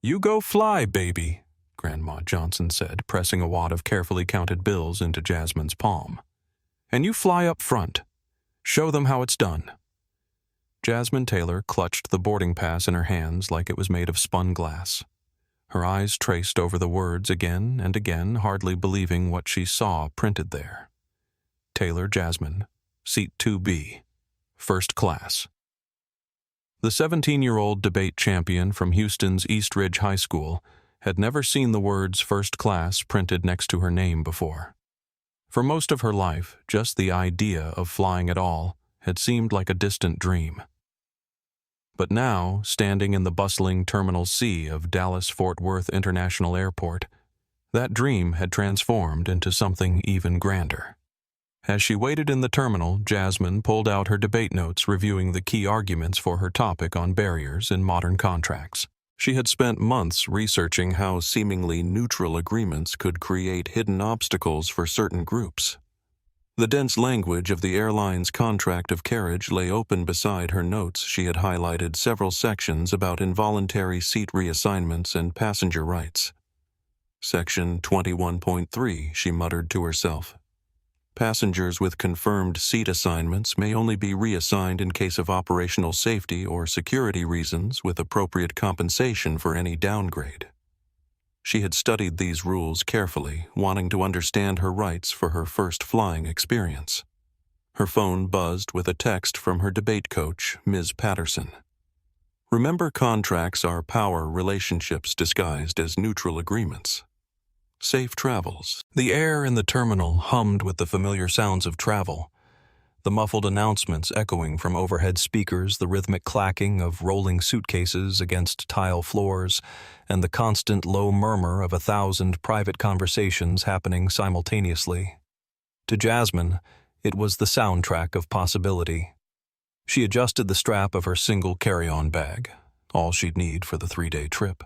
"You go fly, baby," Grandma Johnson said, pressing a wad of carefully counted bills into Jasmine's palm. "And you fly up front. Show them how it's done." Jasmine Taylor clutched the boarding pass in her hands like it was made of spun glass. Her eyes traced over the words again and again, hardly believing what she saw printed there. Taylor Jasmine, Seat 2B, First Class. The 17-year-old debate champion from Houston's East Ridge High School had never seen the words First Class printed next to her name before. For most of her life, just the idea of flying at all had seemed like a distant dream. But now, standing in the bustling Terminal C of Dallas-Fort Worth International Airport, that dream had transformed into something even grander. As she waited in the terminal, Jasmine pulled out her debate notes reviewing the key arguments for her topic on barriers in modern contracts. She had spent months researching how seemingly neutral agreements could create hidden obstacles for certain groups. The dense language of the airline's contract of carriage lay open beside her notes. She had highlighted several sections about involuntary seat reassignments and passenger rights. Section 21.3, she muttered to herself. Passengers with confirmed seat assignments may only be reassigned in case of operational safety or security reasons with appropriate compensation for any downgrade. She had studied these rules carefully, wanting to understand her rights for her first flying experience. Her phone buzzed with a text from her debate coach, Ms. Patterson. Remember, contracts are power relationships disguised as neutral agreements. Safe travels. The air in the terminal hummed with the familiar sounds of travel. The muffled announcements echoing from overhead speakers, the rhythmic clacking of rolling suitcases against tile floors, and the constant low murmur of 1,000 private conversations happening simultaneously. To Jasmine, it was the soundtrack of possibility. She adjusted the strap of her single carry-on bag, all she'd need for the 3-day trip,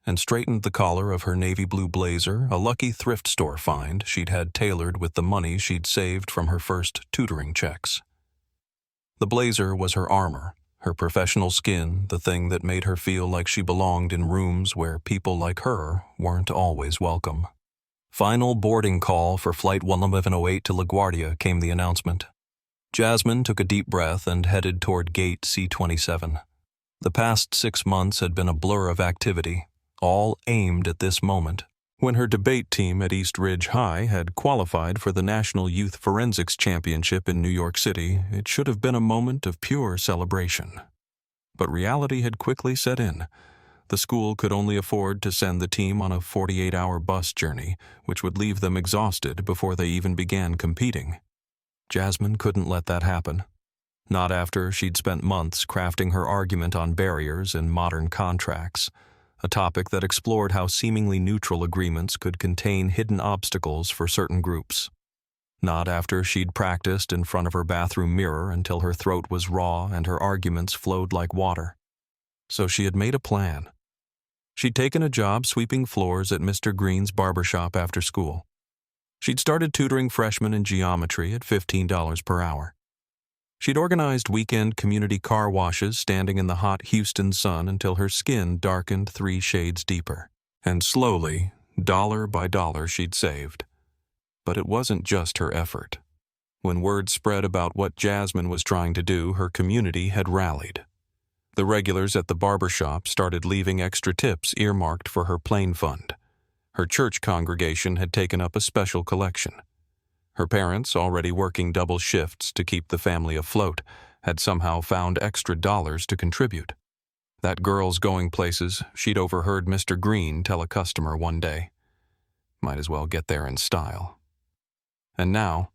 and straightened the collar of her navy blue blazer, a lucky thrift store find she'd had tailored with the money she'd saved from her first tutoring checks. The blazer was her armor, her professional skin, the thing that made her feel like she belonged in rooms where people like her weren't always welcome. Final boarding call for Flight 1108 to LaGuardia, came the announcement. Jasmine took a deep breath and headed toward Gate C-27. The past 6 months had been a blur of activity, all aimed at this moment. When her debate team at East Ridge High had qualified for the National Youth Forensics Championship in New York City, it should have been a moment of pure celebration. But reality had quickly set in. The school could only afford to send the team on a 48-hour bus journey, which would leave them exhausted before they even began competing. Jasmine couldn't let that happen. Not after she'd spent months crafting her argument on barriers in modern contracts, a topic that explored how seemingly neutral agreements could contain hidden obstacles for certain groups. Not after she'd practiced in front of her bathroom mirror until her throat was raw and her arguments flowed like water. So she had made a plan. She'd taken a job sweeping floors at Mr. Green's barbershop after school. She'd started tutoring freshmen in geometry at $15 per hour. She'd organized weekend community car washes standing in the hot Houston sun until her skin darkened 3 shades deeper. And slowly, dollar by dollar, she'd saved. But it wasn't just her effort. When word spread about what Jasmine was trying to do, her community had rallied. The regulars at the barbershop started leaving extra tips earmarked for her plane fund. Her church congregation had taken up a special collection. Her parents, already working double shifts to keep the family afloat, had somehow found extra dollars to contribute. That girl's going places, she'd overheard Mr. Green tell a customer one day. Might as well get there in style. And now,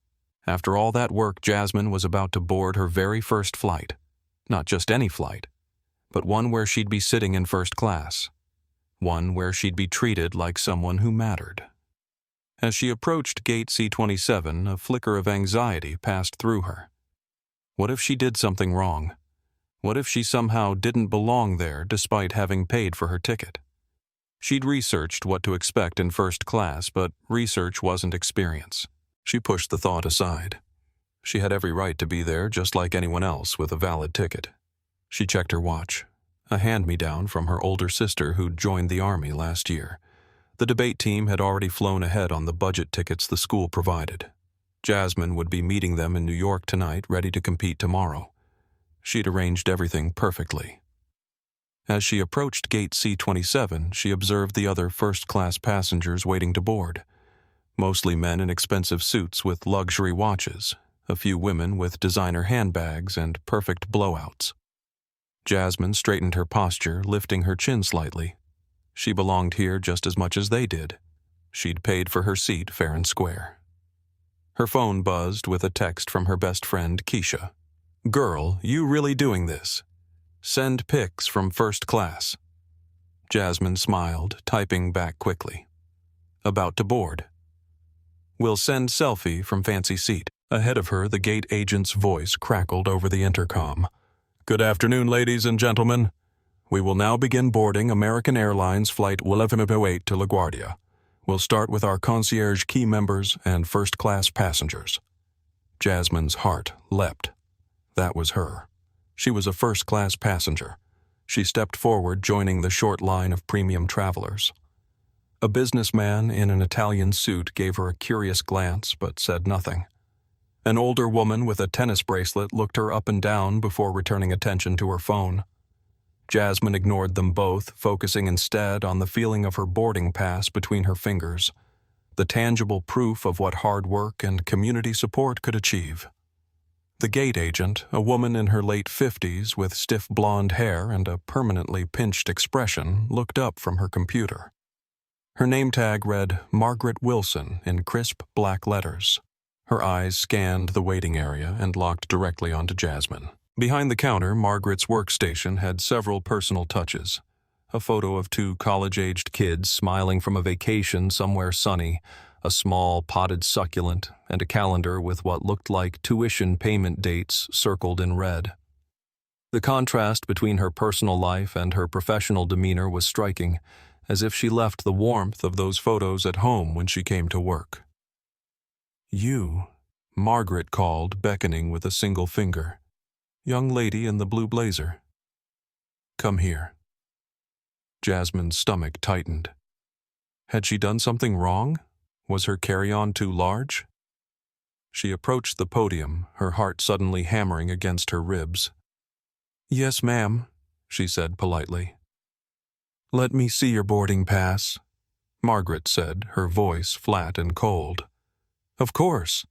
after all that work, Jasmine was about to board her very first flight. Not just any flight, but one where she'd be sitting in first class. One where she'd be treated like someone who mattered. As she approached Gate C-27, a flicker of anxiety passed through her. What if she did something wrong? What if she somehow didn't belong there despite having paid for her ticket? She'd researched what to expect in first class, but research wasn't experience. She pushed the thought aside. She had every right to be there just like anyone else with a valid ticket. She checked her watch. a hand-me-down from her older sister who'd joined the Army last year. The debate team had already flown ahead on the budget tickets the school provided. Jasmine would be meeting them in New York tonight, ready to compete tomorrow. She'd arranged everything perfectly. As she approached gate C-27, she observed the other first-class passengers waiting to board. Mostly men in expensive suits with luxury watches, a few women with designer handbags and perfect blowouts. Jasmine straightened her posture, lifting her chin slightly. She belonged here just as much as they did. She'd paid for her seat fair and square. Her phone buzzed with a text from her best friend, Keisha. "Girl, you really doing this? Send pics from first class." Jasmine smiled, typing back quickly. "About to board. We'll send selfie from fancy seat." Ahead of her, the gate agent's voice crackled over the intercom. "Good afternoon, ladies and gentlemen. We will now begin boarding American Airlines Flight 1108 to LaGuardia. We'll start with our concierge key members and first-class passengers." Jasmine's heart leapt. That was her. She was a first-class passenger. She stepped forward, joining the short line of premium travelers. A businessman in an Italian suit gave her a curious glance but said nothing. An older woman with a tennis bracelet looked her up and down before returning attention to her phone. Jasmine ignored them both, focusing instead on the feeling of her boarding pass between her fingers, the tangible proof of what hard work and community support could achieve. The gate agent, a woman in her late 50s with stiff blonde hair and a permanently pinched expression, looked up from her computer. Her name tag read Margaret Wilson in crisp black letters. Her eyes scanned the waiting area and locked directly onto Jasmine. Behind the counter, Margaret's workstation had several personal touches. A photo of two college-aged kids smiling from a vacation somewhere sunny, a small potted succulent, and a calendar with what looked like tuition payment dates circled in red. The contrast between her personal life and her professional demeanor was striking, as if she left the warmth of those photos at home when she came to work. "You," Margaret called, beckoning with a single finger. "Young lady in the blue blazer. Come here." Jasmine's stomach tightened. Had she done something wrong? Was her carry-on too large? She approached the podium, her heart suddenly hammering against her ribs. "Yes, ma'am," she said politely. "Let me see your boarding pass," Margaret said, her voice flat and cold. "Of course."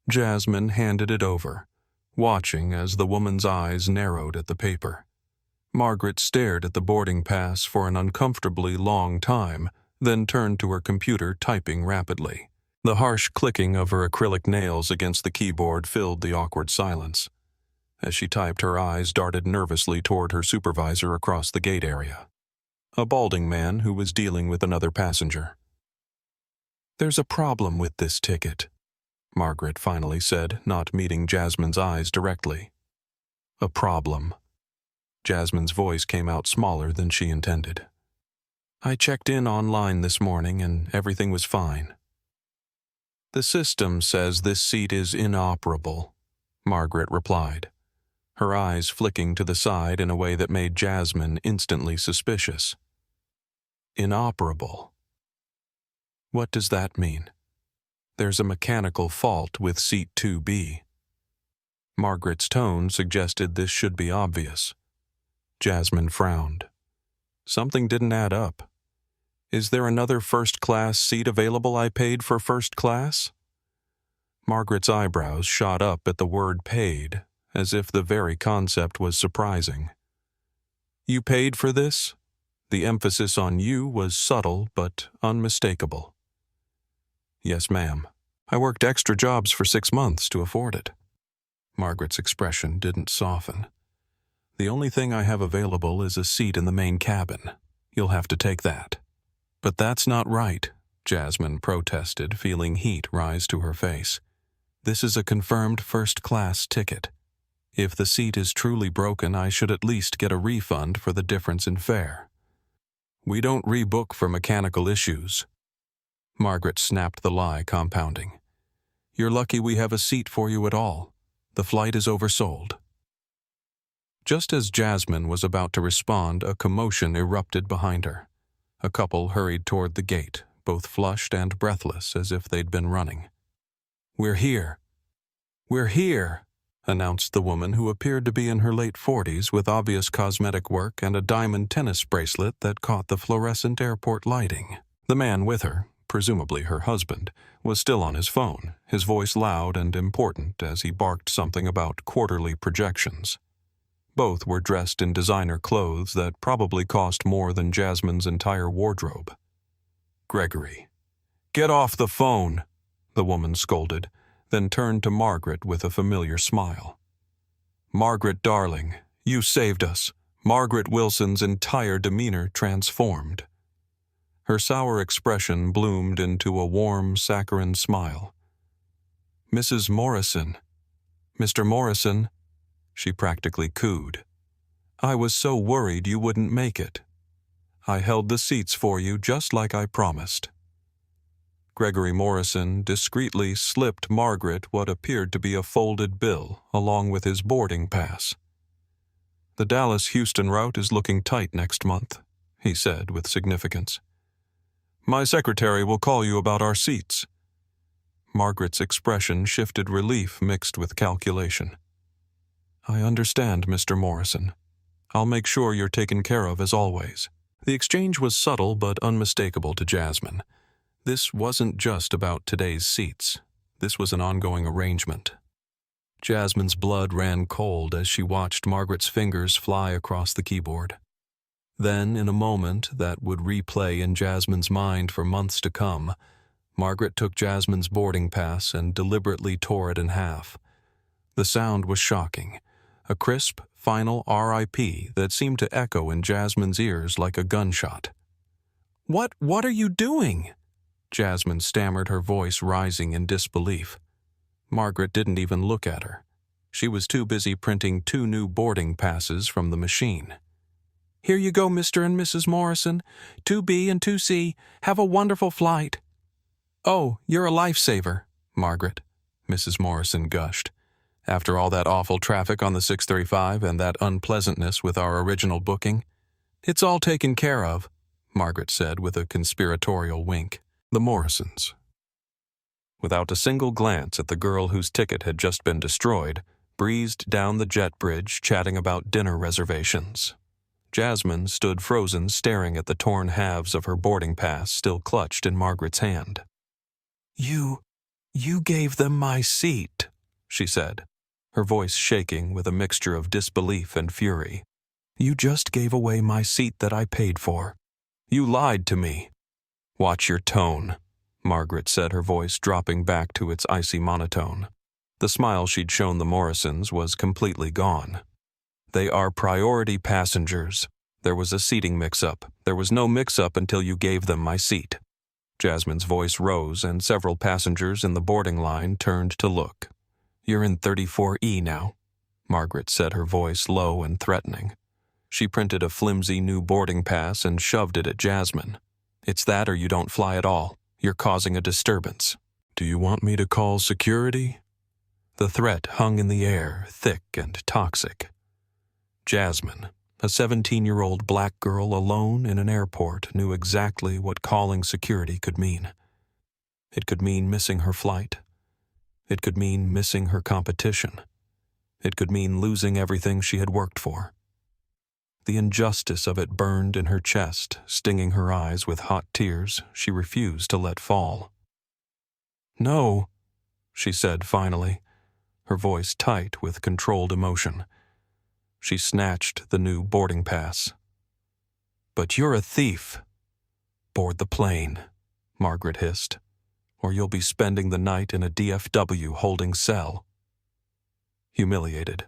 Jasmine handed it over, watching as the woman's eyes narrowed at the paper. Margaret stared at the boarding pass for an uncomfortably long time, then turned to her computer, typing rapidly. The harsh clicking of her acrylic nails against the keyboard filled the awkward silence. As she typed, her eyes darted nervously toward her supervisor across the gate area, a balding man who was dealing with another passenger. "There's a problem with this ticket," Margaret finally said, not meeting Jasmine's eyes directly. "A problem." Jasmine's voice came out smaller than she intended. "I checked in online this morning and everything was fine." "The system says this seat is inoperable," Margaret replied, her eyes flicking to the side in a way that made Jasmine instantly suspicious. Inoperable. What does that mean? There's a mechanical fault with seat 2B. Margaret's tone suggested this should be obvious. Jasmine frowned. Something didn't add up. "Is there another first-class seat available I paid for first class?" Margaret's eyebrows shot up at the word paid, as if the very concept was surprising. "You paid for this?" The emphasis on "you" was subtle but unmistakable. "Yes, ma'am. I worked extra jobs for 6 months to afford it." Margaret's expression didn't soften. "The only thing I have available is a seat in the main cabin. You'll have to take that." "But that's not right," Jasmine protested, feeling heat rise to her face. "This is a confirmed first-class ticket. If the seat is truly broken, I should at least get a refund for the difference in fare." "We don't rebook for mechanical issues." Margaret snapped the lie, compounding. "You're lucky we have a seat for you at all. The flight is oversold." Just as Jasmine was about to respond, a commotion erupted behind her. A couple hurried toward the gate, both flushed and breathless as if they'd been running. "We're here. We're here," announced the woman, who appeared to be in her late 40s with obvious cosmetic work and a diamond tennis bracelet that caught the fluorescent airport lighting. The man with her, presumably her husband, was still on his phone, his voice loud and important as he barked something about quarterly projections. Both were dressed in designer clothes that probably cost more than Jasmine's entire wardrobe. "Gregory, get off the phone," the woman scolded, then turned to Margaret with a familiar smile. "Margaret, darling, you saved us." Margaret Wilson's entire demeanor transformed. Her sour expression bloomed into a warm, saccharine smile. "Mrs. Morrison, Mr. Morrison," she practically cooed. "I was so worried you wouldn't make it. I held the seats for you just like I promised." Gregory Morrison discreetly slipped Margaret what appeared to be a folded bill along with his boarding pass. "The Dallas-Houston route is looking tight next month," he said with significance. "My secretary will call you about our seats." Margaret's expression shifted relief mixed with calculation. "I understand, Mr. Morrison. I'll make sure you're taken care of as always." The exchange was subtle but unmistakable to Jasmine. This wasn't just about today's seats. This was an ongoing arrangement. Jasmine's blood ran cold as she watched Margaret's fingers fly across the keyboard. Then, in a moment that would replay in Jasmine's mind for months to come, Margaret took Jasmine's boarding pass and deliberately tore it in half. The sound was shocking. A crisp, final RIP that seemed to echo in Jasmine's ears like a gunshot. What are you doing?" Jasmine stammered, her voice rising in disbelief. Margaret didn't even look at her. She was too busy printing 2 new boarding passes from the machine. "Here you go, Mr. and Mrs. Morrison. 2B and 2C. Have a wonderful flight." "Oh, you're a lifesaver, Margaret," Mrs. Morrison gushed. "After all that awful traffic on the 635 and that unpleasantness with our original booking." "It's all taken care of," Margaret said with a conspiratorial wink. The Morrisons. Without a single glance at the girl whose ticket had just been destroyed, breezed down the jet bridge chatting about dinner reservations. Jasmine stood frozen, staring at the torn halves of her boarding pass still clutched in Margaret's hand. You gave them my seat," she said, her voice shaking with a mixture of disbelief and fury. "You just gave away my seat that I paid for. You lied to me." "Watch your tone," Margaret said, her voice dropping back to its icy monotone. The smile she'd shown the Morrisons was completely gone. "They are priority passengers. There was a seating mix-up. There was no mix-up until you gave them my seat." Jasmine's voice rose, and several passengers in the boarding line turned to look. "You're in 34E now," Margaret said, her voice low and threatening. She printed a flimsy new boarding pass and shoved it at Jasmine. "It's that or you don't fly at all. You're causing a disturbance." "Do you want me to call security?" The threat hung in the air, thick and toxic. Jasmine, a 17-year-old black girl alone in an airport, knew exactly what calling security could mean. It could mean missing her flight. It could mean missing her competition. It could mean losing everything she had worked for. The injustice of it burned in her chest, stinging her eyes with hot tears she refused to let fall. "No," she said finally, her voice tight with controlled emotion. She snatched the new boarding pass. "But you're a thief." "Board the plane," Margaret hissed, "or you'll be spending the night in a DFW holding cell." Humiliated,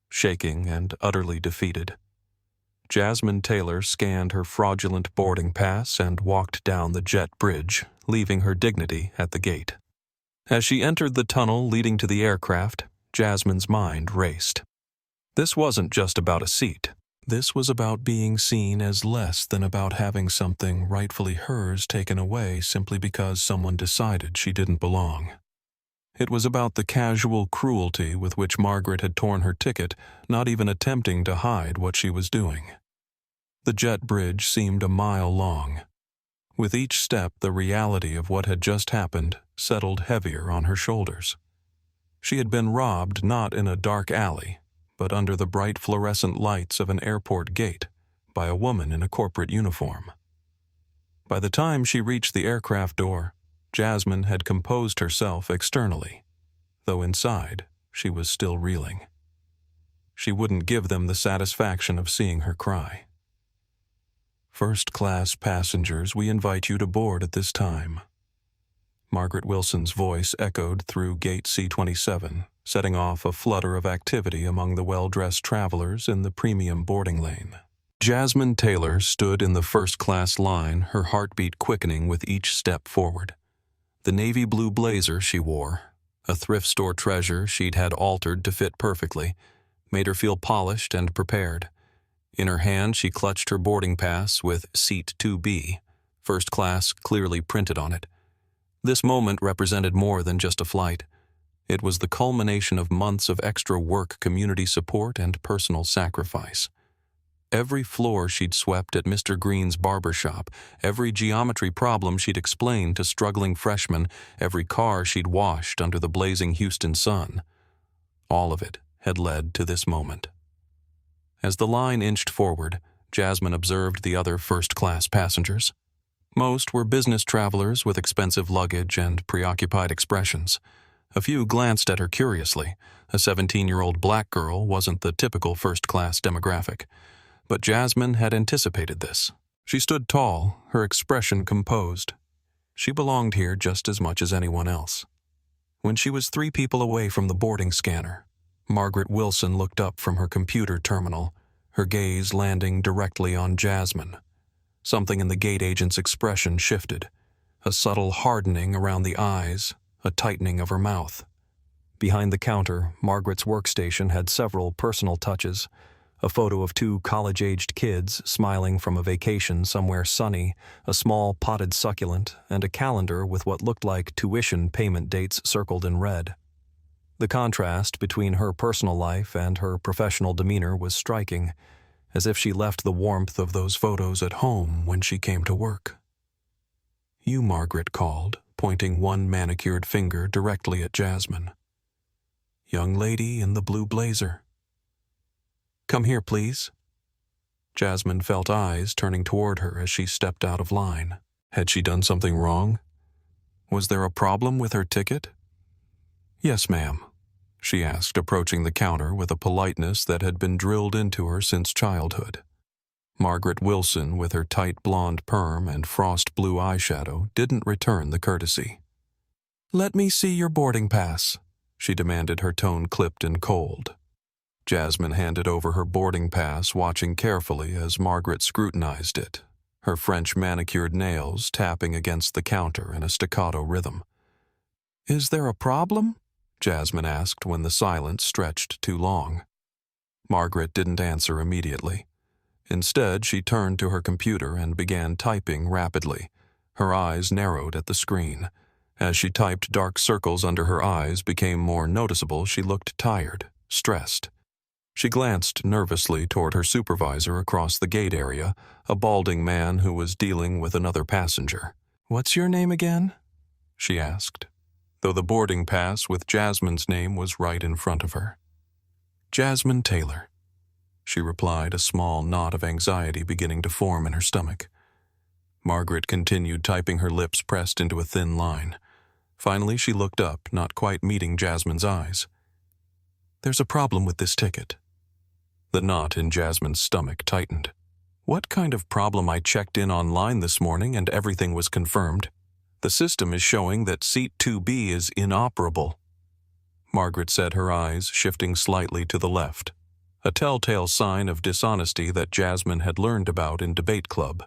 shaking and utterly defeated, Jasmine Taylor scanned her fraudulent boarding pass and walked down the jet bridge, leaving her dignity at the gate. As she entered the tunnel leading to the aircraft, Jasmine's mind raced. This wasn't just about a seat. This was about being seen as less than about having something rightfully hers taken away simply because someone decided she didn't belong. It was about the casual cruelty with which Margaret had torn her ticket, not even attempting to hide what she was doing. The jet bridge seemed a mile long. With each step, the reality of what had just happened settled heavier on her shoulders. She had been robbed not in a dark alley, but under the bright fluorescent lights of an airport gate by a woman in a corporate uniform. By the time she reached the aircraft door, Jasmine had composed herself externally, though inside she was still reeling. She wouldn't give them the satisfaction of seeing her cry. "First-class passengers, we invite you to board at this time." Margaret Wilson's voice echoed through gate C-27, setting off a flutter of activity among the well-dressed travelers in the premium boarding lane. Jasmine Taylor stood in the first-class line, her heartbeat quickening with each step forward. The navy blue blazer she wore, a thrift store treasure she'd had altered to fit perfectly, made her feel polished and prepared. In her hand, she clutched her boarding pass with Seat 2B, first class clearly printed on it. This moment represented more than just a flight. It was the culmination of months of extra work, community support, and personal sacrifice. Every floor she'd swept at Mr. Green's barber shop, every geometry problem she'd explained to struggling freshmen, every car she'd washed under the blazing Houston sun, all of it had led to this moment. As the line inched forward, Jasmine observed the other first-class passengers. Most were business travelers with expensive luggage and preoccupied expressions. A few glanced at her curiously. A 17-year-old black girl wasn't the typical first-class demographic. But Jasmine had anticipated this. She stood tall, her expression composed. She belonged here just as much as anyone else. When she was 3 people away from the boarding scanner, Margaret Wilson looked up from her computer terminal, her gaze landing directly on Jasmine. Something in the gate agent's expression shifted, a subtle hardening around the eyes, a tightening of her mouth. Behind the counter, Margaret's workstation had several personal touches. A photo of 2 college-aged kids smiling from a vacation somewhere sunny, a small potted succulent, and a calendar with what looked like tuition payment dates circled in red. The contrast between her personal life and her professional demeanor was striking, as if she left the warmth of those photos at home when she came to work. "You," Margaret called, pointing one manicured finger directly at Jasmine. "Young lady in the blue blazer. Come here, please." Jasmine felt eyes turning toward her as she stepped out of line. Had she done something wrong? Was there a problem with her ticket? "Yes, ma'am," she asked, approaching the counter with a politeness that had been drilled into her since childhood. Margaret Wilson, with her tight blonde perm and frost blue eyeshadow, didn't return the courtesy. "Let me see your boarding pass," she demanded, her tone clipped and cold. Jasmine handed over her boarding pass, watching carefully as Margaret scrutinized it, her French manicured nails tapping against the counter in a staccato rhythm. "Is there a problem?" Jasmine asked when the silence stretched too long. Margaret didn't answer immediately. Instead, she turned to her computer and began typing rapidly. Her eyes narrowed at the screen. As she typed, dark circles under her eyes became more noticeable. She looked tired, stressed. She glanced nervously toward her supervisor across the gate area, a balding man who was dealing with another passenger. "What's your name again?" she asked, though the boarding pass with Jasmine's name was right in front of her. "Jasmine Taylor," she replied, a small knot of anxiety beginning to form in her stomach. Margaret continued typing, her lips pressed into a thin line. Finally, she looked up, not quite meeting Jasmine's eyes. "There's a problem with this ticket." The knot in Jasmine's stomach tightened. "What kind of problem? I checked in online this morning and everything was confirmed. The system is showing that Seat 2B is inoperable." Margaret said, her eyes shifting slightly to the left, a telltale sign of dishonesty that Jasmine had learned about in debate club.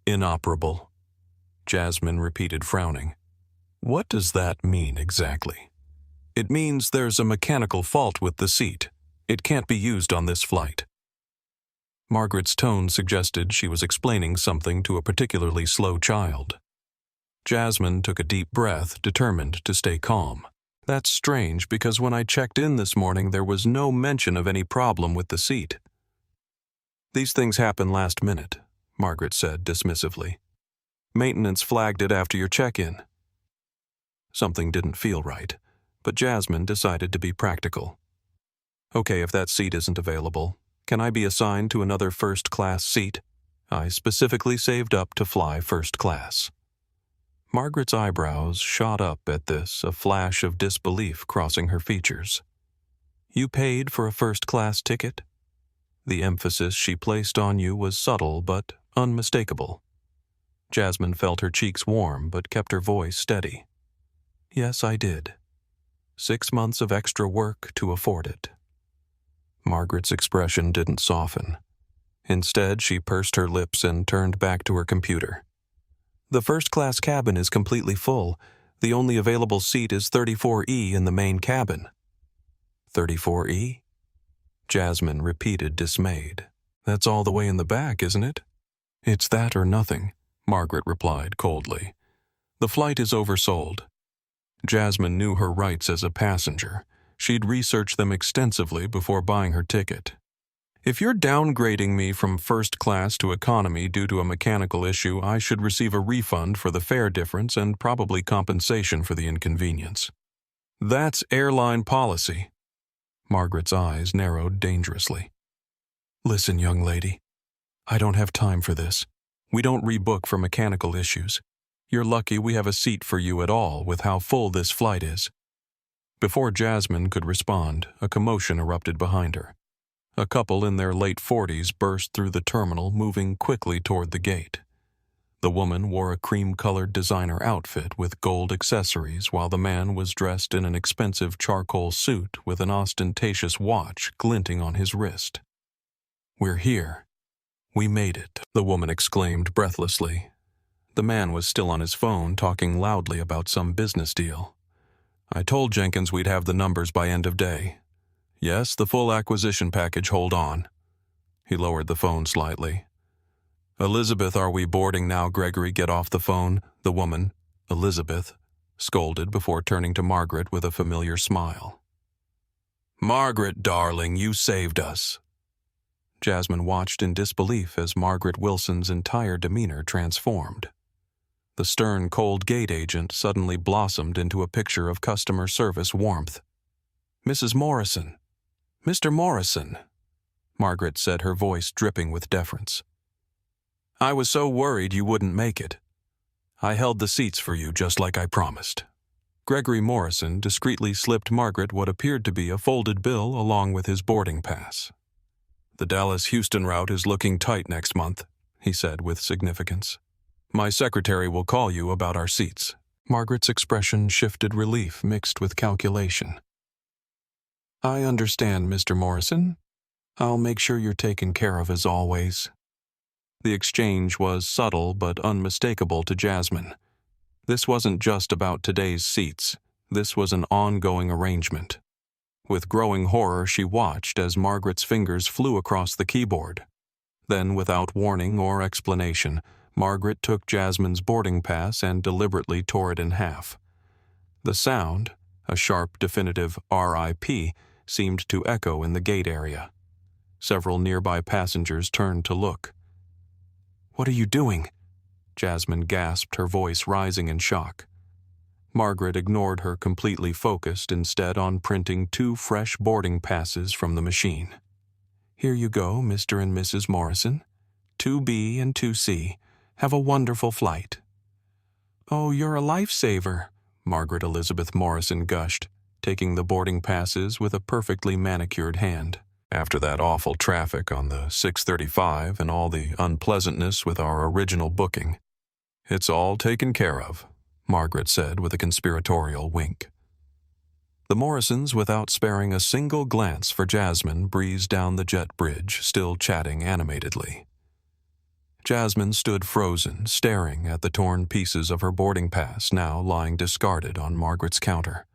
"Inoperable," Jasmine repeated, frowning. "What does that mean exactly?" "It means there's a mechanical fault with the seat. It can't be used on this flight." Margaret's tone suggested she was explaining something to a particularly slow child. Jasmine took a deep breath, determined to stay calm. That's strange because when I checked in this morning there was no mention of any problem with the seat. These things happen last minute, Margaret said dismissively. Maintenance flagged it after your check-in. Something didn't feel right, but Jasmine decided to be practical. Okay, if that seat isn't available, can I be assigned to another first-class seat? I specifically saved up to fly first class. Margaret's eyebrows shot up at this, a flash of disbelief crossing her features. You paid for a first-class ticket? The emphasis she placed on you was subtle but unmistakable. Jasmine felt her cheeks warm but kept her voice steady. Yes, I did. 6 months of extra work to afford it. Margaret's expression didn't soften. Instead, she pursed her lips and turned back to her computer. The first-class cabin is completely full. The only available seat is 34E in the main cabin. 34E? Jasmine repeated, dismayed. That's all the way in the back, isn't it? It's that or nothing, Margaret replied coldly. The flight is oversold. Jasmine knew her rights as a passenger. She'd researched them extensively before buying her ticket. If you're downgrading me from first class to economy due to a mechanical issue, I should receive a refund for the fare difference and probably compensation for the inconvenience. That's airline policy. Margaret's eyes narrowed dangerously. Listen, young lady, I don't have time for this. We don't rebook for mechanical issues. You're lucky we have a seat for you at all with how full this flight is. Before Jasmine could respond, a commotion erupted behind her. A couple in their late 40s burst through the terminal, moving quickly toward the gate. The woman wore a cream-colored designer outfit with gold accessories, while the man was dressed in an expensive charcoal suit with an ostentatious watch glinting on his wrist. We're here. We made it, the woman exclaimed breathlessly. The man was still on his phone, talking loudly about some business deal. I told Jenkins we'd have the numbers by end of day. Yes, the full acquisition package, hold on. He lowered the phone slightly. Elizabeth, are we boarding now? Gregory, get off the phone. The woman, Elizabeth, scolded before turning to Margaret with a familiar smile. Margaret, darling, you saved us. Jasmine watched in disbelief as Margaret Wilson's entire demeanor transformed. The stern, cold gate agent suddenly blossomed into a picture of customer service warmth. Mrs. Morrison. Mr. Morrison, Margaret said, her voice dripping with deference. I was so worried you wouldn't make it. I held the seats for you just like I promised. Gregory Morrison discreetly slipped Margaret what appeared to be a folded bill along with his boarding pass. The Dallas-Houston route is looking tight next month, he said with significance. My secretary will call you about our seats. Margaret's expression shifted relief mixed with calculation. I understand, Mr. Morrison. I'll make sure you're taken care of as always. The exchange was subtle but unmistakable to Jasmine. This wasn't just about today's seats. This was an ongoing arrangement. With growing horror, she watched as Margaret's fingers flew across the keyboard. Then, without warning or explanation, Margaret took Jasmine's boarding pass and deliberately tore it in half. The sound, a sharp, definitive RIP, seemed to echo in the gate area. Several nearby passengers turned to look. What are you doing? Jasmine gasped, her voice rising in shock. Margaret ignored her, completely focused instead on printing 2 fresh boarding passes from the machine. Here you go, Mr. and Mrs. Morrison. 2B and 2C. Have a wonderful flight. Oh, you're a lifesaver, Margaret Elizabeth Morrison gushed, taking the boarding passes with a perfectly manicured hand. After that awful traffic on the 6:35 and all the unpleasantness with our original booking, it's all taken care of, Margaret said with a conspiratorial wink. The Morrisons, without sparing a single glance for Jasmine, breezed down the jet bridge, still chatting animatedly. Jasmine stood frozen, staring at the torn pieces of her boarding pass now lying discarded on Margaret's counter.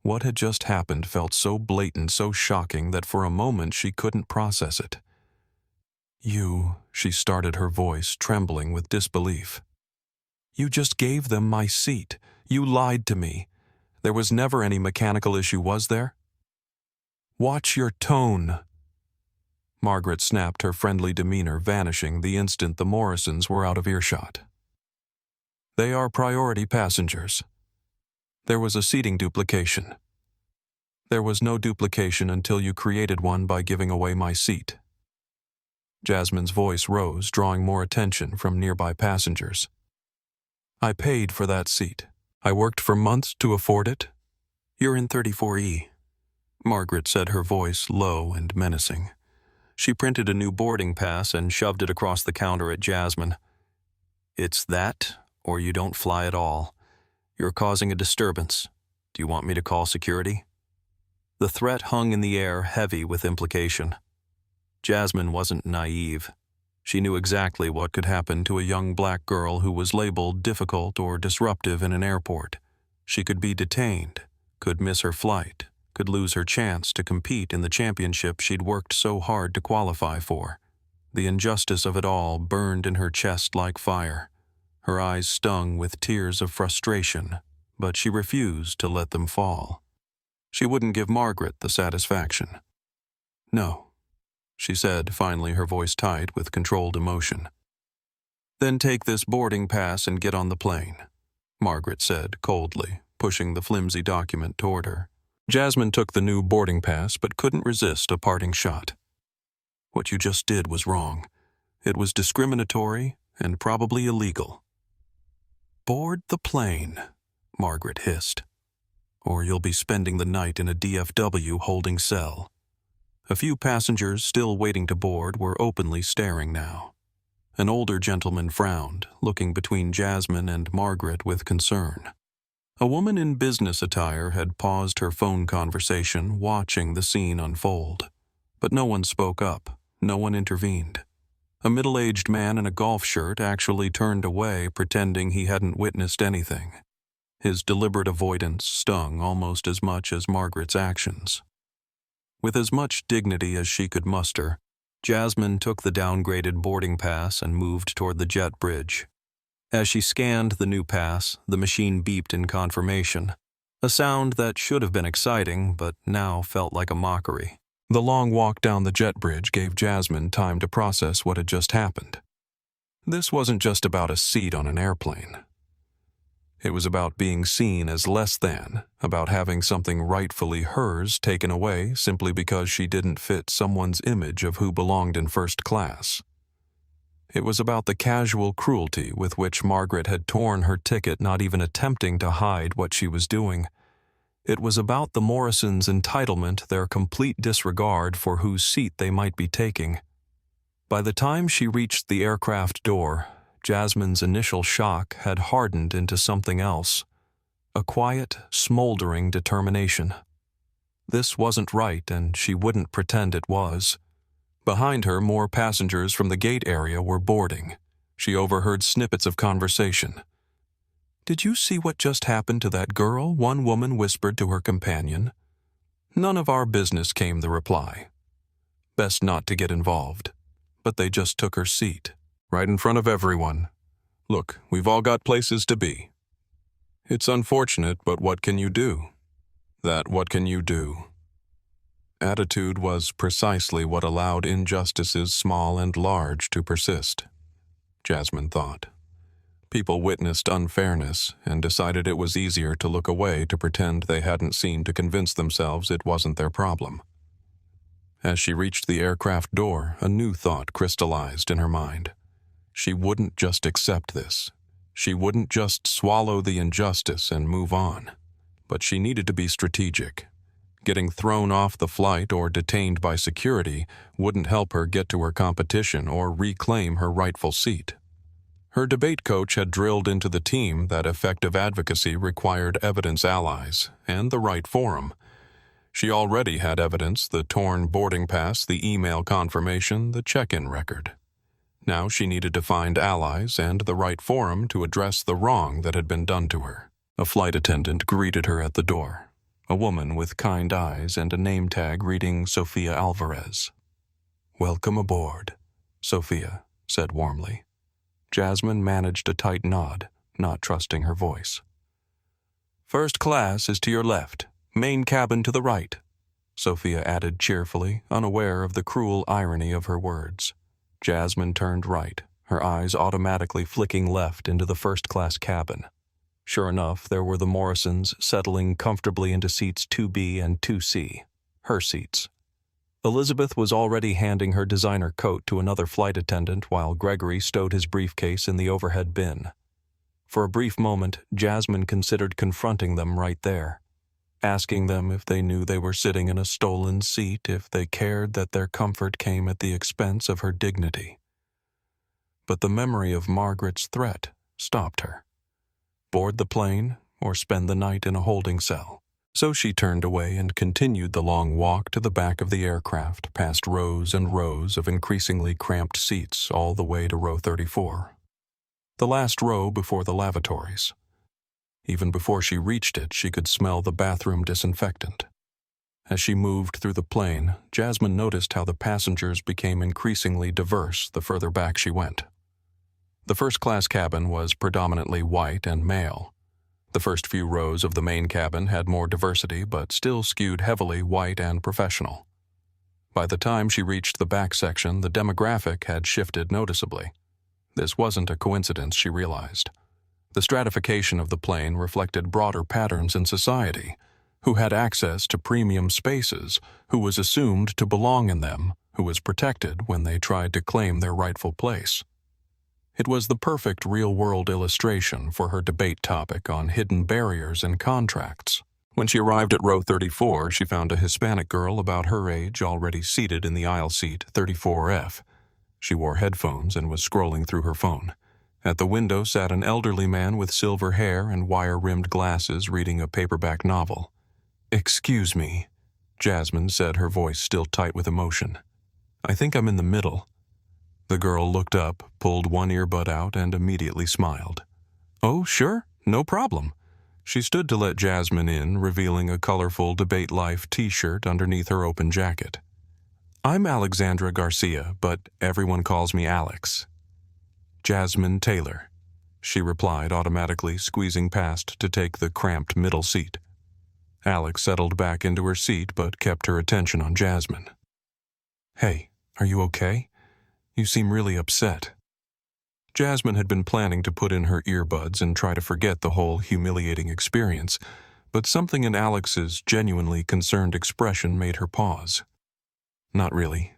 What had just happened felt so blatant, so shocking that for a moment she couldn't process it. She started, her voice trembling with disbelief. You just gave them my seat. You lied to me. There was never any mechanical issue, was there? Watch your tone. Margaret snapped, her friendly demeanor vanishing the instant the Morrisons were out of earshot. They are priority passengers. There was a seating duplication. There was no duplication until you created one by giving away my seat. Jasmine's voice rose, drawing more attention from nearby passengers. I paid for that seat. I worked for months to afford it. You're in 34E. Margaret said, her voice low and menacing. She printed a new boarding pass and shoved it across the counter at Jasmine. It's that, or you don't fly at all. You're causing a disturbance. Do you want me to call security? The threat hung in the air, heavy with implication. Jasmine wasn't naive. She knew exactly what could happen to a young black girl who was labeled difficult or disruptive in an airport. She could be detained, could miss her flight, could lose her chance to compete in the championship she'd worked so hard to qualify for. The injustice of it all burned in her chest like fire. Her eyes stung with tears of frustration, but she refused to let them fall. She wouldn't give Margaret the satisfaction. No, she said, finally, her voice tight with controlled emotion. Then take this boarding pass and get on the plane, Margaret said coldly, pushing the flimsy document toward her. Jasmine took the new boarding pass but couldn't resist a parting shot. What you just did was wrong. It was discriminatory and probably illegal. Board the plane, Margaret hissed, or you'll be spending the night in a DFW holding cell. A few passengers still waiting to board were openly staring now. An older gentleman frowned, looking between Jasmine and Margaret with concern. A woman in business attire had paused her phone conversation, watching the scene unfold. But no one spoke up, no one intervened. A middle-aged man in a golf shirt actually turned away, pretending he hadn't witnessed anything. His deliberate avoidance stung almost as much as Margaret's actions. With as much dignity as she could muster, Jasmine took the downgraded boarding pass and moved toward the jet bridge. As she scanned the new pass, the machine beeped in confirmation, a sound that should have been exciting but now felt like a mockery. The long walk down the jet bridge gave Jasmine time to process what had just happened. This wasn't just about a seat on an airplane. It was about being seen as less than, about having something rightfully hers taken away simply because she didn't fit someone's image of who belonged in first class. It was about the casual cruelty with which Margaret had torn her ticket, not even attempting to hide what she was doing. It was about the Morrisons' entitlement, their complete disregard for whose seat they might be taking. By the time she reached the aircraft door, Jasmine's initial shock had hardened into something else, a quiet, smoldering determination. This wasn't right, and she wouldn't pretend it was. Behind her, more passengers from the gate area were boarding. She overheard snippets of conversation. "Did you see what just happened to that girl?" one woman whispered to her companion. "None of our business," came the reply. "Best not to get involved." But they just took her seat, right in front of everyone. "Look, we've all got places to be." "It's unfortunate, but what can you do?" That "what can you do?" attitude was precisely what allowed injustices small and large to persist, Jasmine thought. People witnessed unfairness and decided it was easier to look away, to pretend they hadn't seen, to convince themselves it wasn't their problem. As she reached the aircraft door, a new thought crystallized in her mind. She wouldn't just accept this. She wouldn't just swallow the injustice and move on. But she needed to be strategic. Getting thrown off the flight or detained by security wouldn't help her get to her competition or reclaim her rightful seat. Her debate coach had drilled into the team that effective advocacy required evidence allies and the right forum. She already had evidence: the torn boarding pass, the email confirmation, the check-in record. Now she needed to find allies and the right forum to address the wrong that had been done to her. A flight attendant greeted her at the door. A woman with kind eyes and a name tag reading Sophia Alvarez. "Welcome aboard," Sophia said warmly. Jasmine managed a tight nod, not trusting her voice. First class is to your left, main cabin to the right, Sophia added cheerfully, unaware of the cruel irony of her words. Jasmine turned right, her eyes automatically flicking left into the first-class cabin. Sure enough, there were the Morrisons settling comfortably into seats 2B and 2C, her seats. Elizabeth was already handing her designer coat to another flight attendant while Gregory stowed his briefcase in the overhead bin. For a brief moment, Jasmine considered confronting them right there, asking them if they knew they were sitting in a stolen seat, if they cared that their comfort came at the expense of her dignity. But the memory of Margaret's threat stopped her. Board the plane or spend the night in a holding cell. So she turned away and continued the long walk to the back of the aircraft, past rows and rows of increasingly cramped seats all the way to row 34. The last row before the lavatories. Even before she reached it, she could smell the bathroom disinfectant. As she moved through the plane, Jasmine noticed how the passengers became increasingly diverse the further back she went. The first-class cabin was predominantly white and male. The first few rows of the main cabin had more diversity, but still skewed heavily white and professional. By the time she reached the back section, the demographic had shifted noticeably. This wasn't a coincidence, she realized. The stratification of the plane reflected broader patterns in society: who had access to premium spaces, who was assumed to belong in them, who was protected when they tried to claim their rightful place. It was the perfect real-world illustration for her debate topic on hidden barriers in contracts. When she arrived at row 34, she found a Hispanic girl about her age already seated in the aisle seat 34F. She wore headphones and was scrolling through her phone. At the window sat an elderly man with silver hair and wire-rimmed glasses reading a paperback novel. "Excuse me," Jasmine said, her voice still tight with emotion. "I think I'm in the middle." The girl looked up, pulled one earbud out, and immediately smiled. "Oh, sure, no problem." She stood to let Jasmine in, revealing a colorful Debate Life t-shirt underneath her open jacket. "I'm Alexandra Garcia, but everyone calls me Alex." "Jasmine Taylor," she replied, automatically squeezing past to take the cramped middle seat. Alex settled back into her seat but kept her attention on Jasmine. "Hey, are you okay? You seem really upset." Jasmine had been planning to put in her earbuds and try to forget the whole humiliating experience, but something in Alex's genuinely concerned expression made her pause. "Not really,"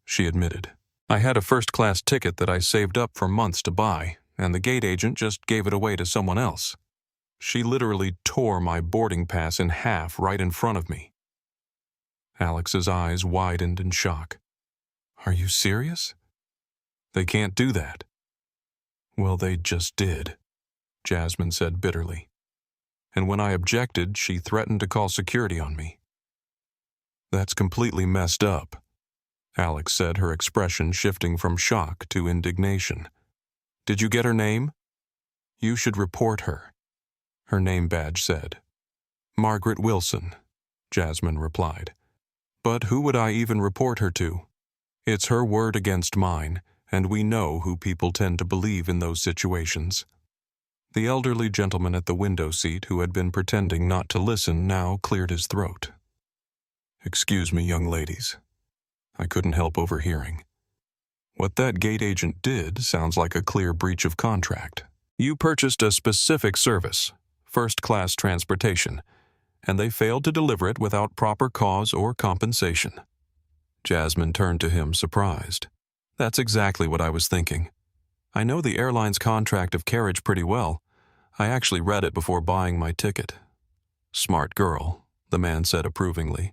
she admitted. "I had a first-class ticket that I saved up for months to buy, and the gate agent just gave it away to someone else. She literally tore my boarding pass in half right in front of me." Alex's eyes widened in shock. "Are you serious? They can't do that." "Well, they just did," Jasmine said bitterly. "And when I objected, she threatened to call security on me." "That's completely messed up," Alex said, her expression shifting from shock to indignation. "Did you get her name?" "You should report her," her name badge said. "Margaret Wilson," Jasmine replied. "But who would I even report her to? It's her word against mine, and we know who people tend to believe in those situations." The elderly gentleman at the window seat who had been pretending not to listen now cleared his throat. "Excuse me, young ladies. I couldn't help overhearing. What that gate agent did sounds like a clear breach of contract. You purchased a specific service, first-class transportation, and they failed to deliver it without proper cause or compensation." Jasmine turned to him, surprised. "That's exactly what I was thinking. I know the airline's contract of carriage pretty well. I actually read it before buying my ticket." "Smart girl," the man said approvingly.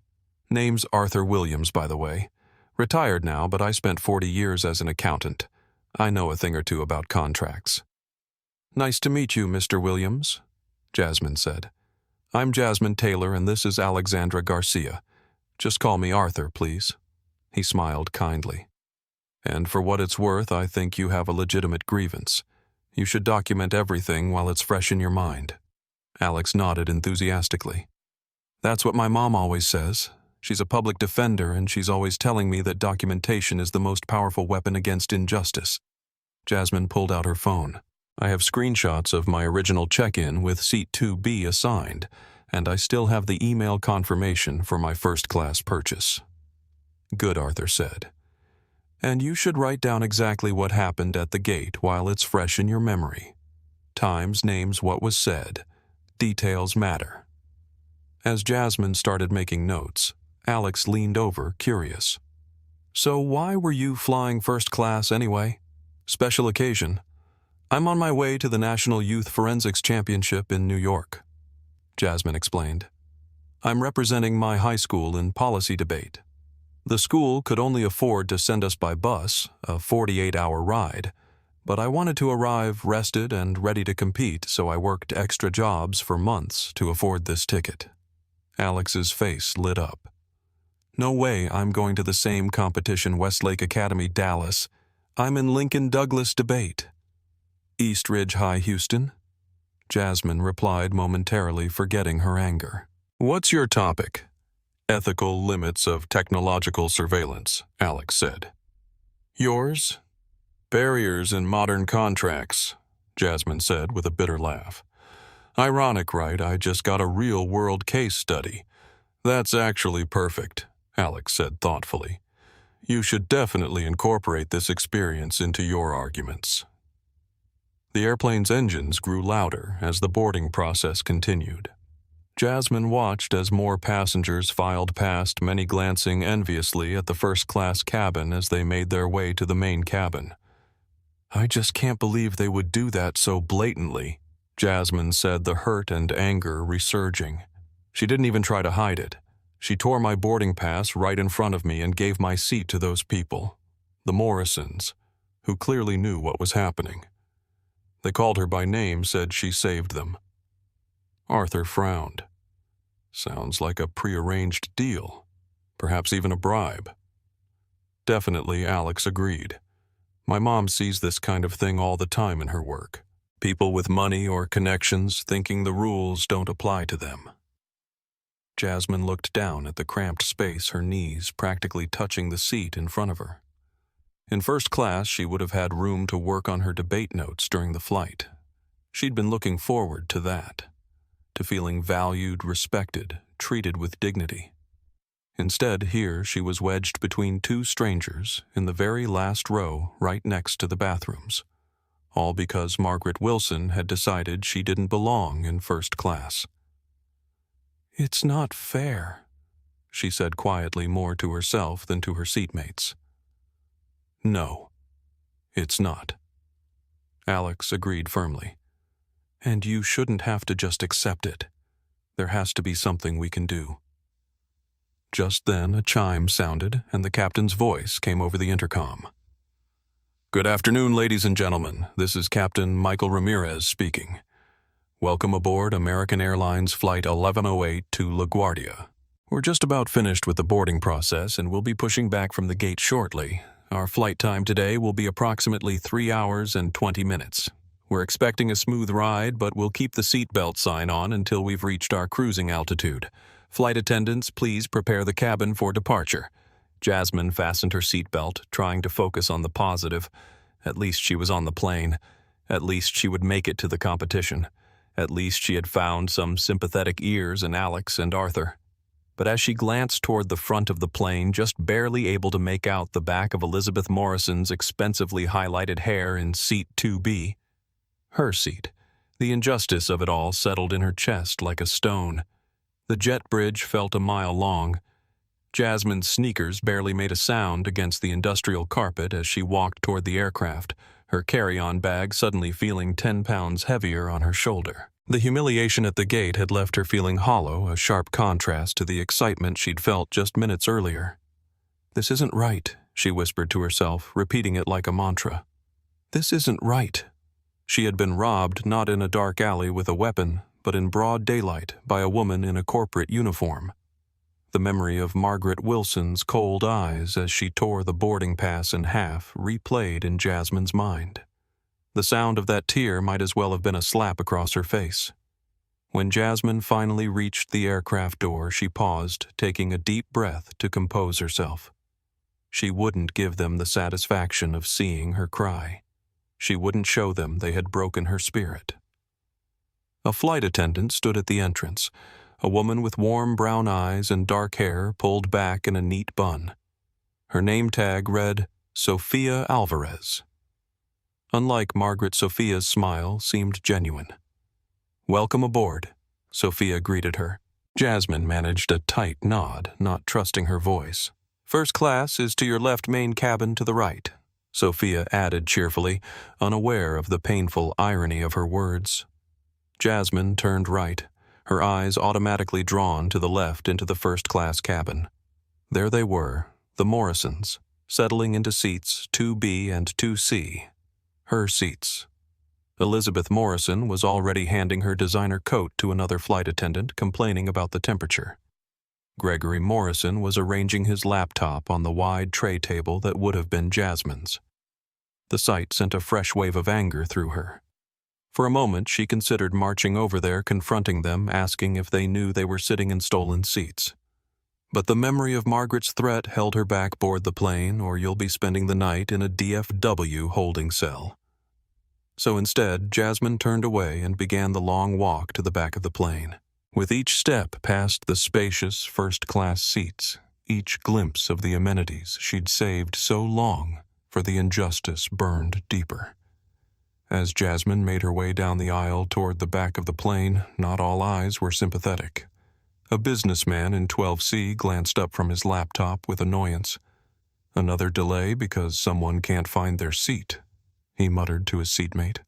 "Name's Arthur Williams, by the way. Retired now, but I spent 40 years as an accountant. I know a thing or two about contracts." "Nice to meet you, Mr. Williams," Jasmine said. "I'm Jasmine Taylor, and this is Alexandra Garcia. Just call me Arthur, please." He smiled kindly. "And for what it's worth, I think you have a legitimate grievance. You should document everything while it's fresh in your mind." Alex nodded enthusiastically. "That's what my mom always says. She's a public defender, and she's always telling me that documentation is the most powerful weapon against injustice." Jasmine pulled out her phone. I have screenshots of my original check-in with seat 2B assigned, and I still have the email confirmation for my first-class purchase." "Good," Arthur said. "And you should write down exactly what happened at the gate while it's fresh in your memory. Times, names, what was said. Details matter." As Jasmine started making notes, Alex leaned over, curious. "So why were you flying first class anyway?" "Special occasion. I'm on my way to the National Youth Forensics Championship in New York," Jasmine explained. "I'm representing my high school in policy debate. The school could only afford to send us by bus, a 48-hour ride, but I wanted to arrive rested and ready to compete, so I worked extra jobs for months to afford this ticket." Alex's face lit up. "No way I'm going to the same competition, Westlake Academy, Dallas. I'm in Lincoln Douglas debate." "East Ridge High, Houston?" Jasmine replied, momentarily forgetting her anger. "What's your topic?" "Ethical limits of technological surveillance," Alex said. "Yours?" "Barriers in modern contracts," Jasmine said with a bitter laugh. "Ironic, right? I just got a real-world case study." "That's actually perfect," Alex said thoughtfully. "You should definitely incorporate this experience into your arguments." The airplane's engines grew louder as the boarding process continued. Jasmine watched as more passengers filed past, many glancing enviously at the first-class cabin as they made their way to the main cabin. "I just can't believe they would do that so blatantly," Jasmine said, the hurt and anger resurging. "She didn't even try to hide it. She tore my boarding pass right in front of me and gave my seat to those people, the Morrisons, who clearly knew what was happening. They called her by name, said she saved them." Arthur frowned. "Sounds like a prearranged deal. Perhaps even a bribe." "Definitely," Alex agreed. "My mom sees this kind of thing all the time in her work. People with money or connections thinking the rules don't apply to them." Jasmine looked down at the cramped space, her knees practically touching the seat in front of her. In first class, she would have had room to work on her debate notes during the flight. She'd been looking forward to that, to feeling valued, respected, treated with dignity. Instead, here she was wedged between two strangers in the very last row right next to the bathrooms, all because Margaret Wilson had decided she didn't belong in first class. "It's not fair," she said quietly, more to herself than to her seatmates. "No, it's not," Alex agreed firmly. "And you shouldn't have to just accept it. There has to be something we can do." Just then, a chime sounded, and the captain's voice came over the intercom. "Good afternoon, ladies and gentlemen. This is Captain Michael Ramirez speaking. Welcome aboard American Airlines Flight 1108 to LaGuardia. We're just about finished with the boarding process, and we'll be pushing back from the gate shortly. Our flight time today will be approximately 3 hours and 20 minutes. We're expecting a smooth ride, but we'll keep the seatbelt sign on until we've reached our cruising altitude. Flight attendants, please prepare the cabin for departure." Jasmine fastened her seatbelt, trying to focus on the positive. At least she was on the plane. At least she would make it to the competition. At least she had found some sympathetic ears in Alex and Arthur. But as she glanced toward the front of the plane, just barely able to make out the back of Elizabeth Morrison's expensively highlighted hair in seat 2B, her seat, the injustice of it all settled in her chest like a stone. The jet bridge felt a mile long. Jasmine's sneakers barely made a sound against the industrial carpet as she walked toward the aircraft, her carry-on bag suddenly feeling 10 pounds heavier on her shoulder. The humiliation at the gate had left her feeling hollow, a sharp contrast to the excitement she'd felt just minutes earlier. "This isn't right," she whispered to herself, repeating it like a mantra. "This isn't right." She had been robbed not in a dark alley with a weapon, but in broad daylight by a woman in a corporate uniform. The memory of Margaret Wilson's cold eyes as she tore the boarding pass in half replayed in Jasmine's mind. The sound of that tear might as well have been a slap across her face. When Jasmine finally reached the aircraft door, she paused, taking a deep breath to compose herself. She wouldn't give them the satisfaction of seeing her cry. she wouldn't show them they had broken her spirit. A flight attendant stood at the entrance, a woman with warm brown eyes and dark hair pulled back in a neat bun. Her name tag read, Sophia Alvarez. Unlike Margaret, Sophia's smile seemed genuine. "Welcome aboard," Sophia greeted her. Jasmine managed a tight nod, not trusting her voice. "First class is to your left main cabin to the right," Sophia added cheerfully, unaware of the painful irony of her words. Jasmine turned right, her eyes automatically drawn to the left into the first-class cabin. There they were, the Morrisons, settling into seats 2B and 2C. Her seats. Elizabeth Morrison was already handing her designer coat to another flight attendant, complaining about the temperature. Gregory Morrison was arranging his laptop on the wide tray table that would have been Jasmine's. The sight sent a fresh wave of anger through her. For a moment, she considered marching over there, confronting them, asking if they knew they were sitting in stolen seats. But the memory of Margaret's threat held her back. "Board the plane, or you'll be spending the night in a DFW holding cell." So instead, Jasmine turned away and began the long walk to the back of the plane. With each step past the spacious first-class seats, each glimpse of the amenities she'd saved so long for the injustice burned deeper. As Jasmine made her way down the aisle toward the back of the plane, not all eyes were sympathetic. A businessman in 12C glanced up from his laptop with annoyance. "Another delay because someone can't find their seat," he muttered to his seatmate.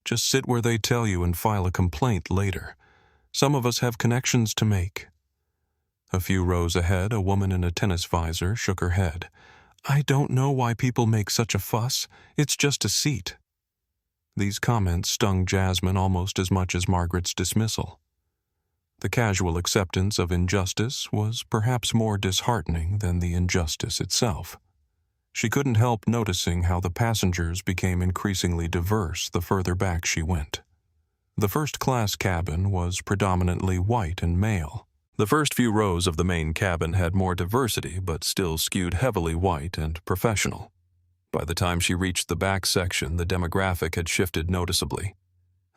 "Just sit where they tell you and file a complaint later. Some of us have connections to make." A few rows ahead, a woman in a tennis visor shook her head. "I don't know why people make such a fuss. It's just a seat." These comments stung Jasmine almost as much as Margaret's dismissal. The casual acceptance of injustice was perhaps more disheartening than the injustice itself. She couldn't help noticing how the passengers became increasingly diverse the further back she went. The first-class cabin was predominantly white and male. The first few rows of the main cabin had more diversity, but still skewed heavily white and professional. By the time she reached the back section, the demographic had shifted noticeably.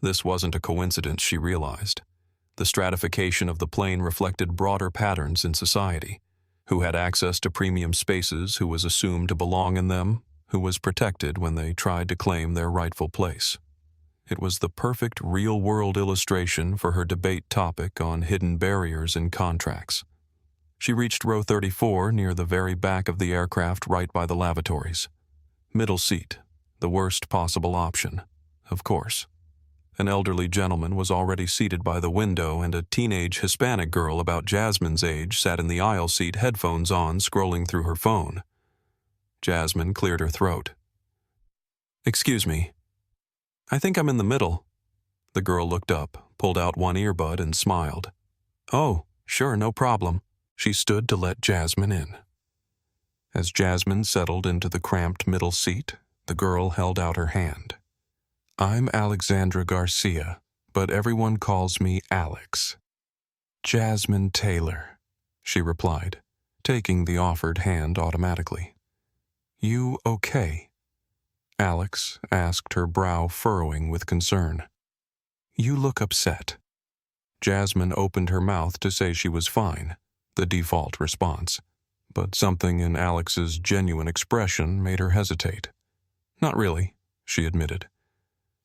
This wasn't a coincidence, she realized. The stratification of the plane reflected broader patterns in society. Who had access to premium spaces, who was assumed to belong in them, who was protected when they tried to claim their rightful place. It was the perfect real-world illustration for her debate topic on hidden barriers in contracts. She reached row 34 near the very back of the aircraft, right by the lavatories. Middle seat, the worst possible option, of course. An elderly gentleman was already seated by the window, and a teenage Hispanic girl about Jasmine's age sat in the aisle seat, headphones on, scrolling through her phone. Jasmine cleared her throat. "Excuse me. I think I'm in the middle." The girl looked up, pulled out one earbud, and smiled. "Oh, sure, no problem." She stood to let Jasmine in. As Jasmine settled into the cramped middle seat, the girl held out her hand. "I'm Alexandra Garcia, but everyone calls me Alex." "Jasmine Taylor," she replied, taking the offered hand automatically. "You okay?" Alex asked, her brow furrowing with concern. "You look upset." Jasmine opened her mouth to say she was fine, the default response, but something in Alex's genuine expression made her hesitate. "Not really," she admitted.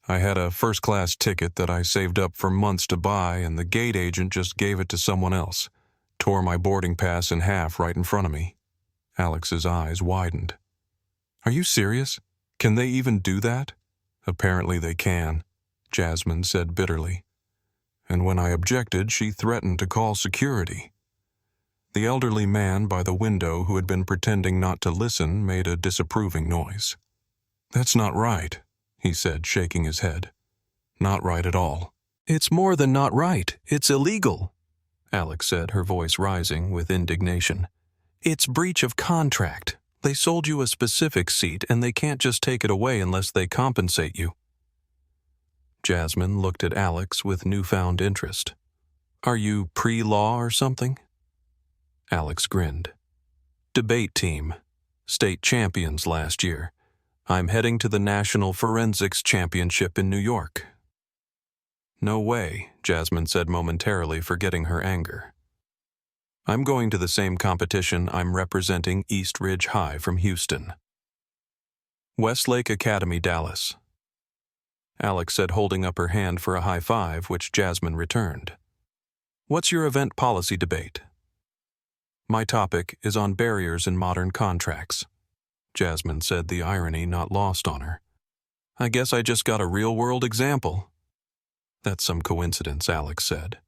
"I had a first-class ticket that I saved up for months to buy, and the gate agent just gave it to someone else. Tore my boarding pass in half right in front of me." Alex's eyes widened. "Are you serious? Can they even do that?" "Apparently they can," Jasmine said bitterly. "And when I objected, she threatened to call security." The elderly man by the window, who had been pretending not to listen, made a disapproving noise. "That's not right," he said, shaking his head. "Not right at all." "It's more than not right. It's illegal," Alex said, her voice rising with indignation. "It's breach of contract. They sold you a specific seat, and they can't just take it away unless they compensate you." Jasmine looked at Alex with newfound interest. "Are you pre-law or something?" Alex grinned. "Debate team. State champions last year. I'm heading to the National Forensics Championship in New York. No way, Jasmine said momentarily, forgetting her anger. I'm going to the same competition. I'm representing East Ridge High from Houston. Westlake Academy, Dallas. Alex said, holding up her hand for a high five, which Jasmine returned. What's your event policy debate? My topic is on barriers in modern contracts. Jasmine said, the irony not lost on her. I guess I just got a real-world example. That's some coincidence, Alex said.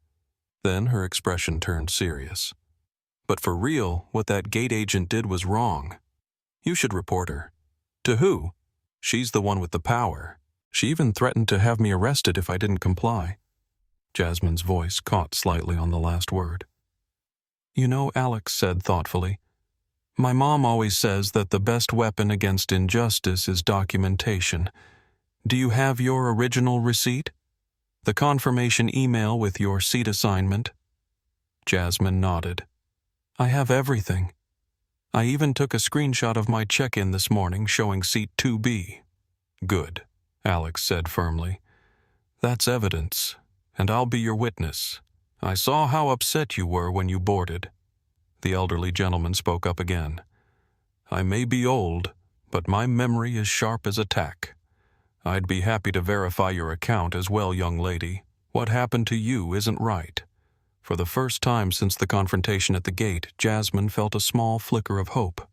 Then her expression turned serious. But for real, what that gate agent did was wrong. You should report her. To who? She's the one with the power. She even threatened to have me arrested if I didn't comply. Jasmine's voice caught slightly on the last word. You know, Alex said thoughtfully, my mom always says that the best weapon against injustice is documentation. Do you have your original receipt? The confirmation email with your seat assignment? Jasmine nodded. I have everything. I even took a screenshot of my check-in this morning showing seat 2B. Good, Alex said firmly. That's evidence, and I'll be your witness. I saw how upset you were when you boarded. The elderly gentleman spoke up again. I may be old, but my memory is sharp as a tack. I'd be happy to verify your account as well, young lady. What happened to you isn't right. For the first time since the confrontation at the gate, Jasmine felt a small flicker of hope.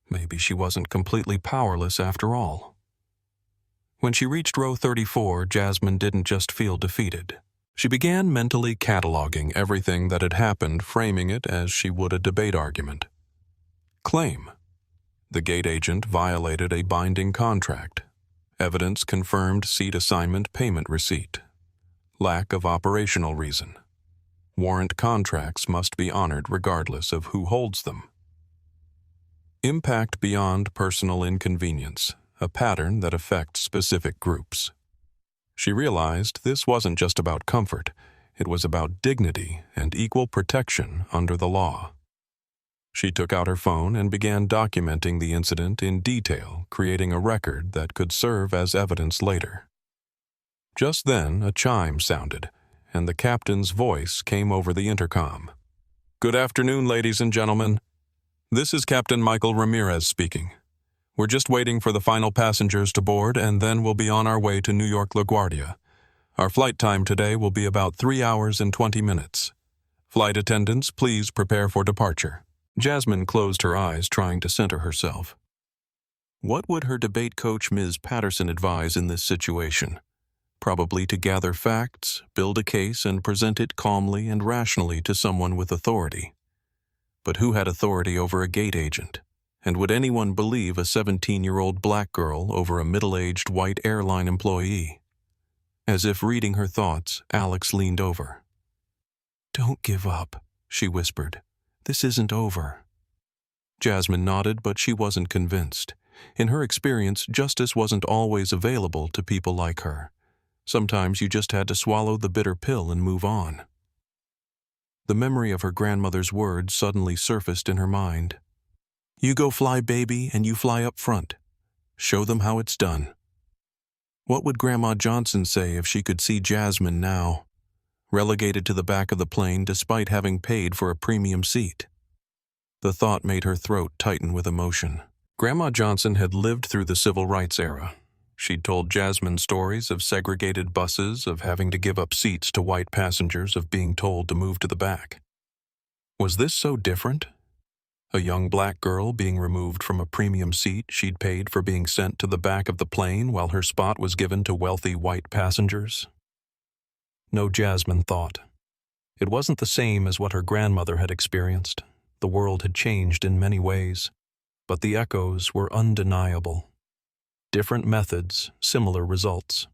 Maybe she wasn't completely powerless after all. When she reached row 34, Jasmine didn't just feel defeated. She began mentally cataloging everything that had happened, framing it as she would a debate argument. Claim. The gate agent violated a binding contract. Evidence confirmed seat assignment payment receipt. Lack of operational reason. Warrant contracts must be honored regardless of who holds them. Impact beyond personal inconvenience, a pattern that affects specific groups. She realized this wasn't just about comfort, it was about dignity and equal protection under the law. She took out her phone and began documenting the incident in detail, creating a record that could serve as evidence later. Just then, a chime sounded, and the captain's voice came over the intercom. Good afternoon, ladies and gentlemen. This is Captain Michael Ramirez speaking. We're just waiting for the final passengers to board, and then we'll be on our way to New York LaGuardia. Our flight time today will be about 3 hours and 20 minutes. Flight attendants, please prepare for departure. Jasmine closed her eyes, trying to center herself. What would her debate coach, Ms. Patterson, advise in this situation? Probably to gather facts, build a case, and present it calmly and rationally to someone with authority. But who had authority over a gate agent? And would anyone believe a 17-year-old black girl over a middle-aged white airline employee? As if reading her thoughts, Alex leaned over. Don't give up, she whispered. This isn't over. Jasmine nodded, but she wasn't convinced. In her experience, justice wasn't always available to people like her. Sometimes you just had to swallow the bitter pill and move on. The memory of her grandmother's words suddenly surfaced in her mind. You go fly, baby, and you fly up front. Show them how it's done. What would Grandma Johnson say if she could see Jasmine now, relegated to the back of the plane despite having paid for a premium seat? The thought made her throat tighten with emotion. Grandma Johnson had lived through the civil rights era. She'd told Jasmine stories of segregated buses, of having to give up seats to white passengers, of being told to move to the back. Was this so different? A young black girl being removed from a premium seat she'd paid for being sent to the back of the plane while her spot was given to wealthy white passengers? No, Jasmine thought. It wasn't the same as what her grandmother had experienced. The world had changed in many ways, but the echoes were undeniable. Different methods, similar results.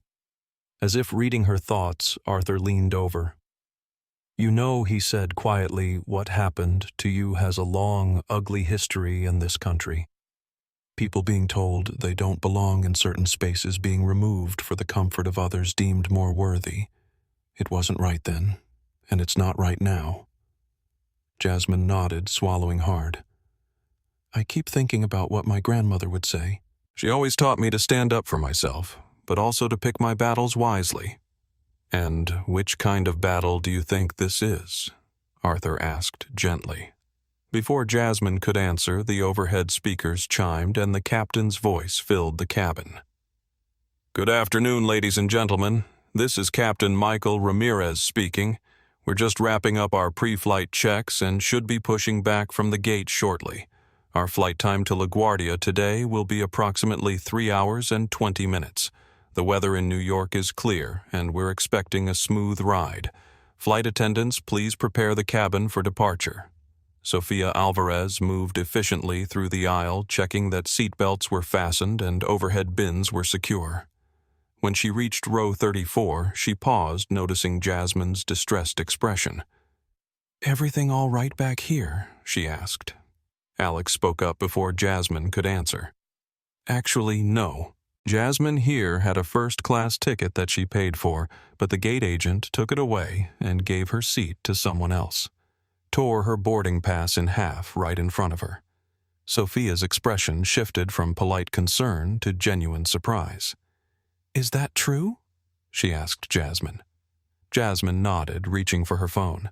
As if reading her thoughts, Arthur leaned over. You know, he said quietly, what happened to you has a long, ugly history in this country. People being told they don't belong in certain spaces, being removed for the comfort of others deemed more worthy. It wasn't right then, and it's not right now. Jasmine nodded, swallowing hard. I keep thinking about what my grandmother would say. She always taught me to stand up for myself, but also to pick my battles wisely. And which kind of battle do you think this is? Arthur asked gently. Before Jasmine could answer, the overhead speakers chimed and the captain's voice filled the cabin. Good afternoon, ladies and gentlemen. This is Captain Michael Ramirez speaking. We're just wrapping up our pre-flight checks and should be pushing back from the gate shortly. Our flight time to LaGuardia today will be approximately 3 hours and 20 minutes. The weather in New York is clear, and we're expecting a smooth ride. Flight attendants, please prepare the cabin for departure. Sofia Alvarez moved efficiently through the aisle, checking that seatbelts were fastened and overhead bins were secure. When she reached row 34, she paused, noticing Jasmine's distressed expression. Everything all right back here? She asked. Alex spoke up before Jasmine could answer. Actually, no. Jasmine here had a first-class ticket that she paid for, but the gate agent took it away and gave her seat to someone else. Tore her boarding pass in half right in front of her. Sophia's expression shifted from polite concern to genuine surprise. Is that true? She asked Jasmine. Jasmine nodded, reaching for her phone.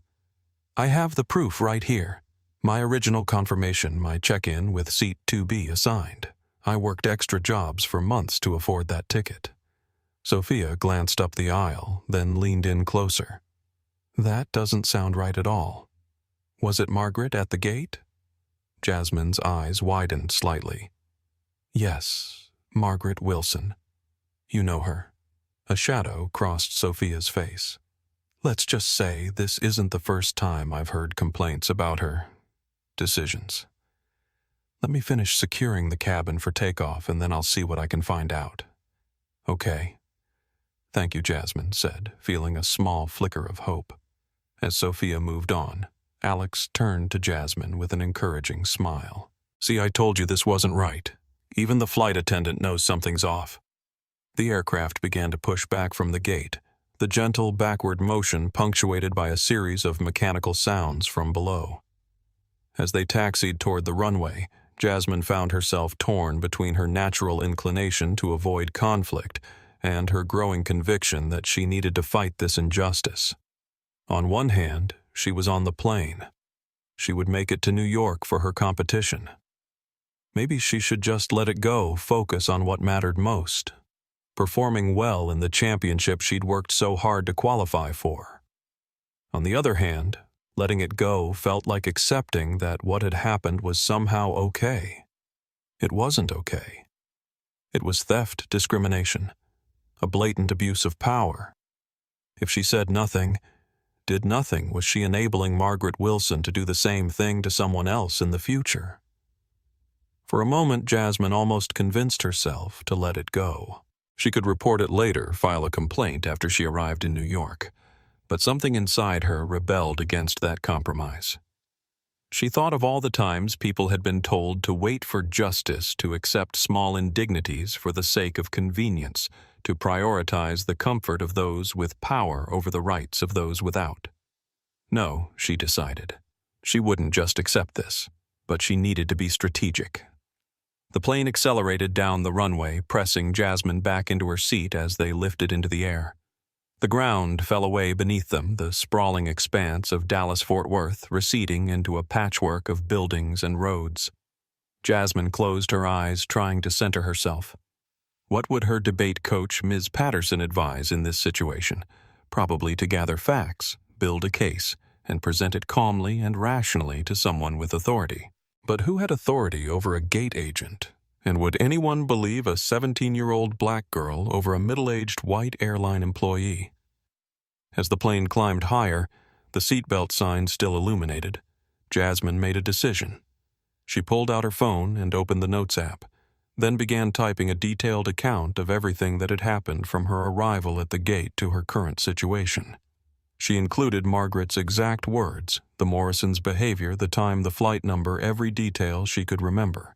I have the proof right here. My original confirmation, my check-in with seat 2B assigned. I worked extra jobs for months to afford that ticket. Sophia glanced up the aisle, then leaned in closer. That doesn't sound right at all. Was it Margaret at the gate? Jasmine's eyes widened slightly. Yes, Margaret Wilson. You know her. A shadow crossed Sophia's face. Let's just say this isn't the first time I've heard complaints about her decisions. Let me finish securing the cabin for takeoff and then I'll see what I can find out. Okay. Thank you, Jasmine said, feeling a small flicker of hope. As Sophia moved on, Alex turned to Jasmine with an encouraging smile. See, I told you this wasn't right. Even the flight attendant knows something's off. The aircraft began to push back from the gate, the gentle backward motion punctuated by a series of mechanical sounds from below. As they taxied toward the runway, Jasmine found herself torn between her natural inclination to avoid conflict and her growing conviction that she needed to fight this injustice. On one hand, she was on the plane. She would make it to New York for her competition. Maybe she should just let it go, focus on what mattered most, performing well in the championship she'd worked so hard to qualify for. On the other hand, letting it go felt like accepting that what had happened was somehow okay. It wasn't okay. It was theft, discrimination, a blatant abuse of power. If she said nothing, did nothing, was she enabling Margaret Wilson to do the same thing to someone else in the future? For a moment, Jasmine almost convinced herself to let it go. She could report it later, file a complaint after she arrived in New York. But something inside her rebelled against that compromise. She thought of all the times people had been told to wait for justice, to accept small indignities for the sake of convenience, to prioritize the comfort of those with power over the rights of those without. No, she decided. She wouldn't just accept this, but she needed to be strategic. The plane accelerated down the runway, pressing Jasmine back into her seat as they lifted into the air. The ground fell away beneath them, the sprawling expanse of Dallas-Fort Worth receding into a patchwork of buildings and roads. Jasmine closed her eyes, trying to center herself. What would her debate coach, Ms. Patterson, advise in this situation? Probably to gather facts, build a case, and present it calmly and rationally to someone with authority. But who had authority over a gate agent? And would anyone believe a 17-year-old black girl over a middle-aged white airline employee? As the plane climbed higher, the seatbelt sign still illuminated, Jasmine made a decision. She pulled out her phone and opened the Notes app, then began typing a detailed account of everything that had happened from her arrival at the gate to her current situation. She included Margaret's exact words, the Morrisons' behavior, the time, the flight number, every detail she could remember.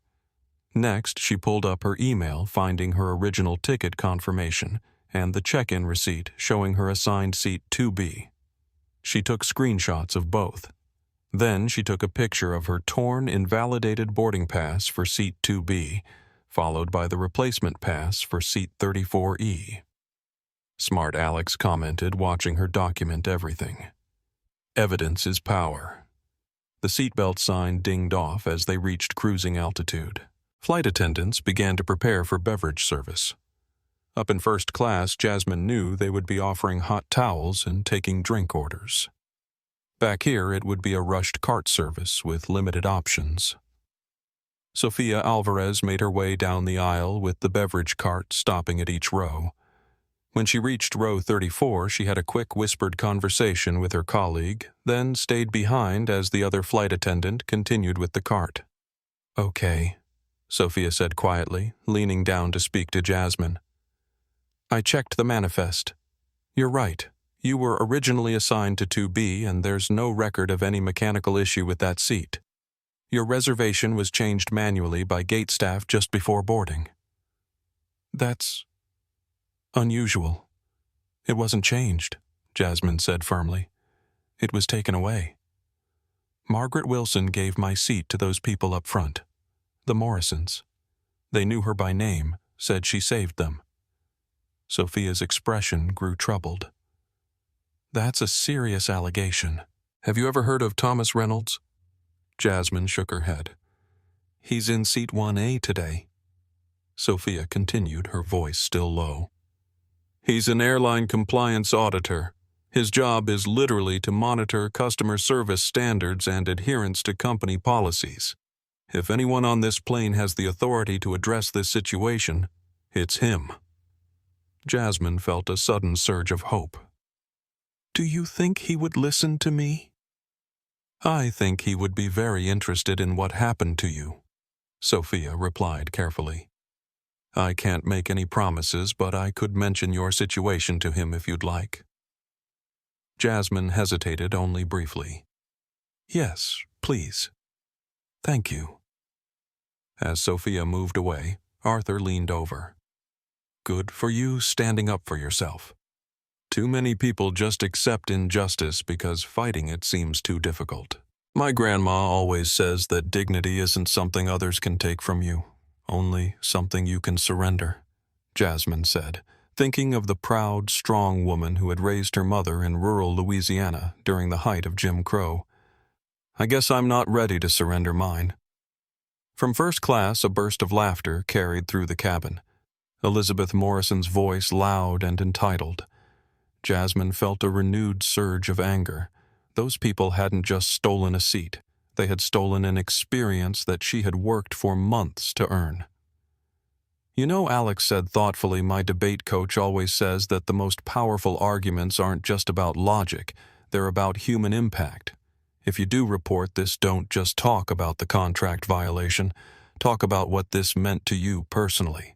Next, she pulled up her email, finding her original ticket confirmation and the check-in receipt showing her assigned seat 2B. She took screenshots of both. Then she took a picture of her torn, invalidated boarding pass for seat 2B, followed by the replacement pass for seat 34E. Smart Alex commented, watching her document everything. Evidence is power. The seatbelt sign dinged off as they reached cruising altitude. Flight attendants began to prepare for beverage service. Up in first class, Jasmine knew they would be offering hot towels and taking drink orders. Back here, it would be a rushed cart service with limited options. Sofia Alvarez made her way down the aisle with the beverage cart stopping at each row. When she reached row 34, she had a quick whispered conversation with her colleague, then stayed behind as the other flight attendant continued with the cart. "Okay," Sofia said quietly, leaning down to speak to Jasmine. "I checked the manifest. You're right. You were originally assigned to 2B, and there's no record of any mechanical issue with that seat. Your reservation was changed manually by gate staff just before boarding." "That's unusual." "It wasn't changed," Jasmine said firmly. "It was taken away. Margaret Wilson gave my seat to those people up front, the Morrisons. They knew her by name, said she saved them." Sofia's expression grew troubled. "That's a serious allegation. Have you ever heard of Thomas Reynolds?" Jasmine shook her head. "He's in seat 1A today." Sofia continued, her voice still low. "He's an airline compliance auditor. His job is literally to monitor customer service standards and adherence to company policies. If anyone on this plane has the authority to address this situation, it's him." Jasmine felt a sudden surge of hope. "Do you think he would listen to me?" "I think he would be very interested in what happened to you," Sofia replied carefully. "I can't make any promises, but I could mention your situation to him if you'd like." Jasmine hesitated only briefly. "Yes, please. Thank you." As Sofia moved away, Arthur leaned over. "Good for you standing up for yourself. Too many people just accept injustice because fighting it seems too difficult. My grandma always says that dignity isn't something others can take from you, only something you can surrender," Jasmine said, thinking of the proud, strong woman who had raised her mother in rural Louisiana during the height of Jim Crow. "I guess I'm not ready to surrender mine." From first class, a burst of laughter carried through the cabin. Elizabeth Morrison's voice loud and entitled. Jasmine felt a renewed surge of anger. Those people hadn't just stolen a seat. They had stolen an experience that she had worked for months to earn. "You know," Alex said thoughtfully, "my debate coach always says that the most powerful arguments aren't just about logic, they're about human impact. If you do report this, don't just talk about the contract violation. Talk about what this meant to you personally.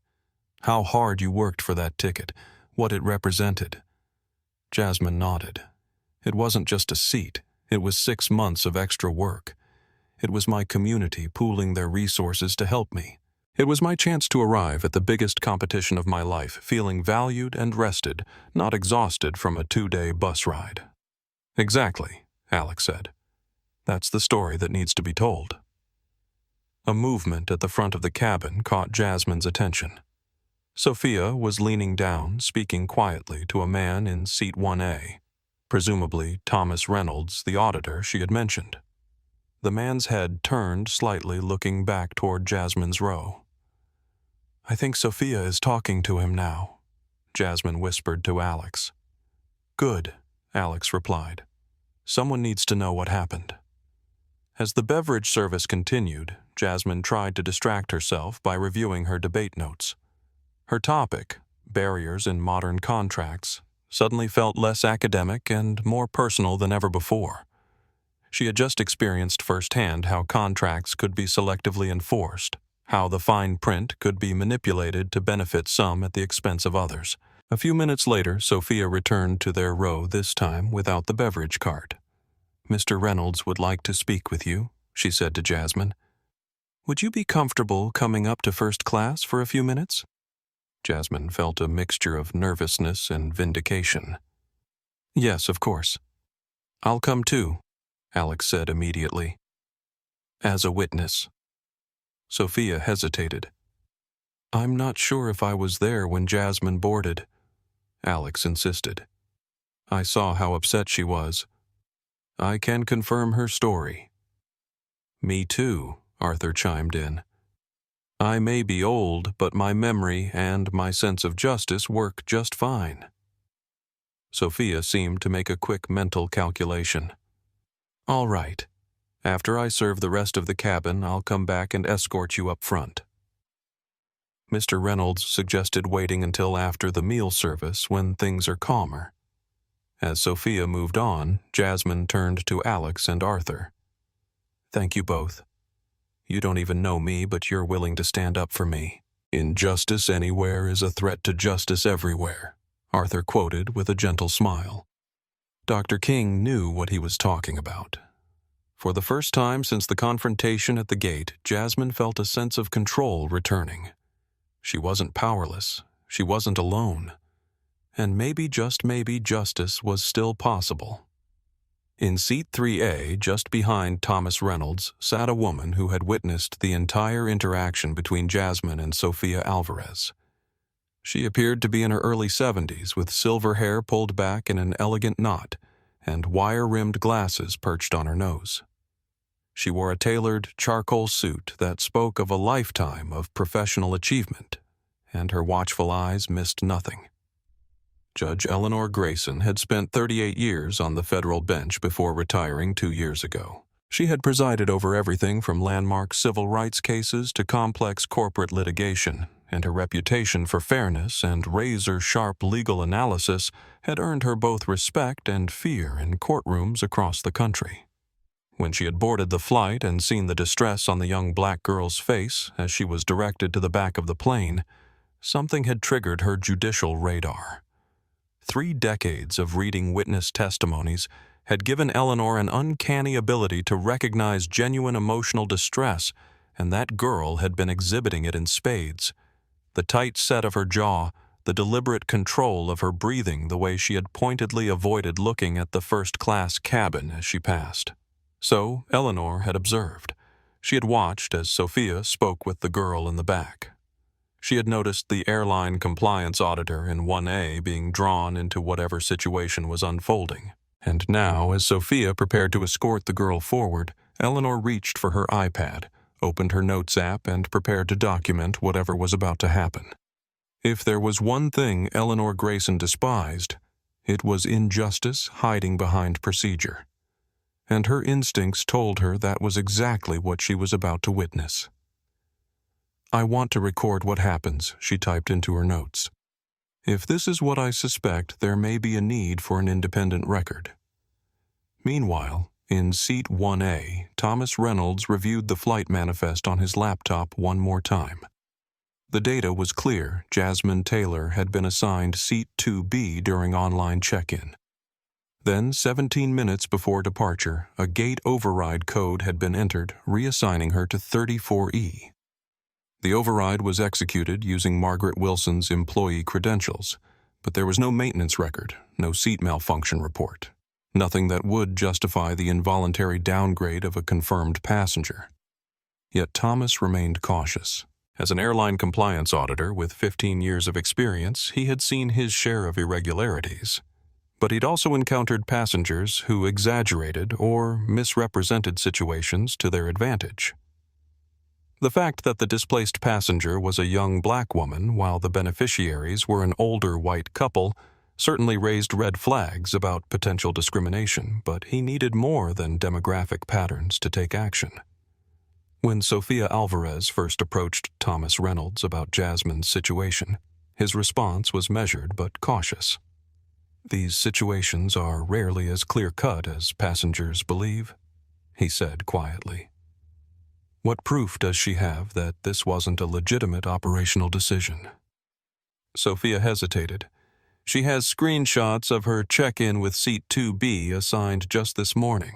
How hard you worked for that ticket, what it represented." Jasmine nodded. "It wasn't just a seat. It was 6 months of extra work. It was my community pooling their resources to help me. It was my chance to arrive at the biggest competition of my life, feeling valued and rested, not exhausted from a 2-day bus ride." "Exactly," Alex said. "That's the story that needs to be told." A movement at the front of the cabin caught Jasmine's attention. Sofia was leaning down, speaking quietly to a man in seat 1A, presumably Thomas Reynolds, the auditor she had mentioned. The man's head turned slightly, looking back toward Jasmine's row. "I think Sofia is talking to him now," Jasmine whispered to Alex. "Good," Alex replied. "Someone needs to know what happened." As the beverage service continued, Jasmine tried to distract herself by reviewing her debate notes. Her topic, barriers in modern contracts, suddenly felt less academic and more personal than ever before. She had just experienced firsthand how contracts could be selectively enforced, how the fine print could be manipulated to benefit some at the expense of others. A few minutes later, Sofia returned to their row, this time without the beverage cart. "Mr. Reynolds would like to speak with you," she said to Jasmine. "Would you be comfortable coming up to first class for a few minutes?" Jasmine felt a mixture of nervousness and vindication. "Yes, of course. I'll come too," Alex said immediately. "As a witness." Sofia hesitated. I'm not sure if I was there when Jasmine boarded, Alex insisted. I saw how upset she was. I can confirm her story. Me too, Arthur chimed in. I may be old, but my memory and my sense of justice work just fine. Sophia seemed to make a quick mental calculation. All right. After I serve the rest of the cabin, I'll come back and escort you up front. Mr. Reynolds suggested waiting until after the meal service when things are calmer. As Sophia moved on, Jasmine turned to Alex and Arthur. Thank you both. You don't even know me, but you're willing to stand up for me. Injustice anywhere is a threat to justice everywhere, Arthur quoted with a gentle smile. Dr. King knew what he was talking about. For the first time since the confrontation at the gate, Jasmine felt a sense of control returning. She wasn't powerless. She wasn't alone. And maybe, just maybe, justice was still possible. In seat 3A, just behind Thomas Reynolds, sat a woman who had witnessed the entire interaction between Jasmine and Sophia Alvarez. She appeared to be in her early 70s, with silver hair pulled back in an elegant knot and wire-rimmed glasses perched on her nose. She wore a tailored charcoal suit that spoke of a lifetime of professional achievement, and her watchful eyes missed nothing. Judge Eleanor Grayson had spent 38 years on the federal bench before retiring 2 years ago. She had presided over everything from landmark civil rights cases to complex corporate litigation, and her reputation for fairness and razor-sharp legal analysis had earned her both respect and fear in courtrooms across the country. When she had boarded the flight and seen the distress on the young black girl's face as she was directed to the back of the plane, something had triggered her judicial radar. 3 decades of reading witness testimonies had given Eleanor an uncanny ability to recognize genuine emotional distress, and that girl had been exhibiting it in spades. The tight set of her jaw, the deliberate control of her breathing, the way she had pointedly avoided looking at the first-class cabin as she passed. So, Eleanor had observed. She had watched as Sophia spoke with the girl in the back. She had noticed the airline compliance auditor in 1A being drawn into whatever situation was unfolding. And now, as Sophia prepared to escort the girl forward, Eleanor reached for her iPad, opened her notes app, and prepared to document whatever was about to happen. If there was one thing Eleanor Grayson despised, it was injustice hiding behind procedure. And her instincts told her that was exactly what she was about to witness. I want to record what happens, she typed into her notes. If this is what I suspect, there may be a need for an independent record. Meanwhile, in seat 1A, Thomas Reynolds reviewed the flight manifest on his laptop one more time. The data was clear. Jasmine Taylor had been assigned seat 2B during online check-in. Then, 17 minutes before departure, a gate override code had been entered, reassigning her to 34E. The override was executed using Margaret Wilson's employee credentials, but there was no maintenance record, no seat malfunction report, nothing that would justify the involuntary downgrade of a confirmed passenger. Yet Thomas remained cautious. As an airline compliance auditor with 15 years of experience, he had seen his share of irregularities. But he'd also encountered passengers who exaggerated or misrepresented situations to their advantage. The fact that the displaced passenger was a young black woman while the beneficiaries were an older white couple certainly raised red flags about potential discrimination, but he needed more than demographic patterns to take action. When Sophia Alvarez first approached Thomas Reynolds about Jasmine's situation, his response was measured but cautious. These situations are rarely as clear-cut as passengers believe, he said quietly. What proof does she have that this wasn't a legitimate operational decision? Sophia hesitated. She has screenshots of her check-in with seat 2B assigned just this morning.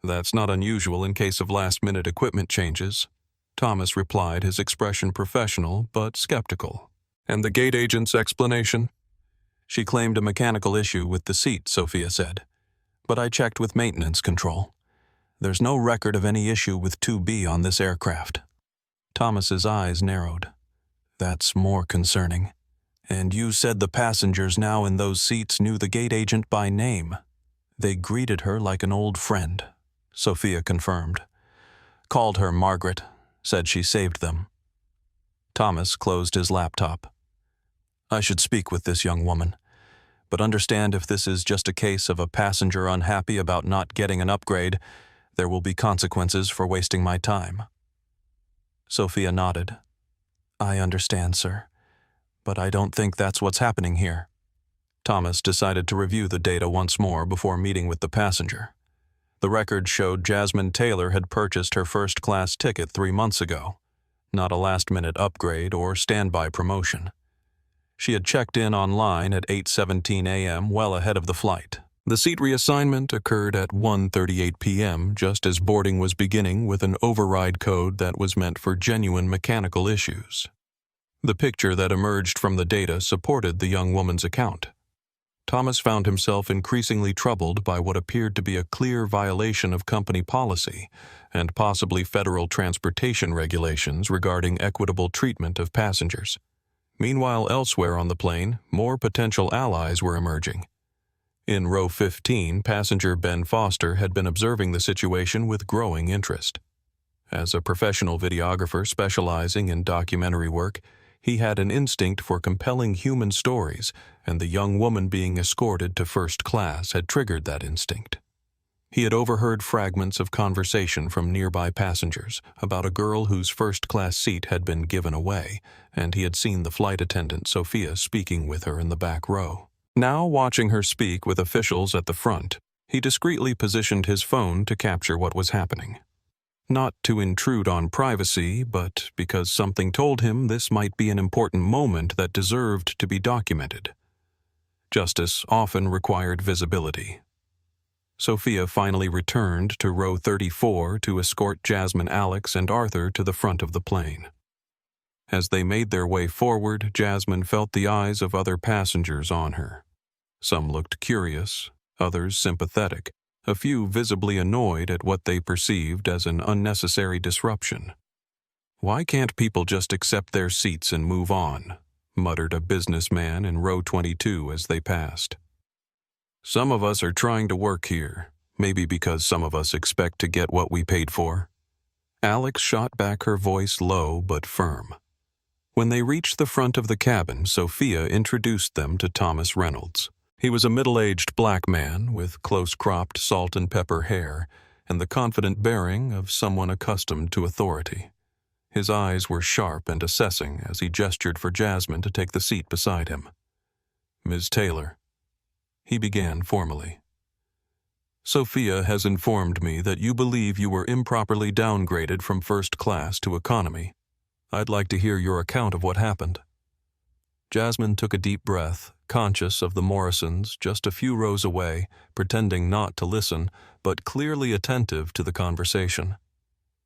That's not unusual in case of last-minute equipment changes. Thomas replied, his expression professional but skeptical. And the gate agent's explanation? She claimed a mechanical issue with the seat, Sophia said. But I checked with maintenance control. There's no record of any issue with 2B on this aircraft. Thomas's eyes narrowed. That's more concerning. And you said the passengers now in those seats knew the gate agent by name. They greeted her like an old friend, Sophia confirmed. Called her Margaret, said she saved them. Thomas closed his laptop. I should speak with this young woman, but understand if this is just a case of a passenger unhappy about not getting an upgrade, there will be consequences for wasting my time. Sophia nodded. I understand, sir, but I don't think that's what's happening here. Thomas decided to review the data once more before meeting with the passenger. The record showed Jasmine Taylor had purchased her first-class ticket 3 months ago, not a last-minute upgrade or standby promotion. She had checked in online at 8:17 a.m., well ahead of the flight. The seat reassignment occurred at 1:38 p.m., just as boarding was beginning with an override code that was meant for genuine mechanical issues. The picture that emerged from the data supported the young woman's account. Thomas found himself increasingly troubled by what appeared to be a clear violation of company policy and possibly federal transportation regulations regarding equitable treatment of passengers. Meanwhile, elsewhere on the plane, more potential allies were emerging. In row 15, passenger Ben Foster had been observing the situation with growing interest. As a professional videographer specializing in documentary work, he had an instinct for compelling human stories, and the young woman being escorted to first class had triggered that instinct. He had overheard fragments of conversation from nearby passengers about a girl whose first-class seat had been given away, and he had seen the flight attendant Sophia speaking with her in the back row. Now, watching her speak with officials at the front, he discreetly positioned his phone to capture what was happening. Not to intrude on privacy, but because something told him this might be an important moment that deserved to be documented. Justice often required visibility. Sophia finally returned to row 34 to escort Jasmine, Alex, and Arthur to the front of the plane. As they made their way forward, Jasmine felt the eyes of other passengers on her. Some looked curious, others sympathetic, a few visibly annoyed at what they perceived as an unnecessary disruption. "Why can't people just accept their seats and move on?" muttered a businessman in row 22 as they passed. "Some of us are trying to work here, maybe because some of us expect to get what we paid for." Alex shot back, her voice low but firm. When they reached the front of the cabin, Sophia introduced them to Thomas Reynolds. He was a middle-aged black man with close-cropped salt and pepper hair and the confident bearing of someone accustomed to authority. His eyes were sharp and assessing as he gestured for Jasmine to take the seat beside him. "Ms. Taylor," he began formally. "Sophia has informed me that you believe you were improperly downgraded from first class to economy. I'd like to hear your account of what happened." Jasmine took a deep breath, conscious of the Morrisons just a few rows away, pretending not to listen, but clearly attentive to the conversation.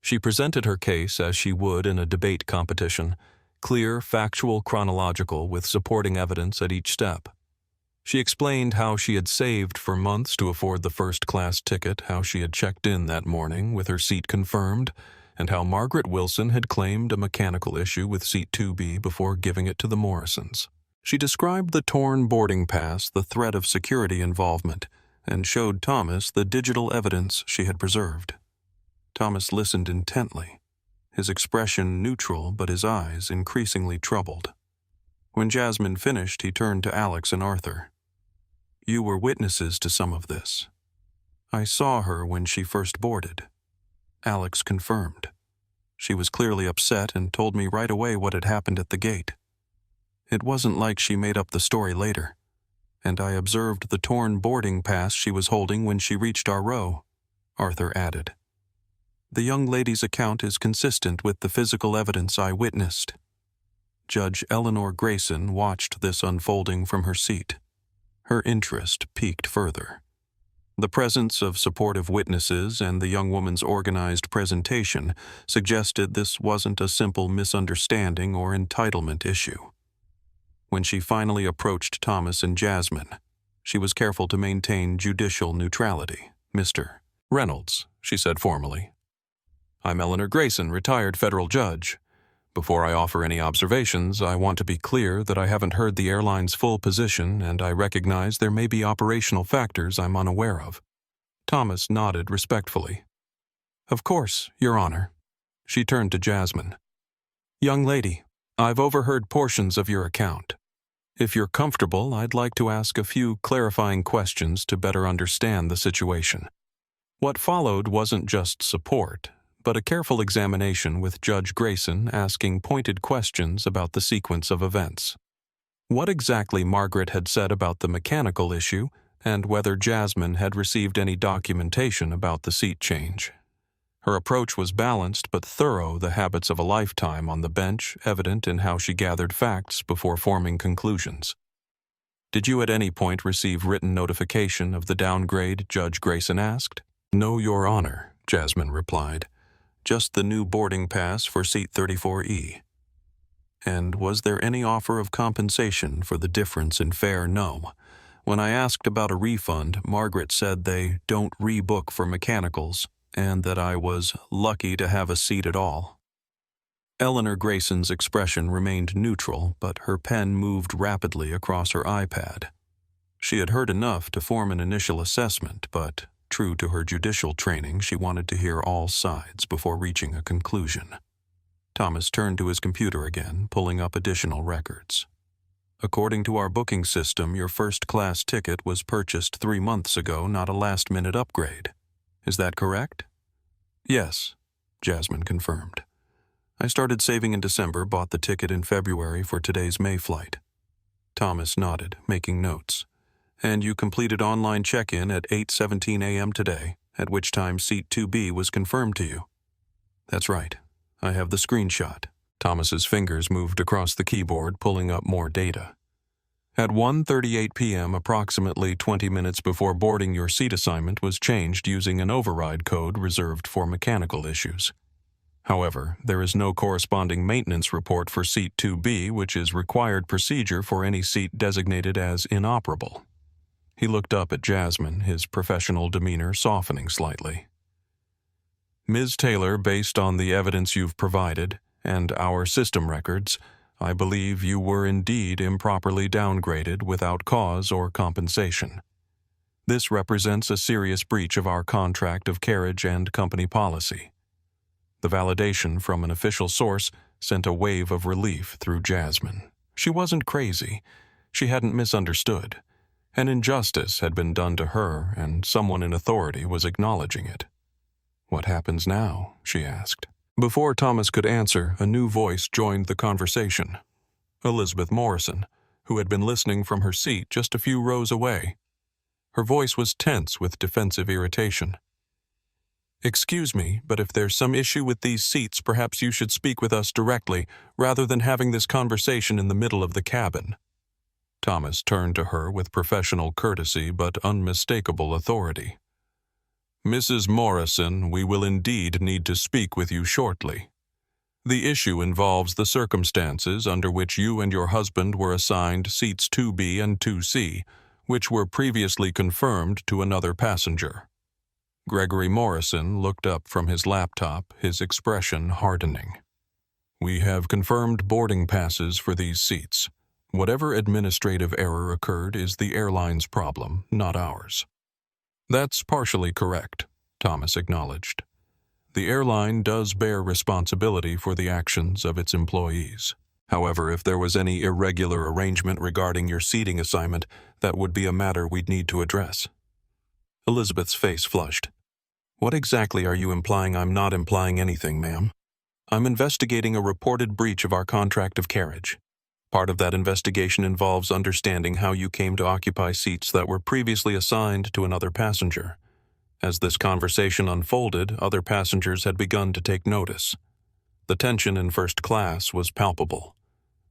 She presented her case as she would in a debate competition, clear, factual, chronological, with supporting evidence at each step. She explained how she had saved for months to afford the first-class ticket, how she had checked in that morning with her seat confirmed, and how Margaret Wilson had claimed a mechanical issue with seat 2B before giving it to the Morrisons. She described the torn boarding pass, the threat of security involvement, and showed Thomas the digital evidence she had preserved. Thomas listened intently, his expression neutral but his eyes increasingly troubled. When Jasmine finished, he turned to Alex and Arthur. "You were witnesses to some of this." "I saw her when she first boarded," Alex confirmed. "She was clearly upset and told me right away what had happened at the gate. It wasn't like she made up the story later. And I observed the torn boarding pass she was holding when she reached our row," Arthur added. "The young lady's account is consistent with the physical evidence I witnessed." Judge Eleanor Grayson watched this unfolding from her seat. Her interest piqued further. The presence of supportive witnesses and the young woman's organized presentation suggested this wasn't a simple misunderstanding or entitlement issue. When she finally approached Thomas and Jasmine, she was careful to maintain judicial neutrality. "Mr. Reynolds," she said formally. "I'm Eleanor Grayson, retired federal judge. Before I offer any observations, I want to be clear that I haven't heard the airline's full position, and I recognize there may be operational factors I'm unaware of. Thomas nodded respectfully. Of course, Your Honor. She turned to Jasmine. Young lady, I've overheard portions of your account. If you're comfortable, I'd like to ask a few clarifying questions to better understand the situation. What followed wasn't just support, but a careful examination with Judge Grayson asking pointed questions about the sequence of events. What exactly Margaret had said about the mechanical issue, and whether Jasmine had received any documentation about the seat change. Her approach was balanced but thorough, the habits of a lifetime on the bench evident in how she gathered facts before forming conclusions. Did you at any point receive written notification of the downgrade, Judge Grayson asked? No, Your Honor, Jasmine replied. Just the new boarding pass for seat 34E. And was there any offer of compensation for the difference in fare? No. When I asked about a refund, Margaret said they don't rebook for mechanicals, and that I was lucky to have a seat at all. Eleanor Grayson's expression remained neutral, but her pen moved rapidly across her iPad. She had heard enough to form an initial assessment, but true to her judicial training, she wanted to hear all sides before reaching a conclusion. Thomas turned to his computer again, pulling up additional records. According to our booking system, your first-class ticket was purchased 3 months ago, not a last-minute upgrade. Is that correct? Yes, Jasmine confirmed. I started saving in December, bought the ticket in February for today's May flight. Thomas nodded, making notes. And you completed online check-in at 8:17 a.m. today, at which time seat 2B was confirmed to you. That's right. I have the screenshot. Thomas's fingers moved across the keyboard, pulling up more data. At 1:38 p.m., approximately 20 minutes before boarding, your seat assignment was changed using an override code reserved for mechanical issues. However, there is no corresponding maintenance report for seat 2B, which is required procedure for any seat designated as inoperable. He looked up at Jasmine, his professional demeanor softening slightly. Ms. Taylor, based on the evidence you've provided and our system records, I believe you were indeed improperly downgraded without cause or compensation. This represents a serious breach of our contract of carriage and company policy. The validation from an official source sent a wave of relief through Jasmine. She wasn't crazy. She hadn't misunderstood. An injustice had been done to her, and someone in authority was acknowledging it. What happens now? She asked. Before Thomas could answer, a new voice joined the conversation. Elizabeth Morrison, who had been listening from her seat just a few rows away. Her voice was tense with defensive irritation. Excuse me, but if there's some issue with these seats, perhaps you should speak with us directly, rather than having this conversation in the middle of the cabin. Thomas turned to her with professional courtesy but unmistakable authority. Mrs. Morrison, we will indeed need to speak with you shortly. The issue involves the circumstances under which you and your husband were assigned seats 2B and 2C, which were previously confirmed to another passenger. Gregory Morrison looked up from his laptop, his expression hardening. We have confirmed boarding passes for these seats. Whatever administrative error occurred is the airline's problem, not ours. That's partially correct, Thomas acknowledged. The airline does bear responsibility for the actions of its employees. However, if there was any irregular arrangement regarding your seating assignment, that would be a matter we'd need to address. Elizabeth's face flushed. What exactly are you implying? I'm not implying anything, ma'am. I'm investigating a reported breach of our contract of carriage. Part of that investigation involves understanding how you came to occupy seats that were previously assigned to another passenger. As this conversation unfolded, other passengers had begun to take notice. The tension in first class was palpable.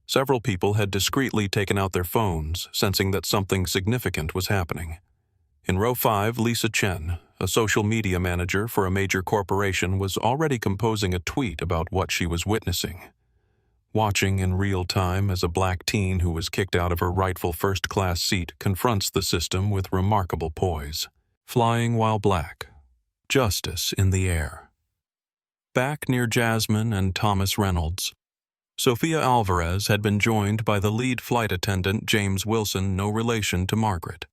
Several people had discreetly taken out their phones, sensing that something significant was happening. In row 5, Lisa Chen, a social media manager for a major corporation, was already composing a tweet about what she was witnessing. Watching in real time as a black teen who was kicked out of her rightful first-class seat confronts the system with remarkable poise. Flying while black. Justice in the air. Back near Jasmine and Thomas Reynolds, Sophia Alvarez had been joined by the lead flight attendant, James Wilson, no relation to Margaret.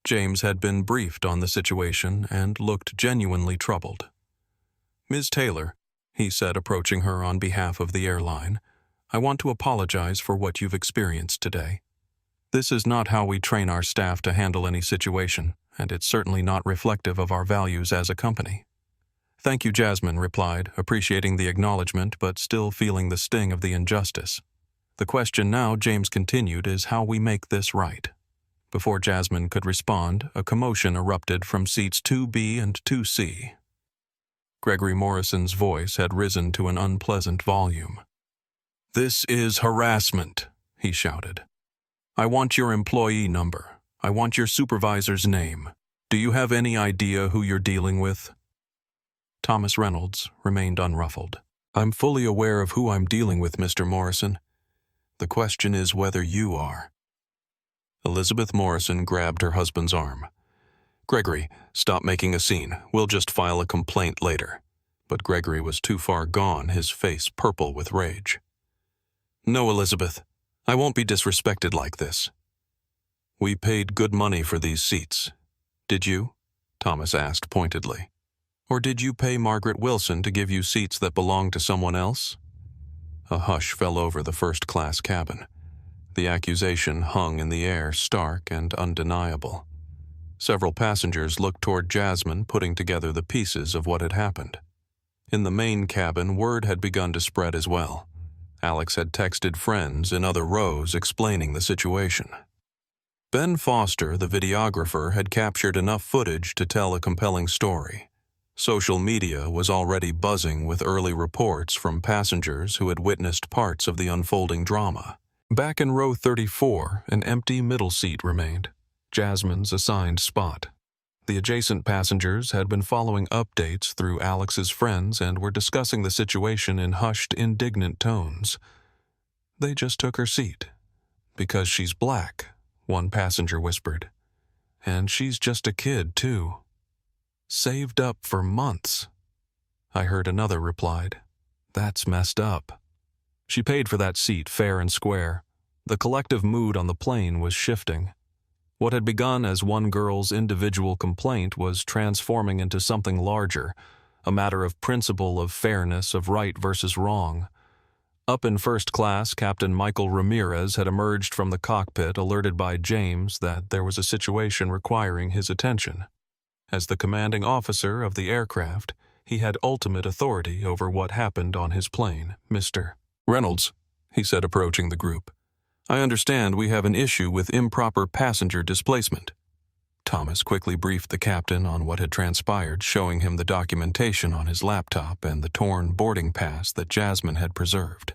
James had been briefed on the situation and looked genuinely troubled. "Ms. Taylor," he said, approaching her on behalf of the airline, "I want to apologize for what you've experienced today. This is not how we train our staff to handle any situation, and it's certainly not reflective of our values as a company." "Thank you," Jasmine replied, appreciating the acknowledgement but still feeling the sting of the injustice. "The question now," James continued, "is how we make this right." Before Jasmine could respond, a commotion erupted from seats 2B and 2C. Gregory Morrison's voice had risen to an unpleasant volume. "This is harassment," he shouted. "I want your employee number. I want your supervisor's name. Do you have any idea who you're dealing with?" Thomas Reynolds remained unruffled. "I'm fully aware of who I'm dealing with, Mr. Morrison. The question is whether you are." Elizabeth Morrison grabbed her husband's arm. "Gregory, stop making a scene. We'll just file a complaint later." But Gregory was too far gone, his face purple with rage. "No, Elizabeth. I won't be disrespected like this." "We paid good money for these seats. Did you?" Thomas asked pointedly. "Or did you pay Margaret Wilson to give you seats that belonged to someone else?" A hush fell over the first-class cabin. The accusation hung in the air, stark and undeniable. Several passengers looked toward Jasmine, putting together the pieces of what had happened. In the main cabin, word had begun to spread as well. Alex had texted friends in other rows explaining the situation. Ben Foster, the videographer, had captured enough footage to tell a compelling story. Social media was already buzzing with early reports from passengers who had witnessed parts of the unfolding drama. Back in row 34, an empty middle seat remained, Jasmine's assigned spot. The adjacent passengers had been following updates through Alex's friends and were discussing the situation in hushed, indignant tones. "They just took her seat. Because she's black," one passenger whispered. "And she's just a kid, too. Saved up for months." I heard another replied. "That's messed up." She paid for that seat fair and square. The collective mood on the plane was shifting. What had begun as one girl's individual complaint was transforming into something larger, a matter of principle, of fairness, of right versus wrong. Up in first class, Captain Michael Ramirez had emerged from the cockpit, alerted by James that there was a situation requiring his attention. As the commanding officer of the aircraft, he had ultimate authority over what happened on his plane. "Mr. Reynolds," he said, approaching the group, "I understand we have an issue with improper passenger displacement." Thomas quickly briefed the captain on what had transpired, showing him the documentation on his laptop and the torn boarding pass that Jasmine had preserved.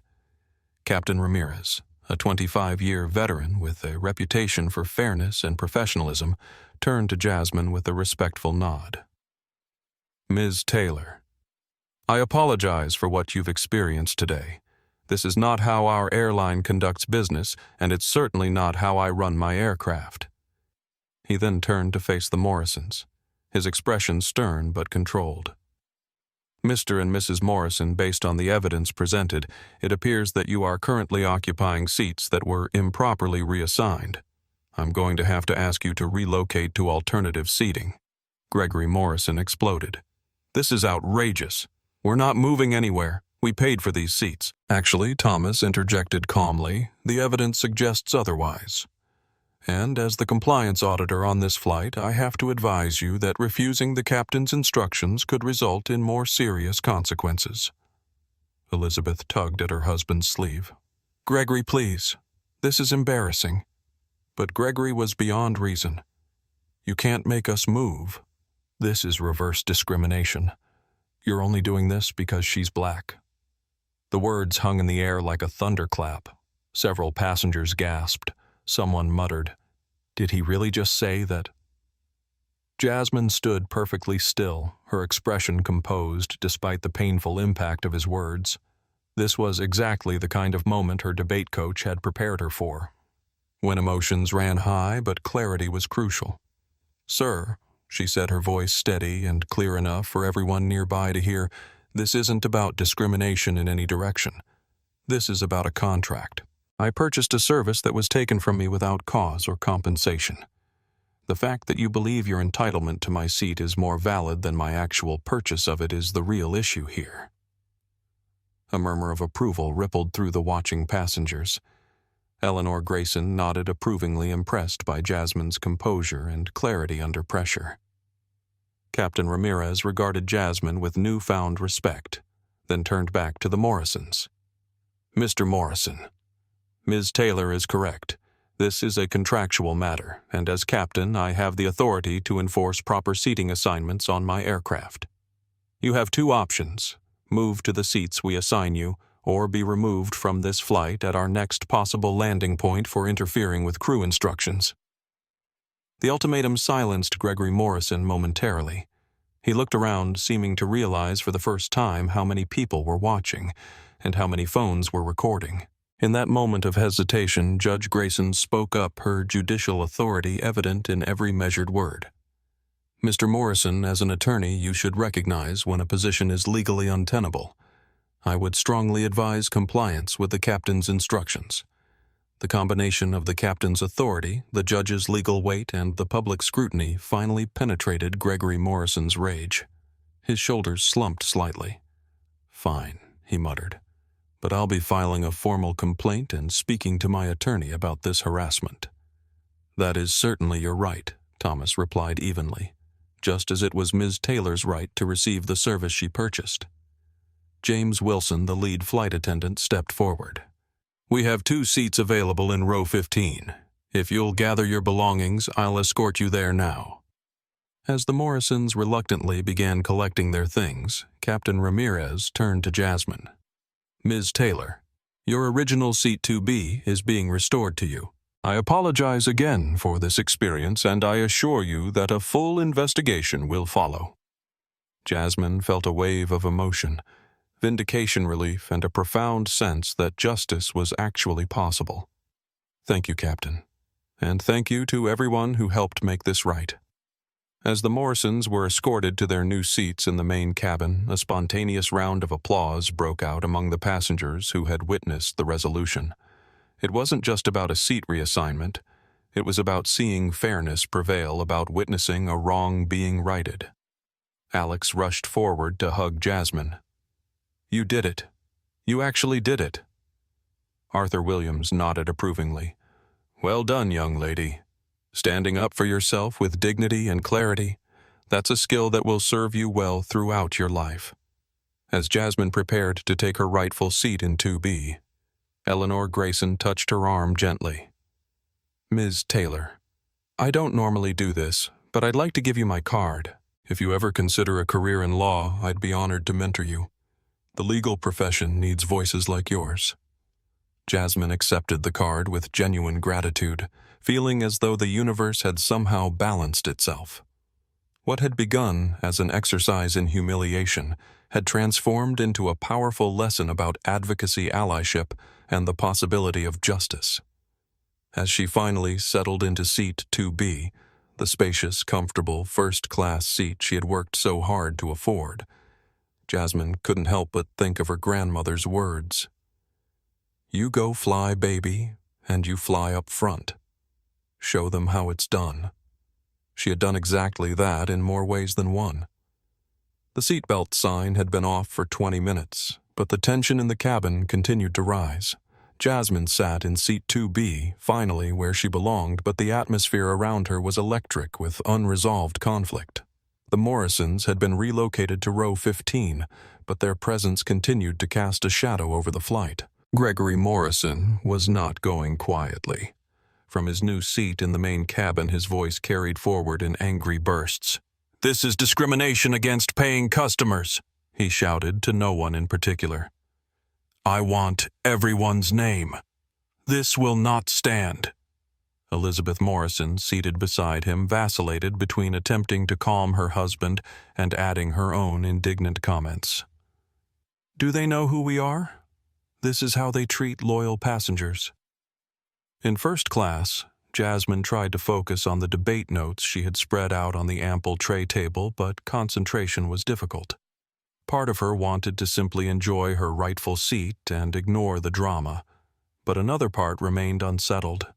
Captain Ramirez, a 25-year veteran with a reputation for fairness and professionalism, turned to Jasmine with a respectful nod. "Ms. Taylor, I apologize for what you've experienced today. This is not how our airline conducts business, and it's certainly not how I run my aircraft." He then turned to face the Morrisons, his expression stern but controlled. "Mr. and Mrs. Morrison, based on the evidence presented, it appears that you are currently occupying seats that were improperly reassigned. I'm going to have to ask you to relocate to alternative seating." Gregory Morrison exploded. "This is outrageous. We're not moving anywhere. We paid for these seats." "Actually," Thomas interjected calmly, "the evidence suggests otherwise. And as the compliance auditor on this flight, I have to advise you that refusing the captain's instructions could result in more serious consequences." Elizabeth tugged at her husband's sleeve. "Gregory, please. This is embarrassing." But Gregory was beyond reason. "You can't make us move. This is reverse discrimination. You're only doing this because she's black." The words hung in the air like a thunderclap. Several passengers gasped. Someone muttered, "Did he really just say that?" Jasmine stood perfectly still, her expression composed despite the painful impact of his words. This was exactly the kind of moment her debate coach had prepared her for, when emotions ran high but clarity was crucial. "Sir," she said, her voice steady and clear enough for everyone nearby to hear, "this isn't about discrimination in any direction. This is about a contract. I purchased a service that was taken from me without cause or compensation. The fact that you believe your entitlement to my seat is more valid than my actual purchase of it is the real issue here." A murmur of approval rippled through the watching passengers. Eleanor Grayson nodded approvingly, impressed by Jasmine's composure and clarity under pressure. Captain Ramirez regarded Jasmine with newfound respect, then turned back to the Morrisons. "Mr. Morrison, Ms. Taylor is correct. This is a contractual matter, and as captain, I have the authority to enforce proper seating assignments on my aircraft. You have two options: move to the seats we assign you, or be removed from this flight at our next possible landing point for interfering with crew instructions." The ultimatum silenced Gregory Morrison momentarily. He looked around, seeming to realize for the first time how many people were watching and how many phones were recording. In that moment of hesitation, Judge Grayson spoke up, her judicial authority evident in every measured word. "Mr. Morrison, as an attorney, you should recognize when a position is legally untenable. I would strongly advise compliance with the captain's instructions." The combination of the captain's authority, the judge's legal weight, and the public scrutiny finally penetrated Gregory Morrison's rage. His shoulders slumped slightly. "Fine," he muttered, "but I'll be filing a formal complaint and speaking to my attorney about this harassment." "That is certainly your right," Thomas replied evenly, "just as it was Ms. Taylor's right to receive the service she purchased." James Wilson, the lead flight attendant, stepped forward. "We have 2 seats available in row 15. If you'll gather your belongings, I'll escort you there now." As the Morrisons reluctantly began collecting their things, Captain Ramirez turned to Jasmine. "Ms. Taylor, your original seat 2B is being restored to you. I apologize again for this experience, and I assure you that a full investigation will follow." Jasmine felt a wave of emotion, vindication relief, and a profound sense that justice was actually possible. "Thank you, Captain. And thank you to everyone who helped make this right." As the Morrisons were escorted to their new seats in the main cabin, a spontaneous round of applause broke out among the passengers who had witnessed the resolution. It wasn't just about a seat reassignment. It was about seeing fairness prevail, about witnessing a wrong being righted. Alex rushed forward to hug Jasmine. "You did it. You actually did it." Arthur Williams nodded approvingly. "Well done, young lady. Standing up for yourself with dignity and clarity, that's a skill that will serve you well throughout your life." As Jasmine prepared to take her rightful seat in 2B, Eleanor Grayson touched her arm gently. "Ms. Taylor, I don't normally do this, but I'd like to give you my card. If you ever consider a career in law, I'd be honored to mentor you. The legal profession needs voices like yours." Jasmine accepted the card with genuine gratitude, feeling as though the universe had somehow balanced itself. What had begun as an exercise in humiliation had transformed into a powerful lesson about advocacy, allyship, and the possibility of justice. As she finally settled into seat 2B, the spacious, comfortable, first-class seat she had worked so hard to afford, Jasmine couldn't help but think of her grandmother's words. "You go fly, baby, and you fly up front. Show them how it's done." She had done exactly that in more ways than one. The seatbelt sign had been off for 20 minutes, but the tension in the cabin continued to rise. Jasmine sat in seat 2B, finally where she belonged, but the atmosphere around her was electric with unresolved conflict. The Morrisons had been relocated to row 15, but their presence continued to cast a shadow over the flight. Gregory Morrison was not going quietly. From his new seat in the main cabin, his voice carried forward in angry bursts. "This is discrimination against paying customers," he shouted to no one in particular. "I want everyone's name. This will not stand." Elizabeth Morrison, seated beside him, vacillated between attempting to calm her husband and adding her own indignant comments. "Do they know who we are? This is how they treat loyal passengers." In first class, Jasmine tried to focus on the debate notes she had spread out on the ample tray table, but concentration was difficult. Part of her wanted to simply enjoy her rightful seat and ignore the drama, but another part remained unsettled.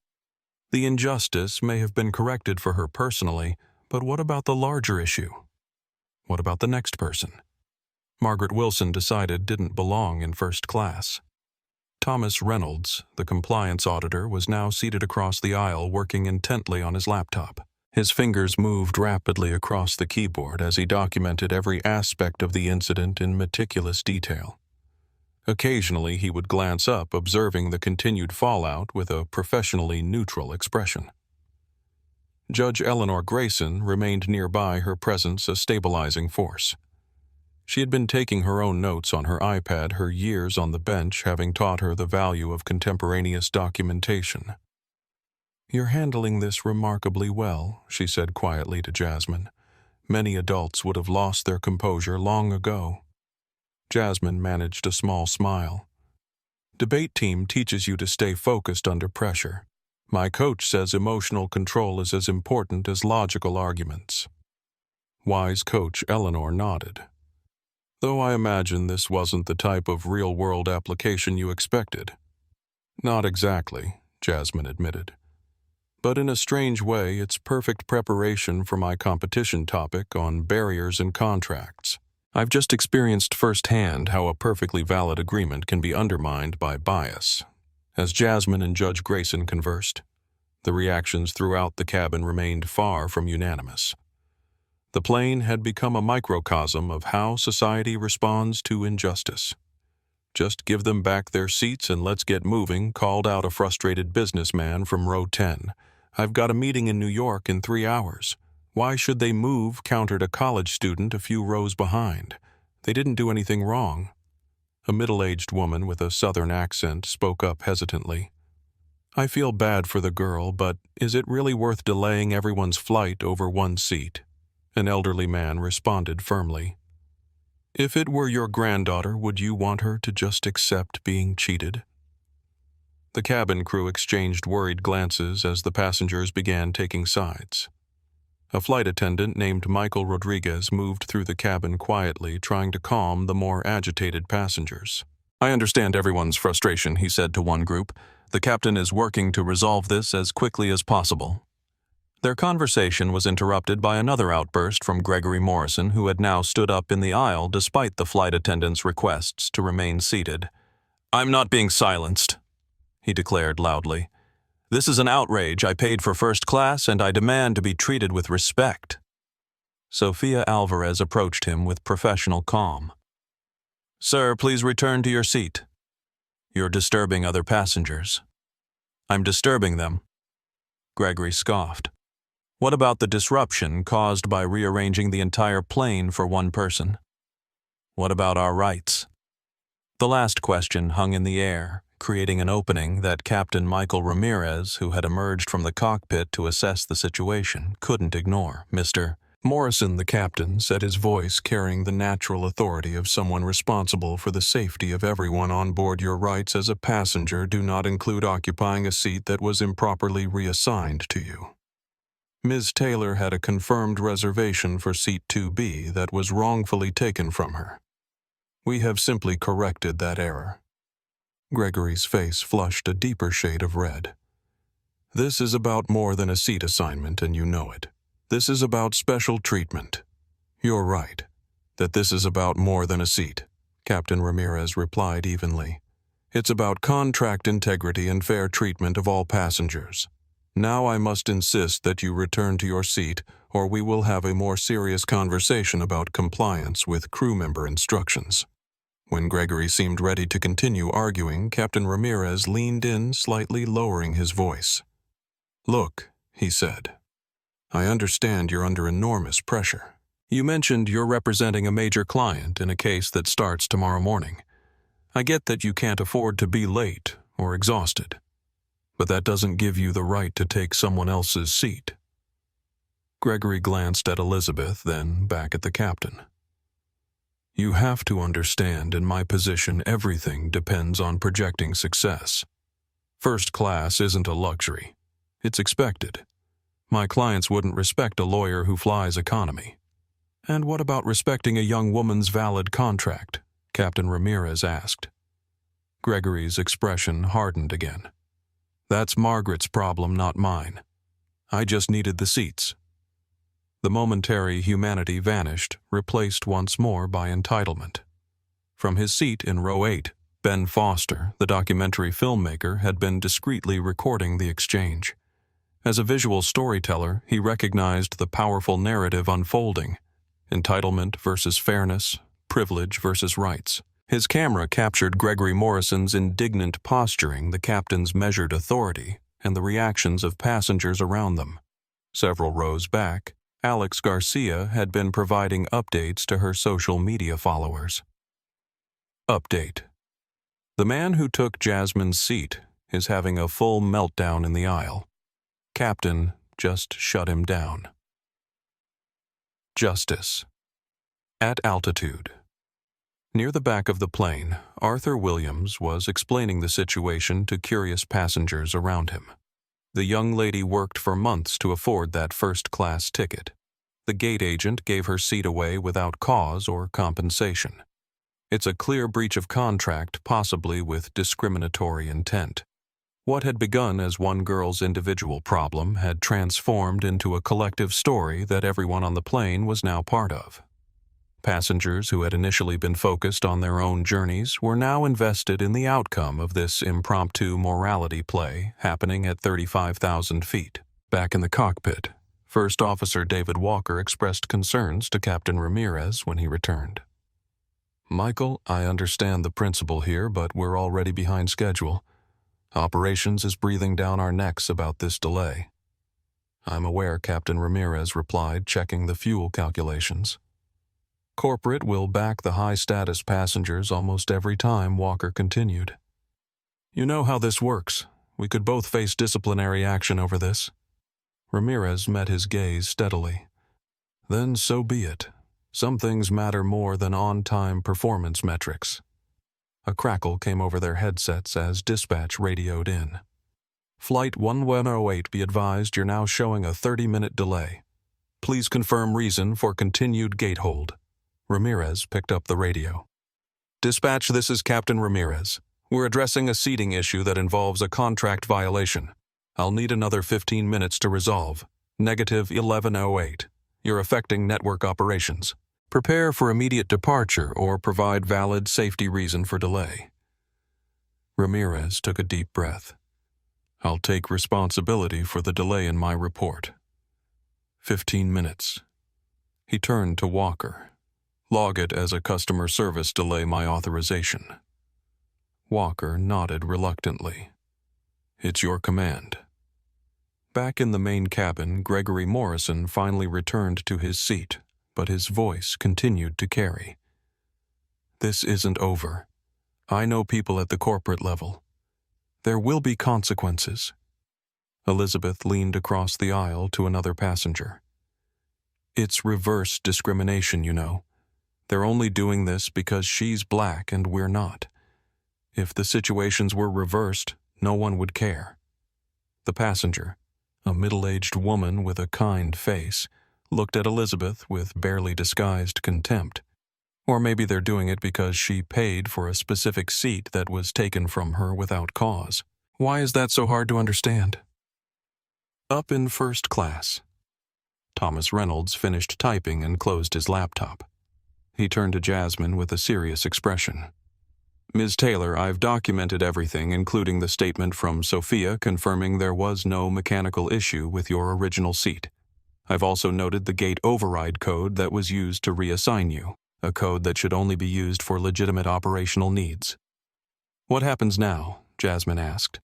The injustice may have been corrected for her personally, but what about the larger issue? What about the next person? Margaret Wilson decided didn't belong in first class. Thomas Reynolds, the compliance auditor, was now seated across the aisle working intently on his laptop. His fingers moved rapidly across the keyboard as he documented every aspect of the incident in meticulous detail. Occasionally, he would glance up, observing the continued fallout with a professionally neutral expression. Judge Eleanor Grayson remained nearby, her presence a stabilizing force. She had been taking her own notes on her iPad, her years on the bench having taught her the value of contemporaneous documentation. "You're handling this remarkably well," she said quietly to Jasmine. "Many adults would have lost their composure long ago." Jasmine managed a small smile. "Debate team teaches you to stay focused under pressure. My coach says emotional control is as important as logical arguments." Wise coach Eleanor nodded. "Though I imagine this wasn't the type of real-world application you expected." "Not exactly," Jasmine admitted. "But in a strange way, it's perfect preparation for my competition topic on barriers in contracts. I've just experienced firsthand how a perfectly valid agreement can be undermined by bias." As Jasmine and Judge Grayson conversed, the reactions throughout the cabin remained far from unanimous. The plane had become a microcosm of how society responds to injustice. "Just give them back their seats and let's get moving," called out a frustrated businessman from row 10. "I've got a meeting in New York in 3 hours. Why should they move?" countered a college student a few rows behind. "They didn't do anything wrong." A middle-aged woman with a southern accent spoke up hesitantly. "I feel bad for the girl, but is it really worth delaying everyone's flight over one seat?" An elderly man responded firmly. "If it were your granddaughter, would you want her to just accept being cheated?" The cabin crew exchanged worried glances as the passengers began taking sides. A flight attendant named Michael Rodriguez moved through the cabin quietly, trying to calm the more agitated passengers. "I understand everyone's frustration," he said to one group. "The captain is working to resolve this as quickly as possible." Their conversation was interrupted by another outburst from Gregory Morrison, who had now stood up in the aisle despite the flight attendant's requests to remain seated. "I'm not being silenced," he declared loudly. "This is an outrage. I paid for first class, and I demand to be treated with respect." Sophia Alvarez approached him with professional calm. "Sir, please return to your seat. You're disturbing other passengers." "I'm disturbing them," Gregory scoffed. "What about the disruption caused by rearranging the entire plane for one person? What about our rights?" The last question hung in the air, creating an opening that Captain Michael Ramirez, who had emerged from the cockpit to assess the situation, couldn't ignore. "Mr. Morrison," the captain said, his voice carrying the natural authority of someone responsible for the safety of everyone on board. "Your rights as a passenger do not include occupying a seat that was improperly reassigned to you. Ms. Taylor had a confirmed reservation for seat 2B that was wrongfully taken from her. We have simply corrected that error." Gregory's face flushed a deeper shade of red. "This is about more than a seat assignment, and you know it. This is about special treatment." "You're right, that this is about more than a seat," Captain Ramirez replied evenly. "It's about contract integrity and fair treatment of all passengers. Now I must insist that you return to your seat, or we will have a more serious conversation about compliance with crew member instructions." When Gregory seemed ready to continue arguing, Captain Ramirez leaned in, slightly lowering his voice. "Look," he said, "I understand you're under enormous pressure. You mentioned you're representing a major client in a case that starts tomorrow morning. I get that you can't afford to be late or exhausted, but that doesn't give you the right to take someone else's seat." Gregory glanced at Elizabeth, then back at the captain. "You have to understand, in my position, everything depends on projecting success. First class isn't a luxury. It's expected. My clients wouldn't respect a lawyer who flies economy. And what about respecting a young woman's valid contract? Captain Ramirez asked. Gregory's expression hardened again. That's Margaret's problem, not mine. I just needed the seats. The momentary humanity vanished, replaced once more by entitlement. From his seat in row 8, Ben Foster, the documentary filmmaker, had been discreetly recording the exchange. As a visual storyteller, he recognized the powerful narrative unfolding: entitlement versus fairness, privilege versus rights. His camera captured Gregory Morrison's indignant posturing, the captain's measured authority, and the reactions of passengers around them. Several rows back, Alex Garcia had been providing updates to her social media followers. Update. The man who took Jasmine's seat is having a full meltdown in the aisle. Captain just shut him down. Justice. At altitude. Near the back of the plane, Arthur Williams was explaining the situation to curious passengers around him. The young lady worked for months to afford that first-class ticket. The gate agent gave her seat away without cause or compensation. It's a clear breach of contract, possibly with discriminatory intent. What had begun as one girl's individual problem had transformed into a collective story that everyone on the plane was now part of. Passengers who had initially been focused on their own journeys were now invested in the outcome of this impromptu morality play happening at 35,000 feet. Back in the cockpit, First Officer David Walker expressed concerns to Captain Ramirez when he returned. Michael, I understand the principle here, but we're already behind schedule. Operations is breathing down our necks about this delay. I'm aware, Captain Ramirez replied, checking the fuel calculations. Corporate will back the high-status passengers almost every time, Walker continued. You know how this works. We could both face disciplinary action over this. Ramirez met his gaze steadily. Then so be it. Some things matter more than on-time performance metrics. A crackle came over their headsets as dispatch radioed in. Flight 1108, be advised you're now showing a 30-minute delay. Please confirm reason for continued gate hold. Ramirez picked up the radio. Dispatch, this is Captain Ramirez. We're addressing a seating issue that involves a contract violation. I'll need another 15 minutes to resolve. Negative 1108. You're affecting network operations. Prepare for immediate departure or provide valid safety reason for delay. Ramirez took a deep breath. I'll take responsibility for the delay in my report. 15 minutes. He turned to Walker. Log it as a customer service delay my authorization. Walker nodded reluctantly. It's your command. Back in the main cabin, Gregory Morrison finally returned to his seat, but his voice continued to carry. This isn't over. I know people at the corporate level. There will be consequences. Elizabeth leaned across the aisle to another passenger. It's reverse discrimination, you know. They're only doing this because she's black and we're not. If the situations were reversed, no one would care. The passenger, a middle-aged woman with a kind face, looked at Elizabeth with barely disguised contempt. Or maybe they're doing it because she paid for a specific seat that was taken from her without cause. Why is that so hard to understand? Up in first class. Thomas Reynolds finished typing and closed his laptop. He turned to Jasmine with a serious expression. Ms. Taylor, I've documented everything, including the statement from Sophia confirming there was no mechanical issue with your original seat. I've also noted the gate override code that was used to reassign you, a code that should only be used for legitimate operational needs. What happens now? Jasmine asked.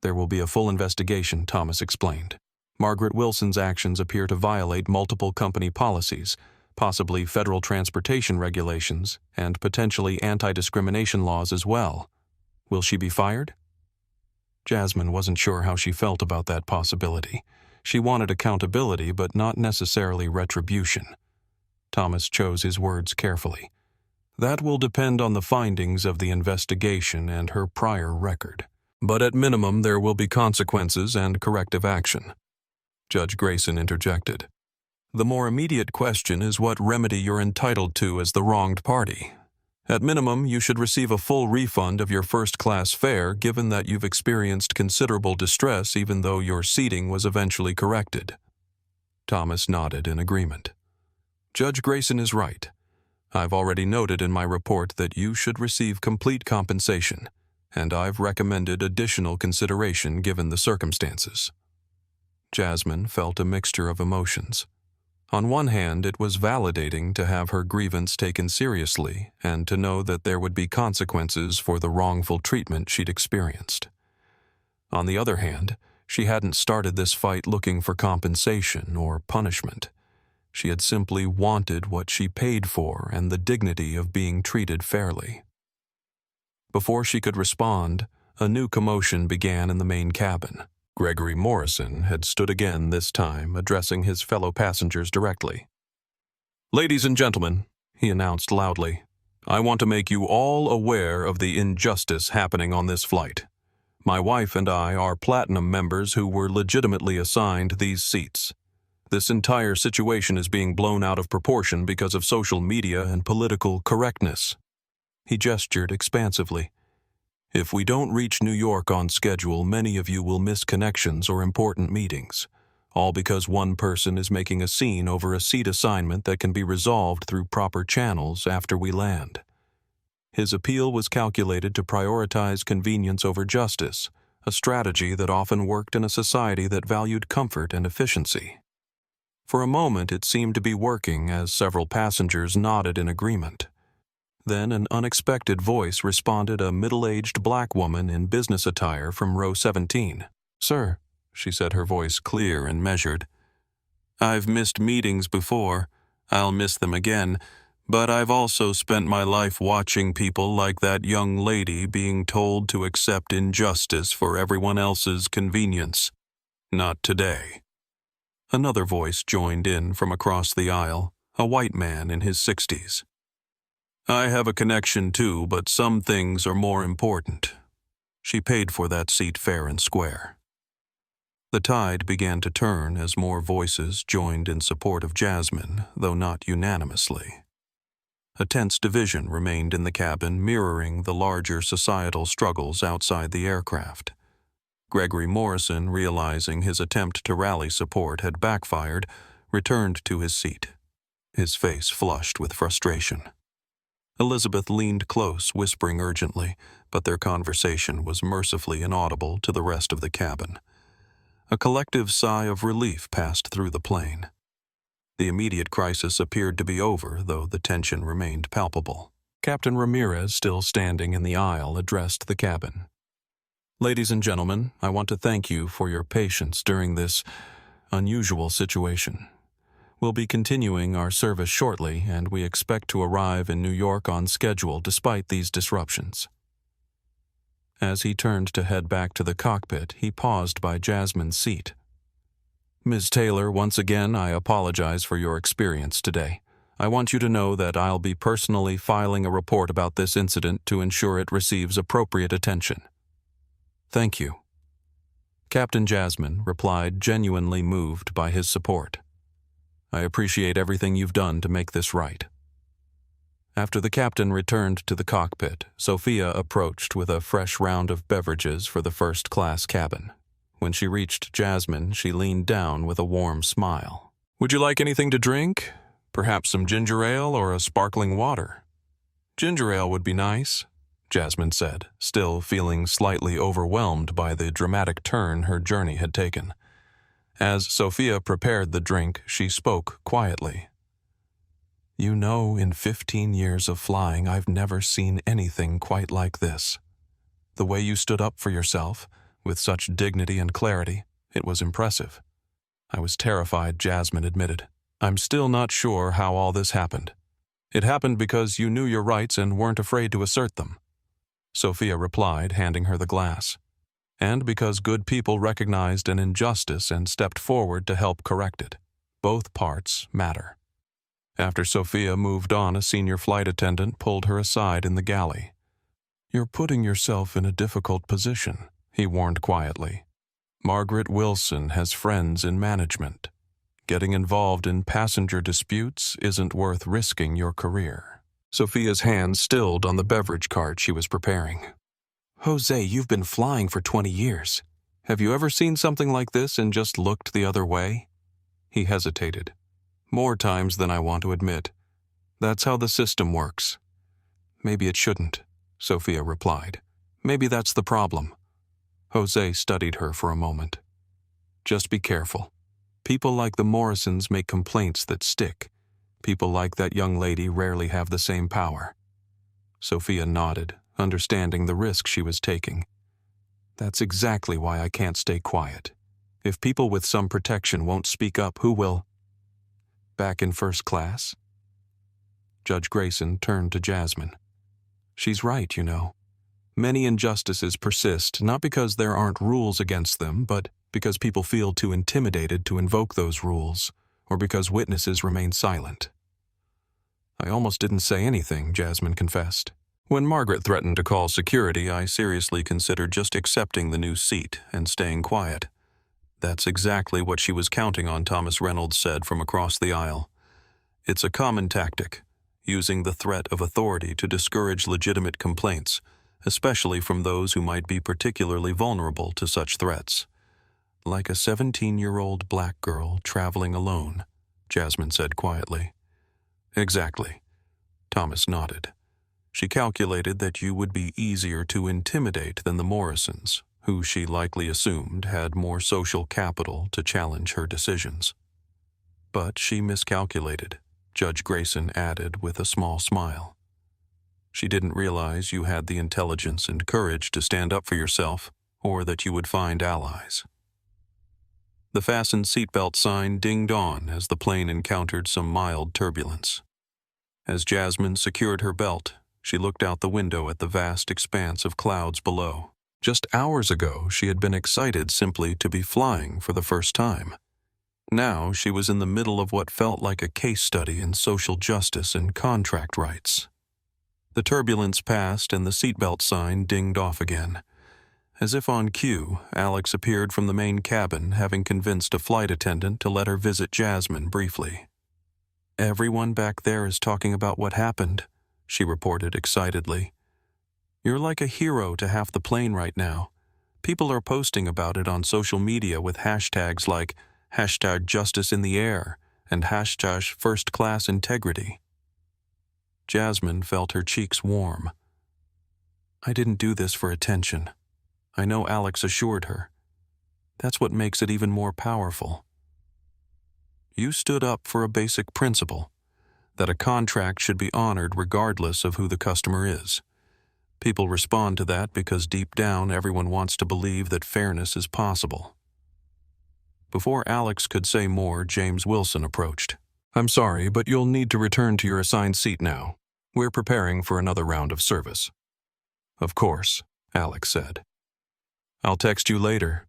There will be a full investigation, Thomas explained. Margaret Wilson's actions appear to violate multiple company policies, possibly federal transportation regulations, and potentially anti-discrimination laws as well. Will she be fired? Jasmine wasn't sure how she felt about that possibility. She wanted accountability, but not necessarily retribution. Thomas chose his words carefully. That will depend on the findings of the investigation and her prior record. But at minimum, there will be consequences and corrective action. Judge Grayson interjected. The more immediate question is what remedy you're entitled to as the wronged party. At minimum, you should receive a full refund of your first-class fare given that you've experienced considerable distress even though your seating was eventually corrected. Thomas nodded in agreement. Judge Grayson is right. I've already noted in my report that you should receive complete compensation, and I've recommended additional consideration given the circumstances. Jasmine felt a mixture of emotions. On one hand, it was validating to have her grievance taken seriously and to know that there would be consequences for the wrongful treatment she'd experienced. On the other hand, she hadn't started this fight looking for compensation or punishment. She had simply wanted what she paid for and the dignity of being treated fairly. Before she could respond, a new commotion began in the main cabin. Gregory Morrison had stood again this time, addressing his fellow passengers directly. "Ladies and gentlemen," he announced loudly, "I want to make you all aware of the injustice happening on this flight. My wife and I are Platinum members who were legitimately assigned these seats. This entire situation is being blown out of proportion because of social media and political correctness." He gestured expansively. "If we don't reach New York on schedule, many of you will miss connections or important meetings, all because one person is making a scene over a seat assignment that can be resolved through proper channels after we land." His appeal was calculated to prioritize convenience over justice, a strategy that often worked in a society that valued comfort and efficiency. For a moment it seemed to be working as several passengers nodded in agreement. Then an unexpected voice responded, a middle-aged black woman in business attire from row 17. "Sir," she said, her voice clear and measured, "I've missed meetings before. I'll miss them again. But I've also spent my life watching people like that young lady being told to accept injustice for everyone else's convenience. Not today." Another voice joined in from across the aisle, a white man in his 60s. "I have a connection too, but some things are more important. She paid for that seat fair and square." The tide began to turn as more voices joined in support of Jasmine, though not unanimously. A tense division remained in the cabin, mirroring the larger societal struggles outside the aircraft. Gregory Morrison, realizing his attempt to rally support had backfired, returned to his seat, his face flushed with frustration. Elizabeth leaned close, whispering urgently, but their conversation was mercifully inaudible to the rest of the cabin. A collective sigh of relief passed through the plane. The immediate crisis appeared to be over, though the tension remained palpable. Captain Ramirez, still standing in the aisle, addressed the cabin. "Ladies and gentlemen, I want to thank you for your patience during this unusual situation. We'll be continuing our service shortly, and we expect to arrive in New York on schedule despite these disruptions." As he turned to head back to the cockpit, he paused by Jasmine's seat. "Ms. Taylor, once again, I apologize for your experience today. I want you to know that I'll be personally filing a report about this incident to ensure it receives appropriate attention." "Thank you." Captain Jasmine replied, genuinely moved by his support. "I appreciate everything you've done to make this right." After the captain returned to the cockpit, Sophia approached with a fresh round of beverages for the first-class cabin. When she reached Jasmine, she leaned down with a warm smile. "Would you like anything to drink? Perhaps some ginger ale or a sparkling water?" "Ginger ale would be nice," Jasmine said, still feeling slightly overwhelmed by the dramatic turn her journey had taken. As Sophia prepared the drink, she spoke quietly. "You know, in 15 years of flying, I've never seen anything quite like this. The way you stood up for yourself, with such dignity and clarity, it was impressive." "I was terrified," Jasmine admitted. "I'm still not sure how all this happened. It happened because you knew your rights and weren't afraid to assert them," Sophia replied, handing her the glass. "And because good people recognized an injustice and stepped forward to help correct it. Both parts matter." After Sophia moved on, a senior flight attendant pulled her aside in the galley. "You're putting yourself in a difficult position," he warned quietly. "Margaret Wilson has friends in management. Getting involved in passenger disputes isn't worth risking your career. Sophia's hand stilled on the beverage cart she was preparing. Jose, you've been flying for 20 years. Have you ever seen something like this and just looked the other way? He hesitated. More times than I want to admit. That's how the system works. Maybe it shouldn't, Sophia replied. Maybe that's the problem. Jose studied her for a moment. Just be careful. People like the Morrisons make complaints that stick. People like that young lady rarely have the same power. Sophia nodded, understanding the risk she was taking. That's exactly why I can't stay quiet. If people with some protection won't speak up, who will? Back in first class? Judge Grayson turned to Jasmine. She's right, you know. Many injustices persist not because there aren't rules against them, but because people feel too intimidated to invoke those rules, or because witnesses remain silent. I almost didn't say anything, Jasmine confessed. When Margaret threatened to call security, I seriously considered just accepting the new seat and staying quiet. That's exactly what she was counting on, Thomas Reynolds said from across the aisle. It's a common tactic, using the threat of authority to discourage legitimate complaints, especially from those who might be particularly vulnerable to such threats. Like a 17-year-old black girl traveling alone, Jasmine said quietly. Exactly. Thomas nodded. She calculated that you would be easier to intimidate than the Morrisons, who she likely assumed had more social capital to challenge her decisions. But she miscalculated, Judge Grayson added with a small smile. She didn't realize you had the intelligence and courage to stand up for yourself, or that you would find allies. The fastened seatbelt sign dinged on as the plane encountered some mild turbulence. As Jasmine secured her belt, she looked out the window at the vast expanse of clouds below. Just hours ago, she had been excited simply to be flying for the first time. Now she was in the middle of what felt like a case study in social justice and contract rights. The turbulence passed and the seatbelt sign dinged off again. As if on cue, Alex appeared from the main cabin, having convinced a flight attendant to let her visit Jasmine briefly. Everyone back there is talking about what happened, she reported excitedly. You're like a hero to half the plane right now. People are posting about it on social media with hashtags like #JusticeInTheAir and #FirstClassIntegrity. Jasmine felt her cheeks warm. I didn't do this for attention. I know Alex assured her. That's what makes it even more powerful. You stood up for a basic principle, that a contract should be honored regardless of who the customer is. People respond to that because deep down everyone wants to believe that fairness is possible. Before Alex could say more, James Wilson approached. I'm sorry, but you'll need to return to your assigned seat now. We're preparing for another round of service. Of course, Alex said. I'll text you later,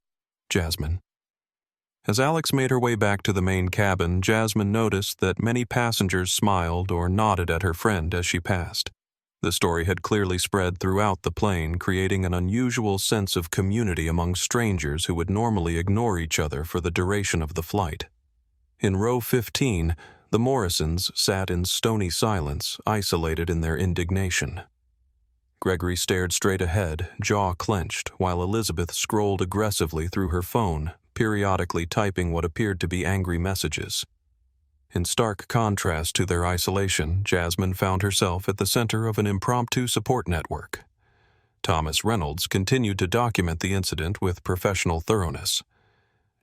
Jasmine. As Alex made her way back to the main cabin, Jasmine noticed that many passengers smiled or nodded at her friend as she passed. The story had clearly spread throughout the plane, creating an unusual sense of community among strangers who would normally ignore each other for the duration of the flight. In row 15, the Morrisons sat in stony silence, isolated in their indignation. Gregory stared straight ahead, jaw clenched, while Elizabeth scrolled aggressively through her phone, periodically typing what appeared to be angry messages. In stark contrast to their isolation, Jasmine found herself at the center of an impromptu support network. Thomas Reynolds continued to document the incident with professional thoroughness.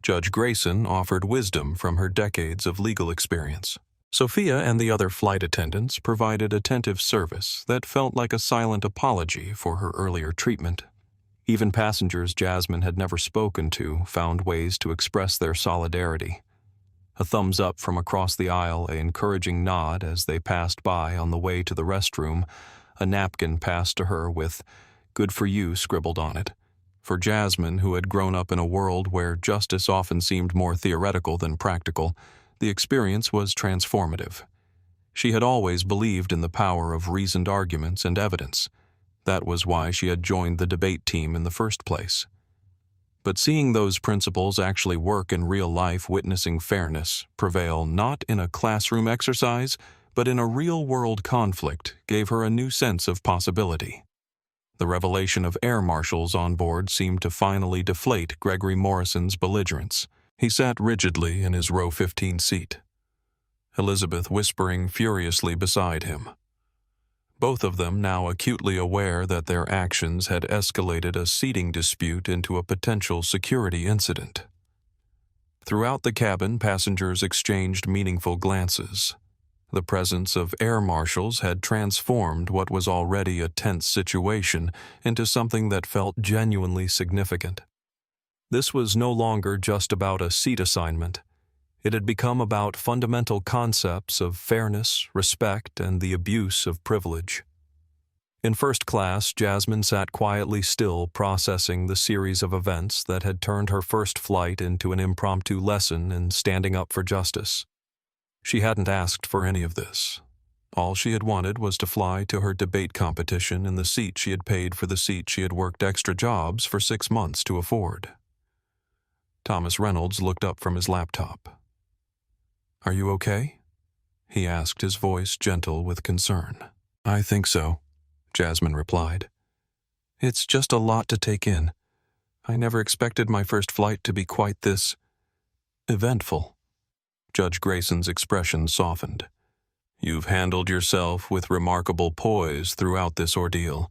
Judge Grayson offered wisdom from her decades of legal experience. Sophia and the other flight attendants provided attentive service that felt like a silent apology for her earlier treatment. Even passengers Jasmine had never spoken to found ways to express their solidarity. A thumbs up from across the aisle, an encouraging nod as they passed by on the way to the restroom, a napkin passed to her with "Good for you" scribbled on it. For Jasmine, who had grown up in a world where justice often seemed more theoretical than practical, the experience was transformative. She had always believed in the power of reasoned arguments and evidence. That was why she had joined the debate team in the first place. But seeing those principles actually work in real life, witnessing fairness prevail not in a classroom exercise, but in a real-world conflict, gave her a new sense of possibility. The revelation of air marshals on board seemed to finally deflate Gregory Morrison's belligerence. He sat rigidly in his row 15 seat, Elizabeth whispering furiously beside him. Both of them now acutely aware that their actions had escalated a seating dispute into a potential security incident. Throughout the cabin, passengers exchanged meaningful glances. The presence of air marshals had transformed what was already a tense situation into something that felt genuinely significant. This was no longer just about a seat assignment. It had become about fundamental concepts of fairness, respect, and the abuse of privilege. In first class, Jasmine sat quietly still, processing the series of events that had turned her first flight into an impromptu lesson in standing up for justice. She hadn't asked for any of this. All she had wanted was to fly to her debate competition in the seat she had paid for the seat she had worked extra jobs for 6 months to afford. Thomas Reynolds looked up from his laptop. "Are you okay?" he asked, his voice gentle with concern. "I think so," Jasmine replied. "It's just a lot to take in. I never expected my first flight to be quite this eventful." Judge Grayson's expression softened. "You've handled yourself with remarkable poise throughout this ordeal.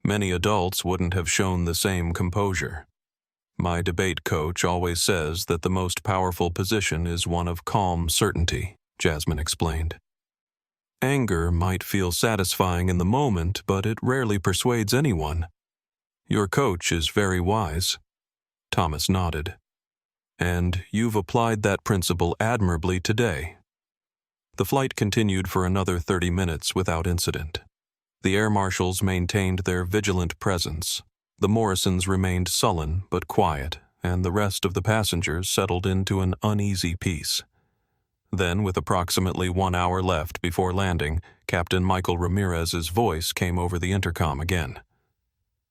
Many adults wouldn't have shown the same composure. My debate coach always says that the most powerful position is one of calm certainty," Jasmine explained. "Anger might feel satisfying in the moment, but it rarely persuades anyone. Your coach is very wise." Thomas nodded. "And you've applied that principle admirably today." The flight continued for another 30 minutes without incident. The air marshals maintained their vigilant presence. The Morrisons remained sullen but quiet, and the rest of the passengers settled into an uneasy peace. Then, with approximately 1 hour left before landing, Captain Michael Ramirez's voice came over the intercom again.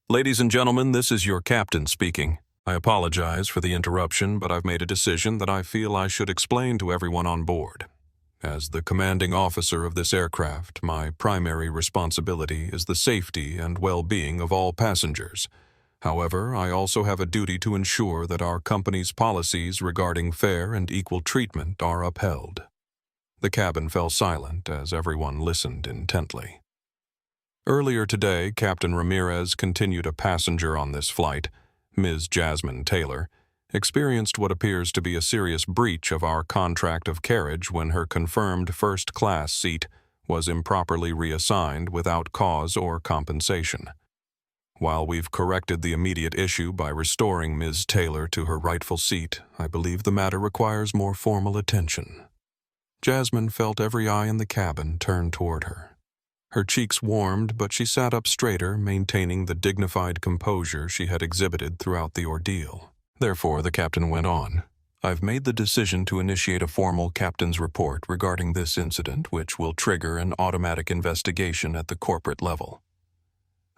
"Ladies and gentlemen, this is your captain speaking. I apologize for the interruption, but I've made a decision that I feel I should explain to everyone on board. As the commanding officer of this aircraft, my primary responsibility is the safety and well-being of all passengers. However, I also have a duty to ensure that our company's policies regarding fair and equal treatment are upheld." The cabin fell silent as everyone listened intently. Earlier today, Captain Ramirez continued a passenger on this flight, Ms. Jasmine Taylor, experienced what appears to be a serious breach of our contract of carriage when her confirmed first-class seat was improperly reassigned without cause or compensation. While we've corrected the immediate issue by restoring Ms. Taylor to her rightful seat, I believe the matter requires more formal attention. Jasmine felt every eye in the cabin turn toward her. Her cheeks warmed, but she sat up straighter, maintaining the dignified composure she had exhibited throughout the ordeal. Therefore, the captain went on, "I've made the decision to initiate a formal captain's report regarding this incident, which will trigger an automatic investigation at the corporate level.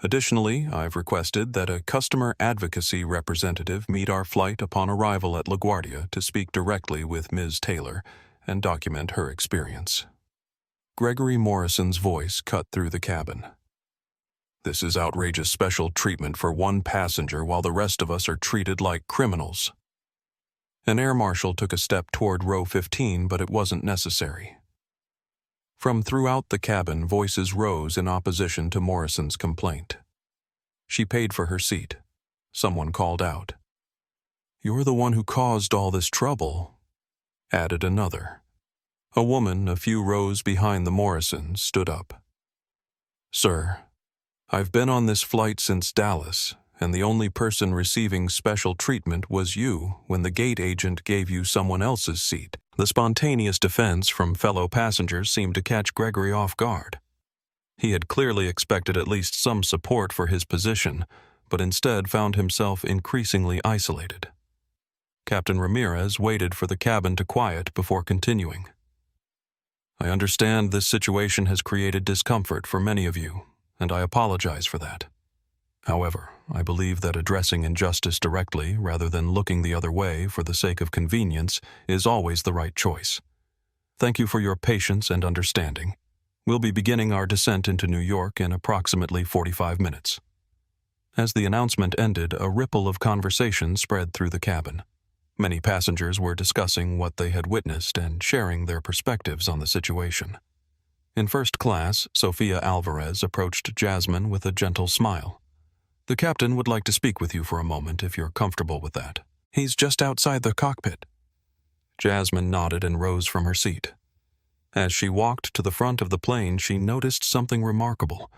Additionally, I've requested that a customer advocacy representative meet our flight upon arrival at LaGuardia to speak directly with Ms. Taylor and document her experience." Gregory Morrison's voice cut through the cabin. "This is outrageous special treatment for one passenger while the rest of us are treated like criminals." An air marshal took a step toward row 15, but it wasn't necessary. From throughout the cabin, voices rose in opposition to Morrison's complaint. She paid for her seat. Someone called out, "You're the one who caused all this trouble," added another. A woman a few rows behind the Morrisons stood up. "Sir, I've been on this flight since Dallas, and the only person receiving special treatment was you when the gate agent gave you someone else's seat." The spontaneous defense from fellow passengers seemed to catch Gregory off guard. He had clearly expected at least some support for his position, but instead found himself increasingly isolated. Captain Ramirez waited for the cabin to quiet before continuing. "I understand this situation has created discomfort for many of you, and I apologize for that. However, I believe that addressing injustice directly rather than looking the other way for the sake of convenience is always the right choice. Thank you for your patience and understanding. We'll be beginning our descent into New York in approximately 45 minutes. As the announcement ended, a ripple of conversation spread through the cabin. Many passengers were discussing what they had witnessed and sharing their perspectives on the situation. In first class, Sophia Alvarez approached Jasmine with a gentle smile. "The captain would like to speak with you for a moment if you're comfortable with that. He's just outside the cockpit." Jasmine nodded and rose from her seat. As she walked to the front of the plane, she noticed something remarkable.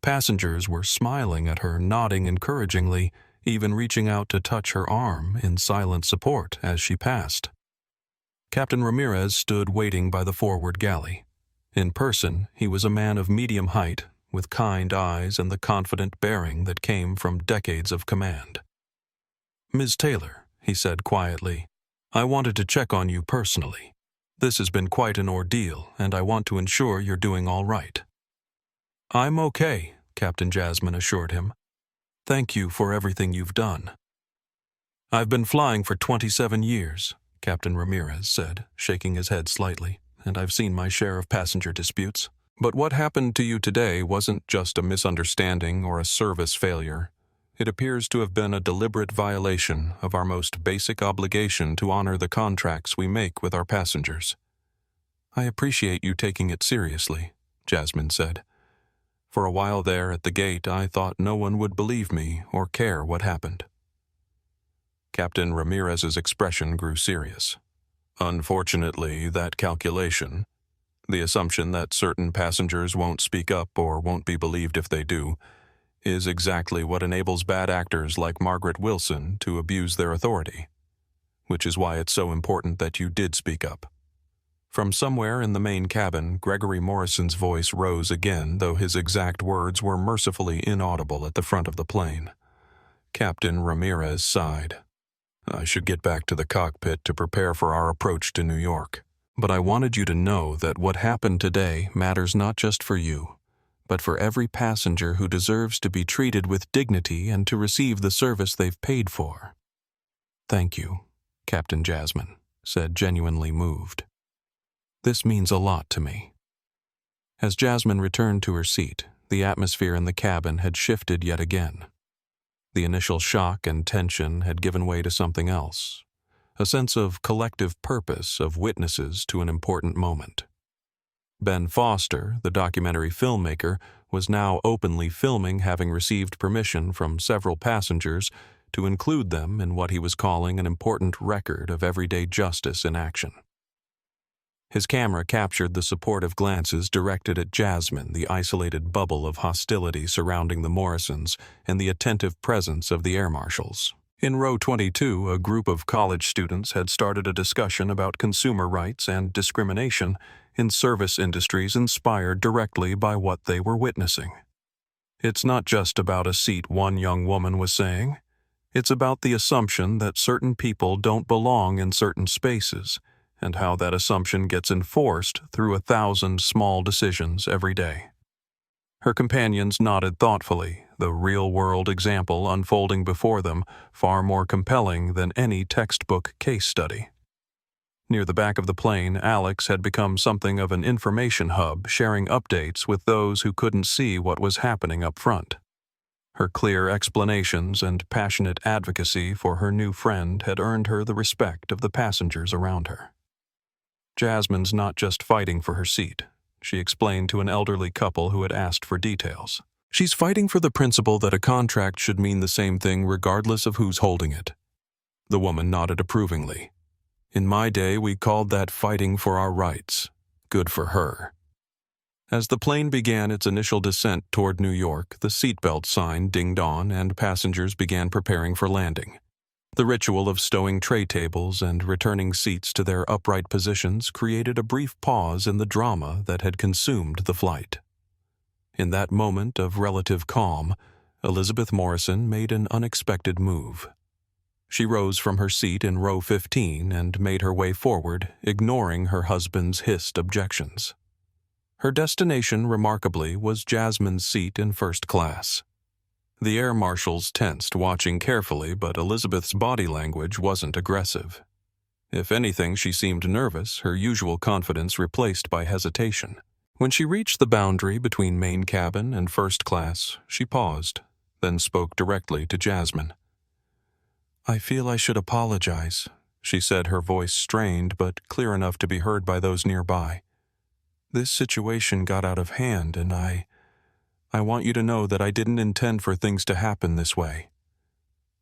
Passengers were smiling at her, nodding encouragingly, even reaching out to touch her arm in silent support as she passed. Captain Ramirez stood waiting by the forward galley. In person, he was a man of medium height, with kind eyes and the confident bearing that came from decades of command. "Ms. Taylor," he said quietly, "I wanted to check on you personally. This has been quite an ordeal, and I want to ensure you're doing all right." "I'm okay," Captain Jasmine assured him. "Thank you for everything you've done." "I've been flying for 27 years, Captain Ramirez said, shaking his head slightly, "and I've seen my share of passenger disputes. But what happened to you today wasn't just a misunderstanding or a service failure. It appears to have been a deliberate violation of our most basic obligation to honor the contracts we make with our passengers." "I appreciate you taking it seriously," Jasmine said. "For a while there at the gate, I thought no one would believe me or care what happened." Captain Ramirez's expression grew serious. "Unfortunately, that calculation, the assumption that certain passengers won't speak up or won't be believed if they do, is exactly what enables bad actors like Margaret Wilson to abuse their authority, which is why it's so important that you did speak up." From somewhere in the main cabin, Gregory Morrison's voice rose again, though his exact words were mercifully inaudible at the front of the plane. Captain Ramirez sighed. "I should get back to the cockpit to prepare for our approach to New York. But I wanted you to know that what happened today matters not just for you, but for every passenger who deserves to be treated with dignity and to receive the service they've paid for." "Thank you," Captain Jasmine said, genuinely moved. "This means a lot to me." As Jasmine returned to her seat, the atmosphere in the cabin had shifted yet again. The initial shock and tension had given way to something else, a sense of collective purpose of witnesses to an important moment. Ben Foster, the documentary filmmaker, was now openly filming, having received permission from several passengers to include them in what he was calling an important record of everyday justice in action. His camera captured the supportive glances directed at Jasmine, the isolated bubble of hostility surrounding the Morrisons, and the attentive presence of the air marshals. In row 22, a group of college students had started a discussion about consumer rights and discrimination in service industries inspired directly by what they were witnessing. "It's not just about a seat," one young woman was saying. "It's about the assumption that certain people don't belong in certain spaces, and how that assumption gets enforced through 1,000 small decisions every day." Her companions nodded thoughtfully, the real-world example unfolding before them far more compelling than any textbook case study. Near the back of the plane, Alex had become something of an information hub, sharing updates with those who couldn't see what was happening up front. Her clear explanations and passionate advocacy for her new friend had earned her the respect of the passengers around her. "Jasmine's not just fighting for her seat," she explained to an elderly couple who had asked for details. "She's fighting for the principle that a contract should mean the same thing regardless of who's holding it." The woman nodded approvingly. "In my day, we called that fighting for our rights. Good for her." As the plane began its initial descent toward New York, the seatbelt sign dinged on and passengers began preparing for landing. The ritual of stowing tray tables and returning seats to their upright positions created a brief pause in the drama that had consumed the flight. In that moment of relative calm, Elizabeth Morrison made an unexpected move. She rose from her seat in row 15 and made her way forward, ignoring her husband's hissed objections. Her destination, remarkably, was Jasmine's seat in first class. The air marshals tensed, watching carefully, but Elizabeth's body language wasn't aggressive. If anything, she seemed nervous, her usual confidence replaced by hesitation. When she reached the boundary between main cabin and first class, she paused, then spoke directly to Jasmine. "I feel I should apologize," she said, her voice strained but clear enough to be heard by those nearby. "This situation got out of hand, and I want you to know that I didn't intend for things to happen this way."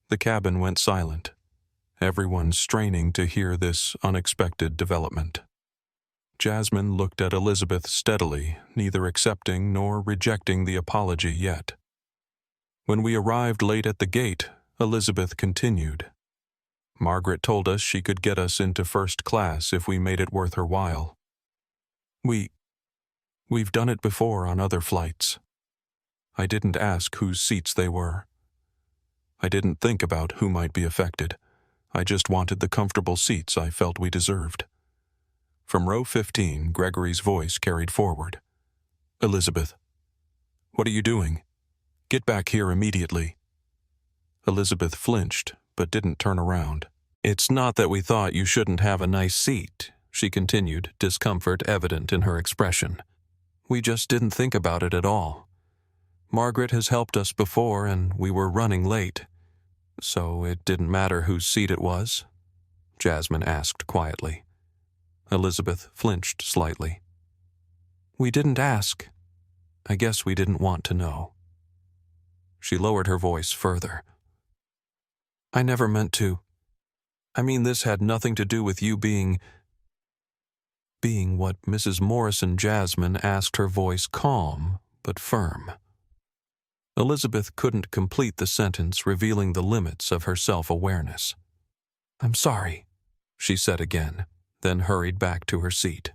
The cabin went silent, everyone straining to hear this unexpected development. Jasmine looked at Elizabeth steadily, neither accepting nor rejecting the apology yet. When we arrived late at the gate, Elizabeth continued. "Margaret told us she could get us into first class if we made it worth her while. We've done it before on other flights. I didn't ask whose seats they were. I didn't think about who might be affected. I just wanted the comfortable seats I felt we deserved." From row 15, Gregory's voice carried forward. "Elizabeth, what are you doing? Get back here immediately." Elizabeth flinched, but didn't turn around. "It's not that we thought you shouldn't have a nice seat," she continued, discomfort evident in her expression. "We just didn't think about it at all. Margaret has helped us before, and we were running late. So it didn't matter whose seat it was?" Jasmine asked quietly. Elizabeth flinched slightly. "We didn't ask. I guess we didn't want to know." She lowered her voice further. "I never meant to. I mean, this had nothing to do with you being what Mrs. Morrison." Jasmine asked, her voice calm but firm. Elizabeth couldn't complete the sentence, revealing the limits of her self-awareness. "I'm sorry," she said again, then hurried back to her seat.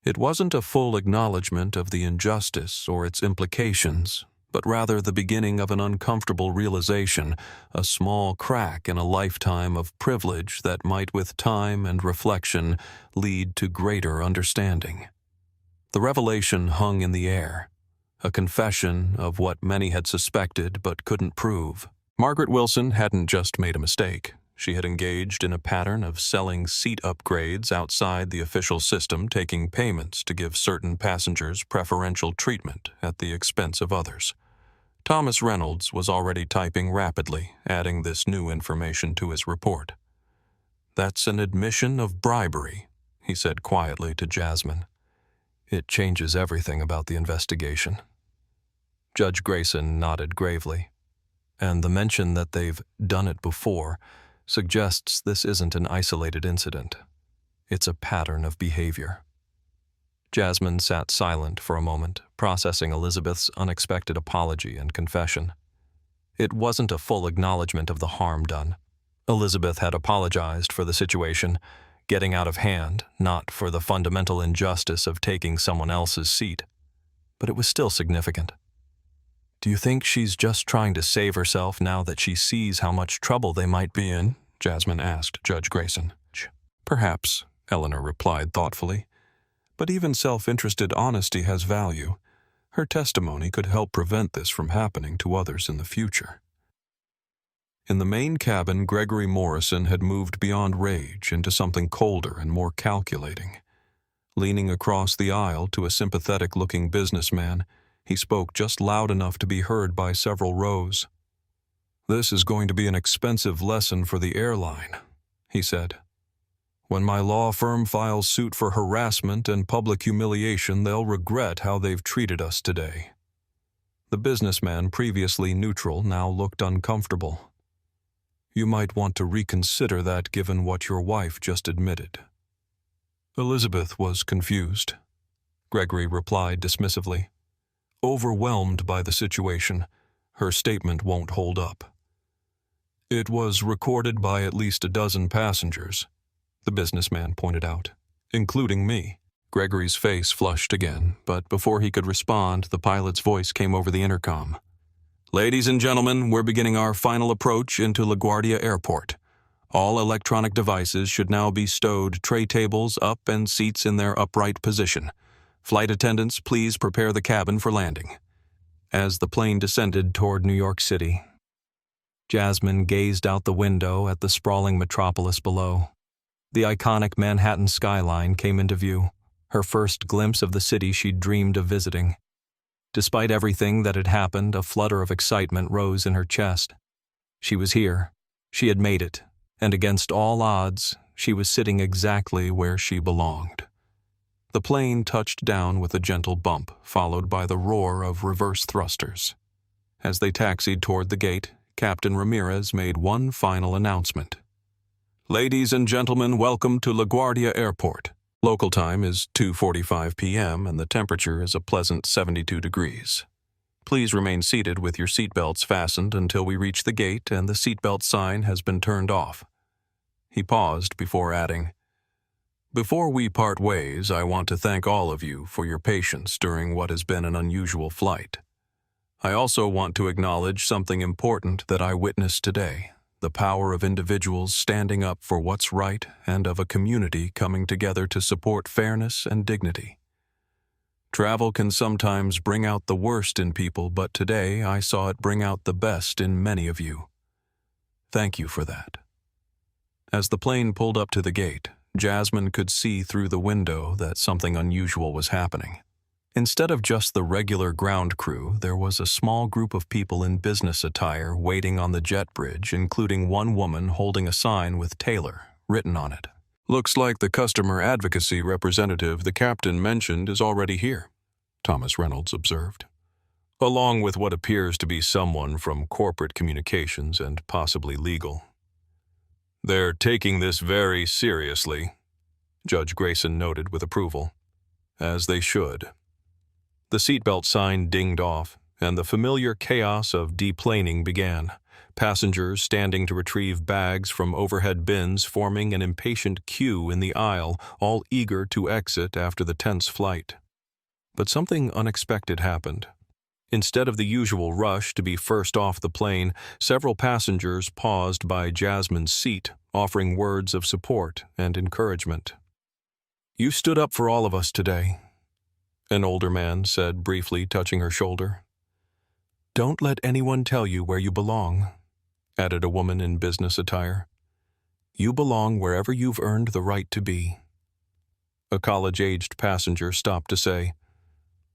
It wasn't a full acknowledgement of the injustice or its implications, but rather the beginning of an uncomfortable realization, a small crack in a lifetime of privilege that might with time and reflection lead to greater understanding. The revelation hung in the air, a confession of what many had suspected but couldn't prove. Margaret Wilson hadn't just made a mistake. She had engaged in a pattern of selling seat upgrades outside the official system, taking payments to give certain passengers preferential treatment at the expense of others. Thomas Reynolds was already typing rapidly, adding this new information to his report. "That's an admission of bribery," he said quietly to Jasmine. "It changes everything about the investigation." Judge Grayson nodded gravely. "And the mention that they've done it before suggests this isn't an isolated incident. It's a pattern of behavior." Jasmine sat silent for a moment, processing Elizabeth's unexpected apology and confession. It wasn't a full acknowledgement of the harm done. Elizabeth had apologized for the situation, getting out of hand, not for the fundamental injustice of taking someone else's seat. But it was still significant. "Do you think she's just trying to save herself now that she sees how much trouble they might be in?" Jasmine asked Judge Grayson. "Perhaps," Eleanor replied thoughtfully. "But even self-interested honesty has value. Her testimony could help prevent this from happening to others in the future." In the main cabin, Gregory Morrison had moved beyond rage into something colder and more calculating. Leaning across the aisle to a sympathetic-looking businessman, he spoke just loud enough to be heard by several rows. "This is going to be an expensive lesson for the airline," he said. "When my law firm files suit for harassment and public humiliation, they'll regret how they've treated us today." The businessman, previously neutral, now looked uncomfortable. "You might want to reconsider that given what your wife just admitted." Elizabeth was confused. Gregory replied dismissively. "Overwhelmed by the situation, her statement won't hold up." "It was recorded by at least a dozen passengers," the businessman pointed out, "including me." Gregory's face flushed again, but before he could respond, the pilot's voice came over the intercom. "Ladies and gentlemen, we're beginning our final approach into LaGuardia Airport. All electronic devices should now be stowed tray tables up and seats in their upright position. Flight attendants, please prepare the cabin for landing." as the plane descended toward New York City. Jasmine gazed out the window at the sprawling metropolis below. The iconic Manhattan skyline came into view, her first glimpse of the city she'd dreamed of visiting. Despite everything that had happened, a flutter of excitement rose in her chest. She was here. She had made it, and against all odds, she was sitting exactly where she belonged. The plane touched down with a gentle bump, followed by the roar of reverse thrusters. As they taxied toward the gate, Captain Ramirez made one final announcement. "Ladies and gentlemen, welcome to LaGuardia Airport. Local time is 2:45 p.m. and the temperature is a pleasant 72 degrees. Please remain seated with your seatbelts fastened until we reach the gate and the seatbelt sign has been turned off." He paused before adding, "Before we part ways, I want to thank all of you for your patience during what has been an unusual flight. I also want to acknowledge something important that I witnessed today, the power of individuals standing up for what's right and of a community coming together to support fairness and dignity. Travel can sometimes bring out the worst in people, but today I saw it bring out the best in many of you. Thank you for that." As the plane pulled up to the gate, Jasmine could see through the window that something unusual was happening. Instead of just the regular ground crew, there was a small group of people in business attire waiting on the jet bridge, including one woman holding a sign with Taylor written on it. "Looks like the customer advocacy representative the captain mentioned is already here," Thomas Reynolds observed, "along with what appears to be someone from corporate communications and possibly legal." "They're taking this very seriously," Judge Grayson noted with approval. "As they should." The seatbelt sign dinged off, and the familiar chaos of deplaning began, passengers standing to retrieve bags from overhead bins forming an impatient queue in the aisle, all eager to exit after the tense flight. But something unexpected happened. Instead of the usual rush to be first off the plane, several passengers paused by Jasmine's seat, offering words of support and encouragement. "You stood up for all of us today," an older man said, briefly touching her shoulder. "Don't let anyone tell you where you belong," added a woman in business attire. "You belong wherever you've earned the right to be." A college-aged passenger stopped to say,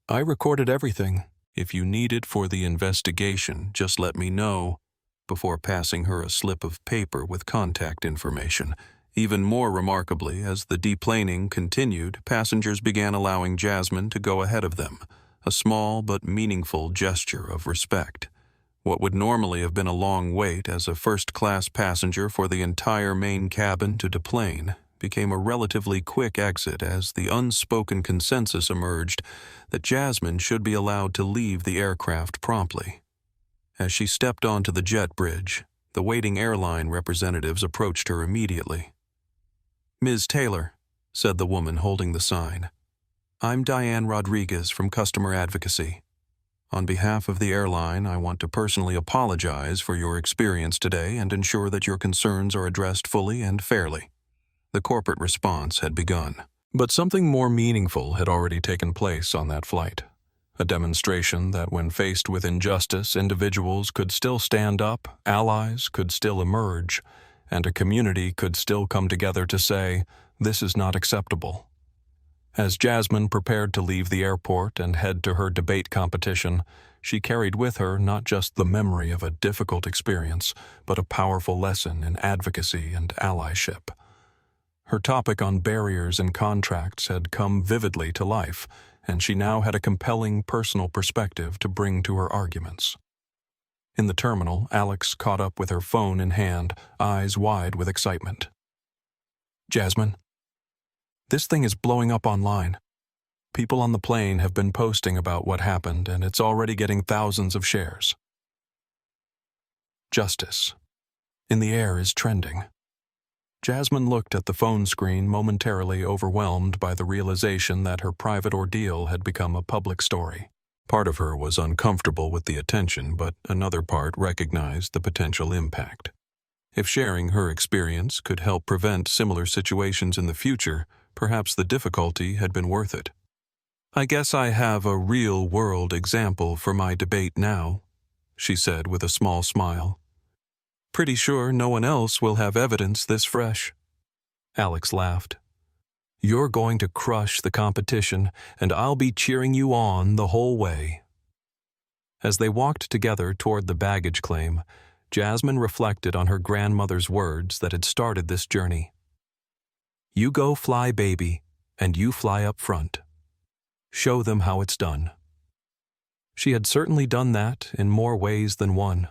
"I recorded everything. If you need it for the investigation, just let me know," before passing her a slip of paper with contact information. Even more remarkably, as the deplaning continued, passengers began allowing Jasmine to go ahead of them, a small but meaningful gesture of respect. What would normally have been a long wait as a first-class passenger for the entire main cabin to deplane became a relatively quick exit as the unspoken consensus emerged that Jasmine should be allowed to leave the aircraft promptly. As she stepped onto the jet bridge, the waiting airline representatives approached her immediately. "Ms. Taylor," said the woman holding the sign, "I'm Diane Rodriguez from Customer Advocacy. On behalf of the airline, I want to personally apologize for your experience today and ensure that your concerns are addressed fully and fairly." The corporate response had begun. But something more meaningful had already taken place on that flight. A demonstration that when faced with injustice, individuals could still stand up, allies could still emerge, and a community could still come together to say, "This is not acceptable." As Jasmine prepared to leave the airport and head to her debate competition, she carried with her not just the memory of a difficult experience, but a powerful lesson in advocacy and allyship. Her topic on barriers and contracts had come vividly to life, and she now had a compelling personal perspective to bring to her arguments. In the terminal, Alex caught up with her phone in hand, eyes wide with excitement. "Jasmine, this thing is blowing up online. People on the plane have been posting about what happened, and it's already getting thousands of shares. Justice in the air is trending." Jasmine looked at the phone screen, momentarily overwhelmed by the realization that her private ordeal had become a public story. Part of her was uncomfortable with the attention, but another part recognized the potential impact. If sharing her experience could help prevent similar situations in the future, perhaps the difficulty had been worth it. I guess I have a real-world example for my debate now, she said with a small smile. Pretty sure no one else will have evidence this fresh. Alex laughed. You're going to crush the competition, and I'll be cheering you on the whole way. As they walked together toward the baggage claim, Jasmine reflected on her grandmother's words that had started this journey. You go fly, baby, and you fly up front. Show them how it's done. She had certainly done that in more ways than one.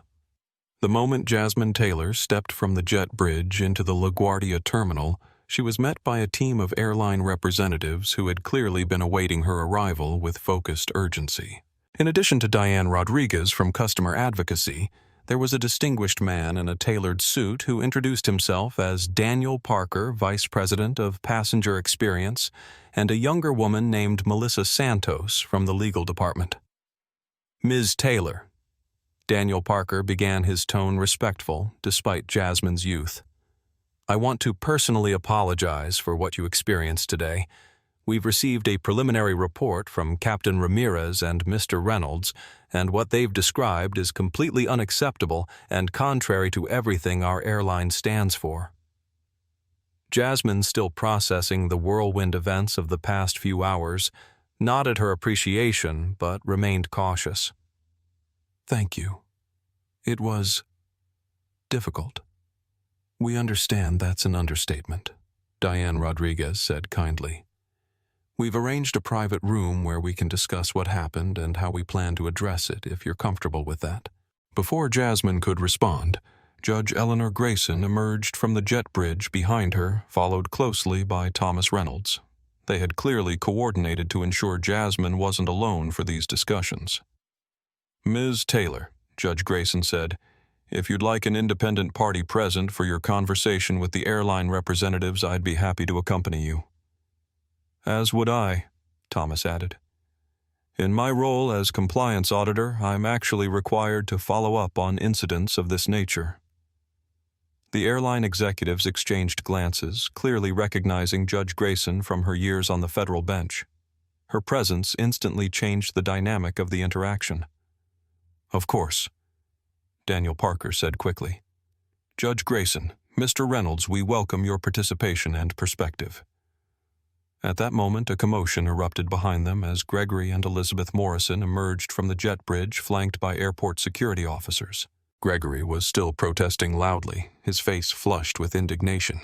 The moment Jasmine Taylor stepped from the jet bridge into the LaGuardia terminal, she was met by a team of airline representatives who had clearly been awaiting her arrival with focused urgency. In addition to Diane Rodriguez from Customer Advocacy, there was a distinguished man in a tailored suit who introduced himself as Daniel Parker, Vice President of Passenger Experience, and a younger woman named Melissa Santos from the legal department. Ms. Taylor. Daniel Parker began his tone respectful, despite Jasmine's youth. I want to personally apologize for what you experienced today. We've received a preliminary report from Captain Ramirez and Mr. Reynolds, and what they've described is completely unacceptable and contrary to everything our airline stands for. Jasmine, still processing the whirlwind events of the past few hours, nodded her appreciation but remained cautious. Thank you. It was difficult. We understand that's an understatement, Diane Rodriguez said kindly. We've arranged a private room where we can discuss what happened and how we plan to address it if you're comfortable with that. Before Jasmine could respond, Judge Eleanor Grayson emerged from the jet bridge behind her, followed closely by Thomas Reynolds. They had clearly coordinated to ensure Jasmine wasn't alone for these discussions. Ms. Taylor, Judge Grayson said, if you'd like an independent party present for your conversation with the airline representatives, I'd be happy to accompany you. As would I, Thomas added. In my role as compliance auditor, I'm actually required to follow up on incidents of this nature. The airline executives exchanged glances, clearly recognizing Judge Grayson from her years on the federal bench. Her presence instantly changed the dynamic of the interaction. Of course, Daniel Parker said quickly. Judge Grayson, Mr. Reynolds, we welcome your participation and perspective. At that moment, a commotion erupted behind them as Gregory and Elizabeth Morrison emerged from the jet bridge flanked by airport security officers. Gregory was still protesting loudly, his face flushed with indignation.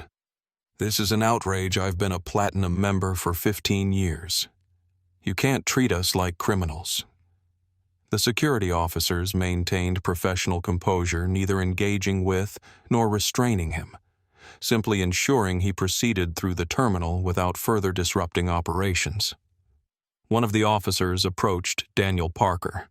This is an outrage. I've been a platinum member for 15 years. You can't treat us like criminals. The security officers maintained professional composure, neither engaging with nor restraining him, simply ensuring he proceeded through the terminal without further disrupting operations. One of the officers approached Daniel Parker.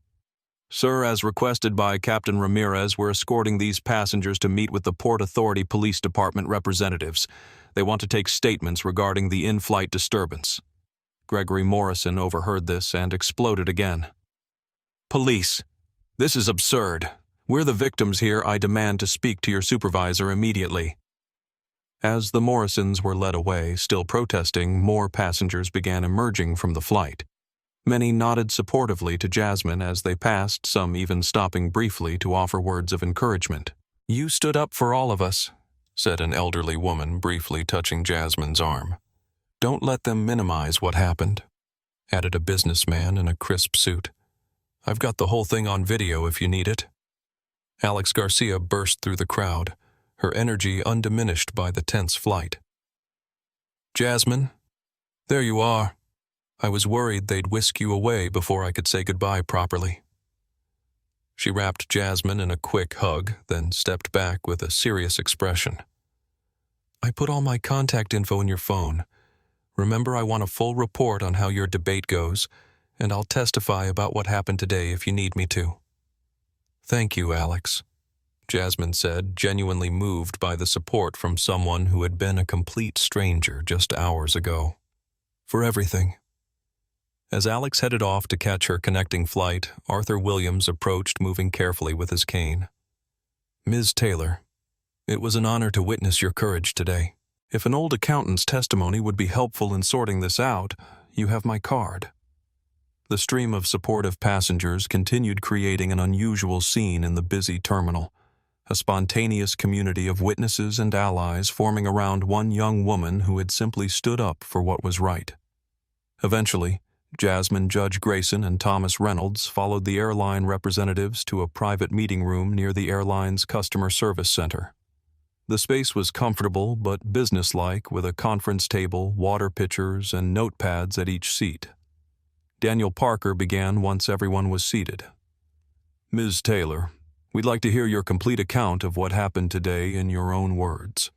Sir, as requested by Captain Ramirez, we're escorting these passengers to meet with the Port Authority Police Department representatives. They want to take statements regarding the in-flight disturbance. Gregory Morrison overheard this and exploded again. Police, this is absurd. We're the victims here. I demand to speak to your supervisor immediately. As the Morrisons were led away, still protesting, more passengers began emerging from the flight. Many nodded supportively to Jasmine as they passed, some even stopping briefly to offer words of encouragement. You stood up for all of us, said an elderly woman, briefly touching Jasmine's arm. Don't let them minimize what happened, added a businessman in a crisp suit. I've got the whole thing on video if you need it. Alex Garcia burst through the crowd, her energy undiminished by the tense flight. Jasmine, there you are. I was worried they'd whisk you away before I could say goodbye properly. She wrapped Jasmine in a quick hug, then stepped back with a serious expression. I put all my contact info in your phone. Remember, I want a full report on how your debate goes, and I'll testify about what happened today if you need me to. Thank you, Alex, Jasmine said, genuinely moved by the support from someone who had been a complete stranger just hours ago. For everything. As Alex headed off to catch her connecting flight, Arthur Williams approached, moving carefully with his cane. Ms. Taylor, it was an honor to witness your courage today. If an old accountant's testimony would be helpful in sorting this out, you have my card. The stream of supportive passengers continued creating an unusual scene in the busy terminal, a spontaneous community of witnesses and allies forming around one young woman who had simply stood up for what was right. Eventually, Jasmine, Judge Grayson, and Thomas Reynolds followed the airline representatives to a private meeting room near the airline's customer service center. The space was comfortable but businesslike, with a conference table, water pitchers, and notepads at each seat. Daniel Parker began once everyone was seated. "Ms. Taylor, we'd like to hear your complete account of what happened today in your own words.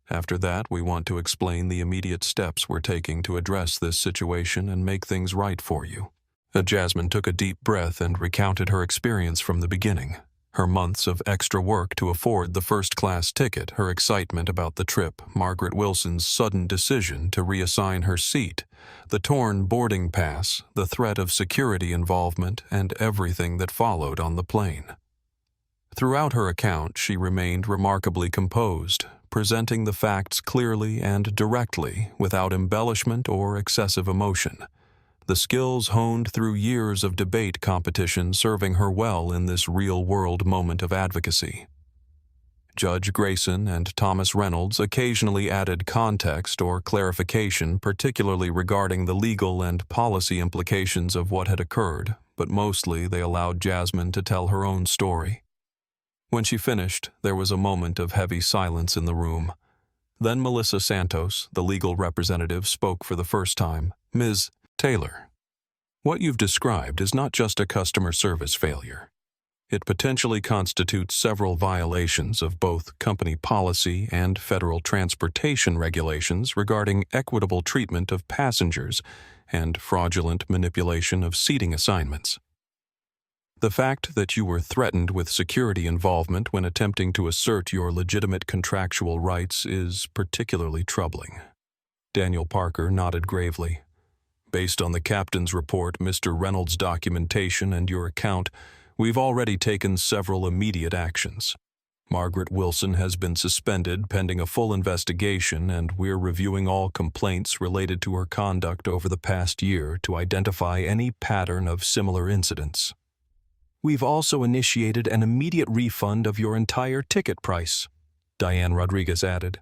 After that, we want to explain the immediate steps we're taking to address this situation and make things right for you." Jasmine took a deep breath and recounted her experience from the beginning. Her months of extra work to afford the first-class ticket, her excitement about the trip, Margaret Wilson's sudden decision to reassign her seat, the torn boarding pass, the threat of security involvement, and everything that followed on the plane. Throughout her account, she remained remarkably composed, presenting the facts clearly and directly, without embellishment or excessive emotion. The skills honed through years of debate competition serving her well in this real-world moment of advocacy. Judge Grayson and Thomas Reynolds occasionally added context or clarification, particularly regarding the legal and policy implications of what had occurred, but mostly they allowed Jasmine to tell her own story. When she finished, there was a moment of heavy silence in the room. Then Melissa Santos, the legal representative, spoke for the first time. "Ms. Taylor, what you've described is not just a customer service failure. It potentially constitutes several violations of both company policy and federal transportation regulations regarding equitable treatment of passengers and fraudulent manipulation of seating assignments. The fact that you were threatened with security involvement when attempting to assert your legitimate contractual rights is particularly troubling." Daniel Parker nodded gravely. "Based on the captain's report, Mr. Reynolds' documentation, and your account, we've already taken several immediate actions. Margaret Wilson has been suspended pending a full investigation, and we're reviewing all complaints related to her conduct over the past year to identify any pattern of similar incidents. We've also initiated an immediate refund of your entire ticket price," Diane Rodriguez added.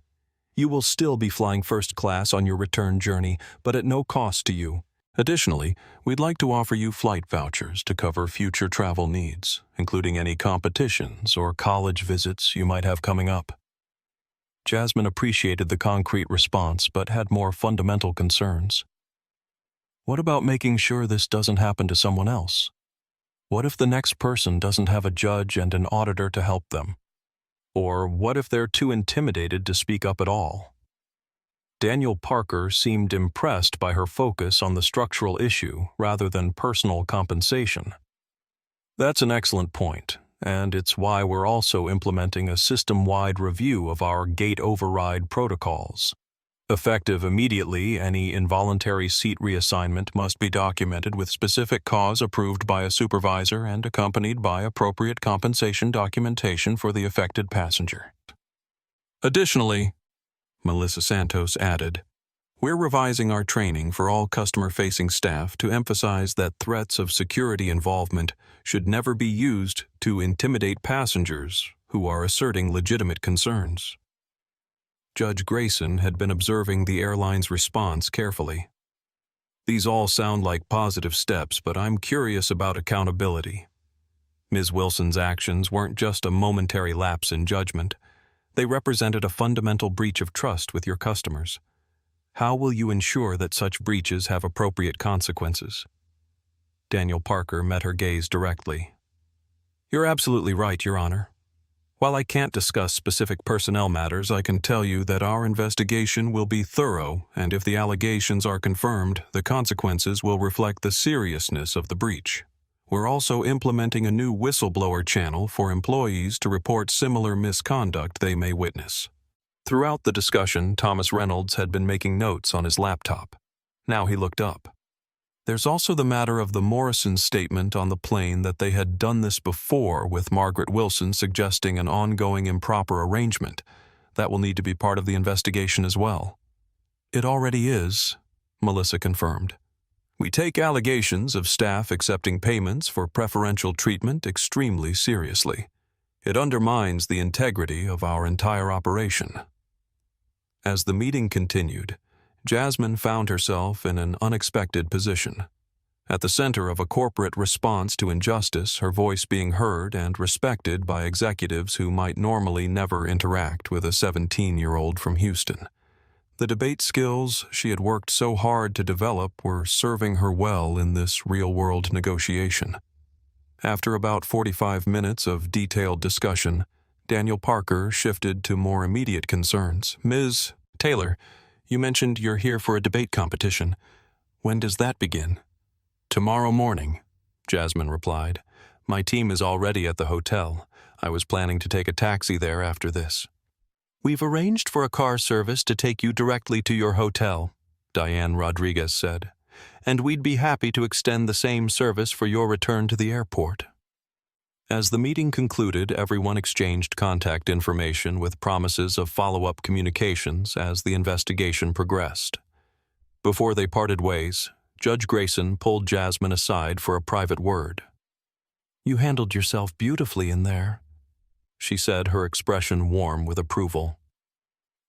"You will still be flying first class on your return journey, but at no cost to you. Additionally, we'd like to offer you flight vouchers to cover future travel needs, including any competitions or college visits you might have coming up." Jasmine appreciated the concrete response but had more fundamental concerns. What about making sure this doesn't happen to someone else? What if the next person doesn't have a judge and an auditor to help them? Or what if they're too intimidated to speak up at all? Daniel Parker seemed impressed by her focus on the structural issue rather than personal compensation. "That's an excellent point, and it's why we're also implementing a system-wide review of our gate override protocols. Effective immediately, any involuntary seat reassignment must be documented with specific cause approved by a supervisor and accompanied by appropriate compensation documentation for the affected passenger. Additionally," Melissa Santos added, "we're revising our training for all customer-facing staff to emphasize that threats of security involvement should never be used to intimidate passengers who are asserting legitimate concerns." Judge Grayson had been observing the airline's response carefully. "These all sound like positive steps, but I'm curious about accountability. Ms. Wilson's actions weren't just a momentary lapse in judgment. They represented a fundamental breach of trust with your customers. How will you ensure that such breaches have appropriate consequences?" Daniel Parker met her gaze directly. "You're absolutely right, Your Honor. While I can't discuss specific personnel matters, I can tell you that our investigation will be thorough, and if the allegations are confirmed, the consequences will reflect the seriousness of the breach. We're also implementing a new whistleblower channel for employees to report similar misconduct they may witness." Throughout the discussion, Thomas Reynolds had been making notes on his laptop. Now he looked up. "There's also the matter of the Morrisons' statement on the plane that they had done this before, with Margaret Wilson suggesting an ongoing improper arrangement. That will need to be part of the investigation as well." "It already is," Melissa confirmed. We take allegations of staff accepting payments for preferential treatment extremely seriously. It undermines the integrity of our entire operation." As the meeting continued, Jasmine found herself in an unexpected position. At the center of a corporate response to injustice, her voice being heard and respected by executives who might normally never interact with a 17-year-old from Houston. The debate skills she had worked so hard to develop were serving her well in this real-world negotiation. After about 45 minutes of detailed discussion, Daniel Parker shifted to more immediate concerns. "Ms. Taylor, you mentioned you're here for a debate competition. When does that begin?" "Tomorrow morning," Jasmine replied. "My team is already at the hotel. I was planning to take a taxi there after this." "We've arranged for a car service to take you directly to your hotel," Diane Rodriguez said, "and we'd be happy to extend the same service for your return to the airport." As the meeting concluded, everyone exchanged contact information with promises of follow-up communications as the investigation progressed. Before they parted ways, Judge Grayson pulled Jasmine aside for a private word. "You handled yourself beautifully in there," she said, her expression warm with approval.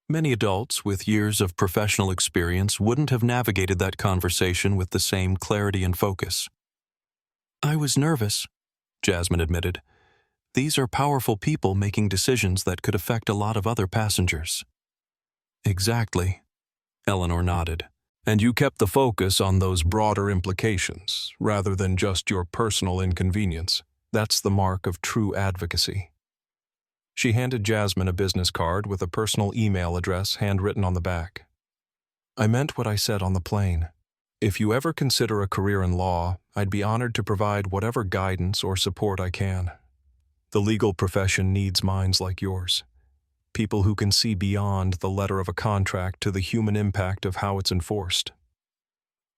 Many adults with years of professional experience wouldn't have navigated that conversation with the same clarity and focus. "I was nervous," Jasmine admitted. "These are powerful people making decisions that could affect a lot of other passengers." "Exactly," Eleanor nodded. "And you kept the focus on those broader implications, rather than just your personal inconvenience. That's the mark of true advocacy." She handed Jasmine a business card with a personal email address handwritten on the back. "I meant what I said on the plane. If you ever consider a career in law, I'd be honored to provide whatever guidance or support I can. The legal profession needs minds like yours. People who can see beyond the letter of a contract to the human impact of how it's enforced."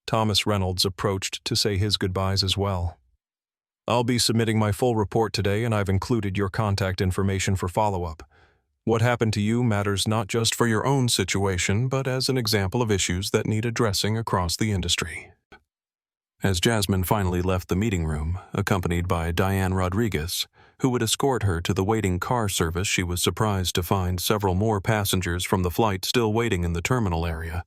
Thomas Reynolds approached to say his goodbyes as well. "I'll be submitting my full report today, and I've included your contact information for follow-up. What happened to you matters not just for your own situation, but as an example of issues that need addressing across the industry." As Jasmine finally left the meeting room, accompanied by Diane Rodriguez, who would escort her to the waiting car service, she was surprised to find several more passengers from the flight still waiting in the terminal area.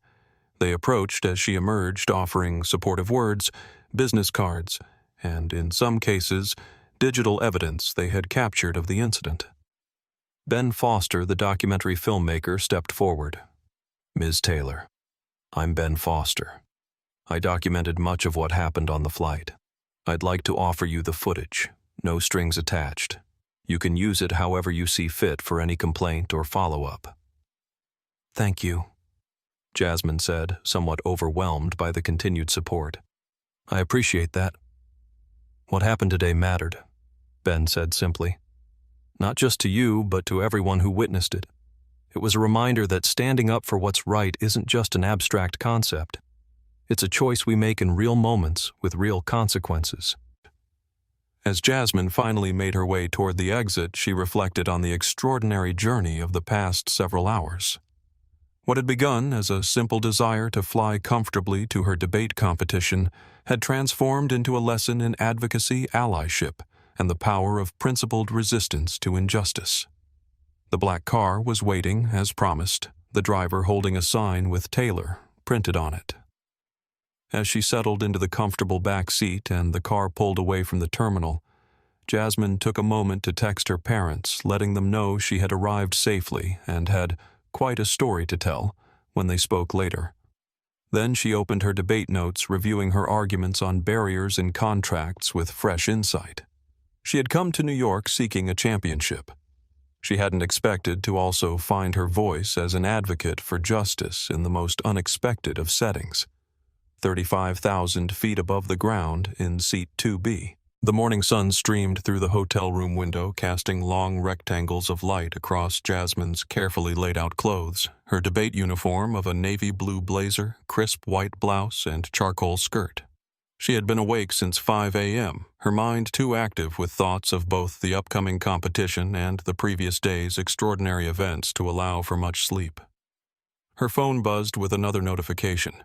They approached as she emerged, offering supportive words, business cards, and, in some cases, digital evidence they had captured of the incident. Ben Foster, the documentary filmmaker, stepped forward. "Ms. Taylor, I'm Ben Foster. I documented much of what happened on the flight. I'd like to offer you the footage, no strings attached. You can use it however you see fit for any complaint or follow-up." "Thank you," Jasmine said, somewhat overwhelmed by the continued support. "I appreciate that." "What happened today mattered," Ben said simply. "Not just to you, but to everyone who witnessed it. It was a reminder that standing up for what's right isn't just an abstract concept. It's a choice we make in real moments with real consequences." As Jasmine finally made her way toward the exit, she reflected on the extraordinary journey of the past several hours. What had begun as a simple desire to fly comfortably to her debate competition had transformed into a lesson in advocacy, allyship, and the power of principled resistance to injustice. The black car was waiting, as promised, the driver holding a sign with Taylor printed on it. As she settled into the comfortable back seat and the car pulled away from the terminal, Jasmine took a moment to text her parents, letting them know she had arrived safely and had quite a story to tell when they spoke later. Then she opened her debate notes, reviewing her arguments on barriers in contracts with fresh insight. She had come to New York seeking a championship. She hadn't expected to also find her voice as an advocate for justice in the most unexpected of settings. 35,000 feet above the ground in Seat 2B. The morning sun streamed through the hotel room window, casting long rectangles of light across Jasmine's carefully laid-out clothes, her debate uniform of a navy blue blazer, crisp white blouse, and charcoal skirt. She had been awake since 5 a.m., her mind too active with thoughts of both the upcoming competition and the previous day's extraordinary events to allow for much sleep. Her phone buzzed with another notification.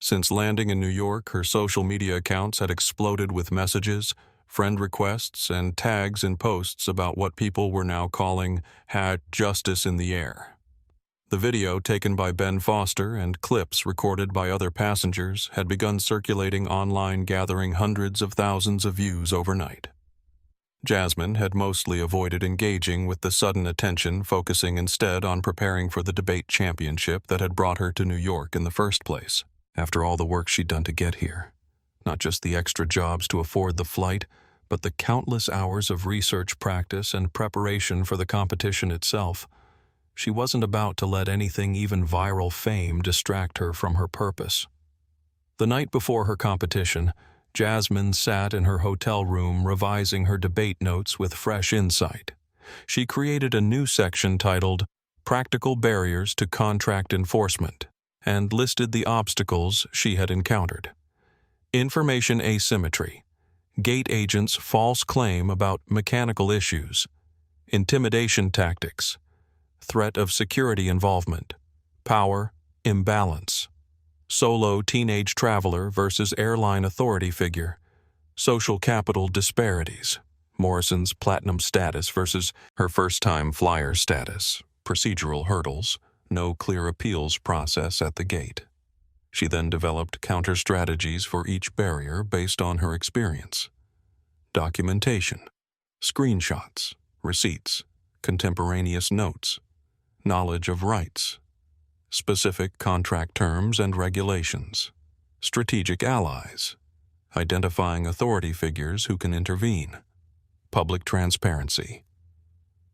Since landing in New York, her social media accounts had exploded with messages, friend requests, and tags in posts about what people were now calling "justice in the air." The video taken by Ben Foster and clips recorded by other passengers had begun circulating online, gathering hundreds of thousands of views overnight. Jasmine had mostly avoided engaging with the sudden attention, focusing instead on preparing for the debate championship that had brought her to New York in the first place. After all the work she'd done to get here, not just the extra jobs to afford the flight, but the countless hours of research practice and preparation for the competition itself, she wasn't about to let anything, even viral fame, distract her from her purpose. The night before her competition, Jasmine sat in her hotel room revising her debate notes with fresh insight. She created a new section titled "Practical Barriers to Contract Enforcement" and listed the obstacles she had encountered. Information asymmetry, gate agents' false claim about mechanical issues, intimidation tactics, threat of security involvement, power imbalance, solo teenage traveler versus airline authority figure, social capital disparities, Morrison's platinum status versus her first-time flyer status, procedural hurdles, no clear appeals process at the gate. She then developed counter-strategies for each barrier based on her experience. Documentation, screenshots, receipts, contemporaneous notes, knowledge of rights, specific contract terms and regulations, strategic allies, identifying authority figures who can intervene, public transparency,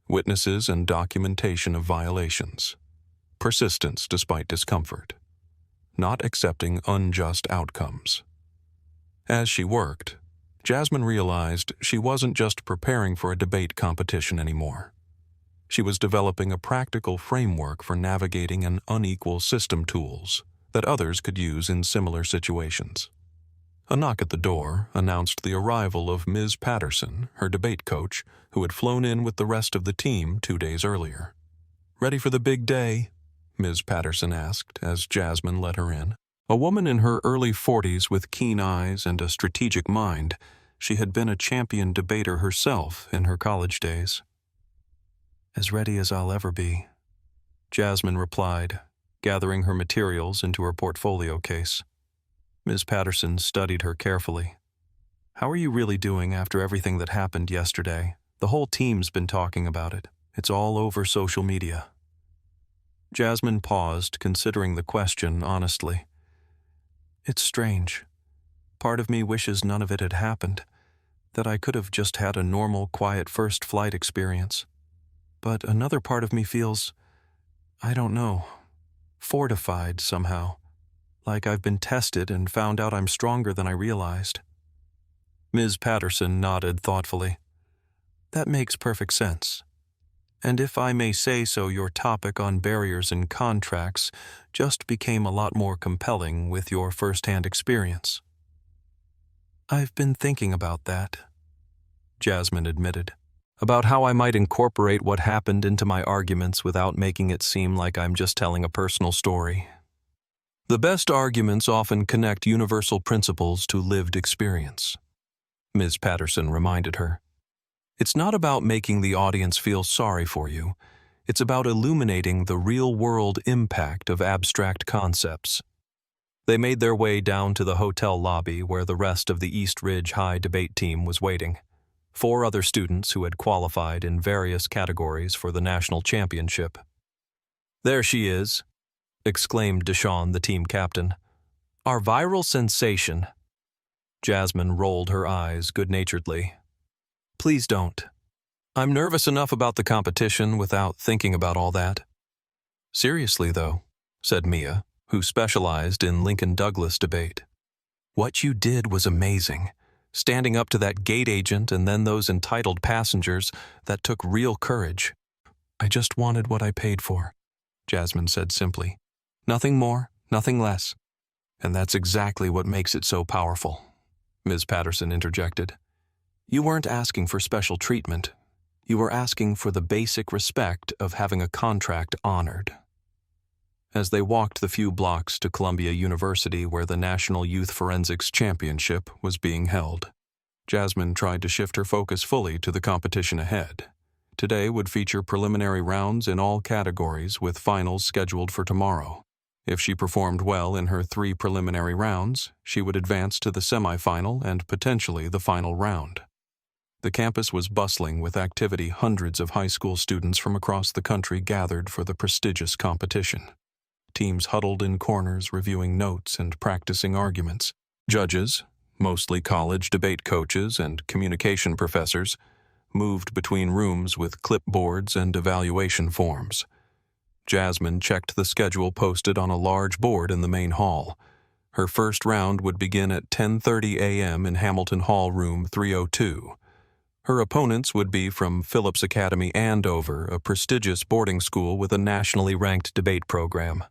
witnesses and documentation of violations, persistence despite discomfort, not accepting unjust outcomes. As she worked, Jasmine realized she wasn't just preparing for a debate competition anymore. She was developing a practical framework for navigating an unequal system, tools that others could use in similar situations. A knock at the door announced the arrival of Ms. Patterson, her debate coach, who had flown in with the rest of the team 2 days earlier. "Ready for the big day?" Ms. Patterson asked as Jasmine let her in. A woman in her early 40s with keen eyes and a strategic mind, she had been a champion debater herself in her college days. "As ready as I'll ever be," Jasmine replied, gathering her materials into her portfolio case. Ms. Patterson studied her carefully. "How are you really doing after everything that happened yesterday? The whole team's been talking about it. It's all over social media." Jasmine paused, considering the question honestly. "It's strange. Part of me wishes none of it had happened, that I could have just had a normal, quiet first flight experience. But another part of me feels, I don't know, fortified somehow, like I've been tested and found out I'm stronger than I realized." Ms. Patterson nodded thoughtfully. "That makes perfect sense. And if I may say so, your topic on barriers and contracts just became a lot more compelling with your first-hand experience." "I've been thinking about that," Jasmine admitted, "about how I might incorporate what happened into my arguments without making it seem like I'm just telling a personal story. The best arguments often connect universal principles to lived experience," Ms. Patterson reminded her. "It's not about making the audience feel sorry for you. It's about illuminating the real-world impact of abstract concepts." They made their way down to the hotel lobby where the rest of the East Ridge High debate team was waiting. 4 other students who had qualified in various categories for the national championship. "There she is," exclaimed Deshawn, the team captain. "Our viral sensation." Jasmine rolled her eyes good-naturedly. "Please don't. I'm nervous enough about the competition without thinking about all that." "Seriously, though," said Mia, who specialized in Lincoln Douglas debate. "What you did was amazing. Standing up to that gate agent and then those entitled passengers, that took real courage." "I just wanted what I paid for," Jasmine said simply. "Nothing more, nothing less. And that's exactly what makes it so powerful," Ms. Patterson interjected. "You weren't asking for special treatment. You were asking for the basic respect of having a contract honored." As they walked the few blocks to Columbia University where the National Youth Forensics Championship was being held, Jasmine tried to shift her focus fully to the competition ahead. Today would feature preliminary rounds in all categories with finals scheduled for tomorrow. If she performed well in her 3 preliminary rounds, she would advance to the semifinal and potentially the final round. The campus was bustling with activity. Hundreds of high school students from across the country gathered for the prestigious competition. Teams huddled in corners reviewing notes and practicing arguments. Judges, mostly college debate coaches and communication professors, moved between rooms with clipboards and evaluation forms. Jasmine checked the schedule posted on a large board in the main hall. Her first round would begin at 10:30 a.m. in Hamilton Hall Room 302. Her opponents would be from Phillips Academy Andover, a prestigious boarding school with a nationally ranked debate program.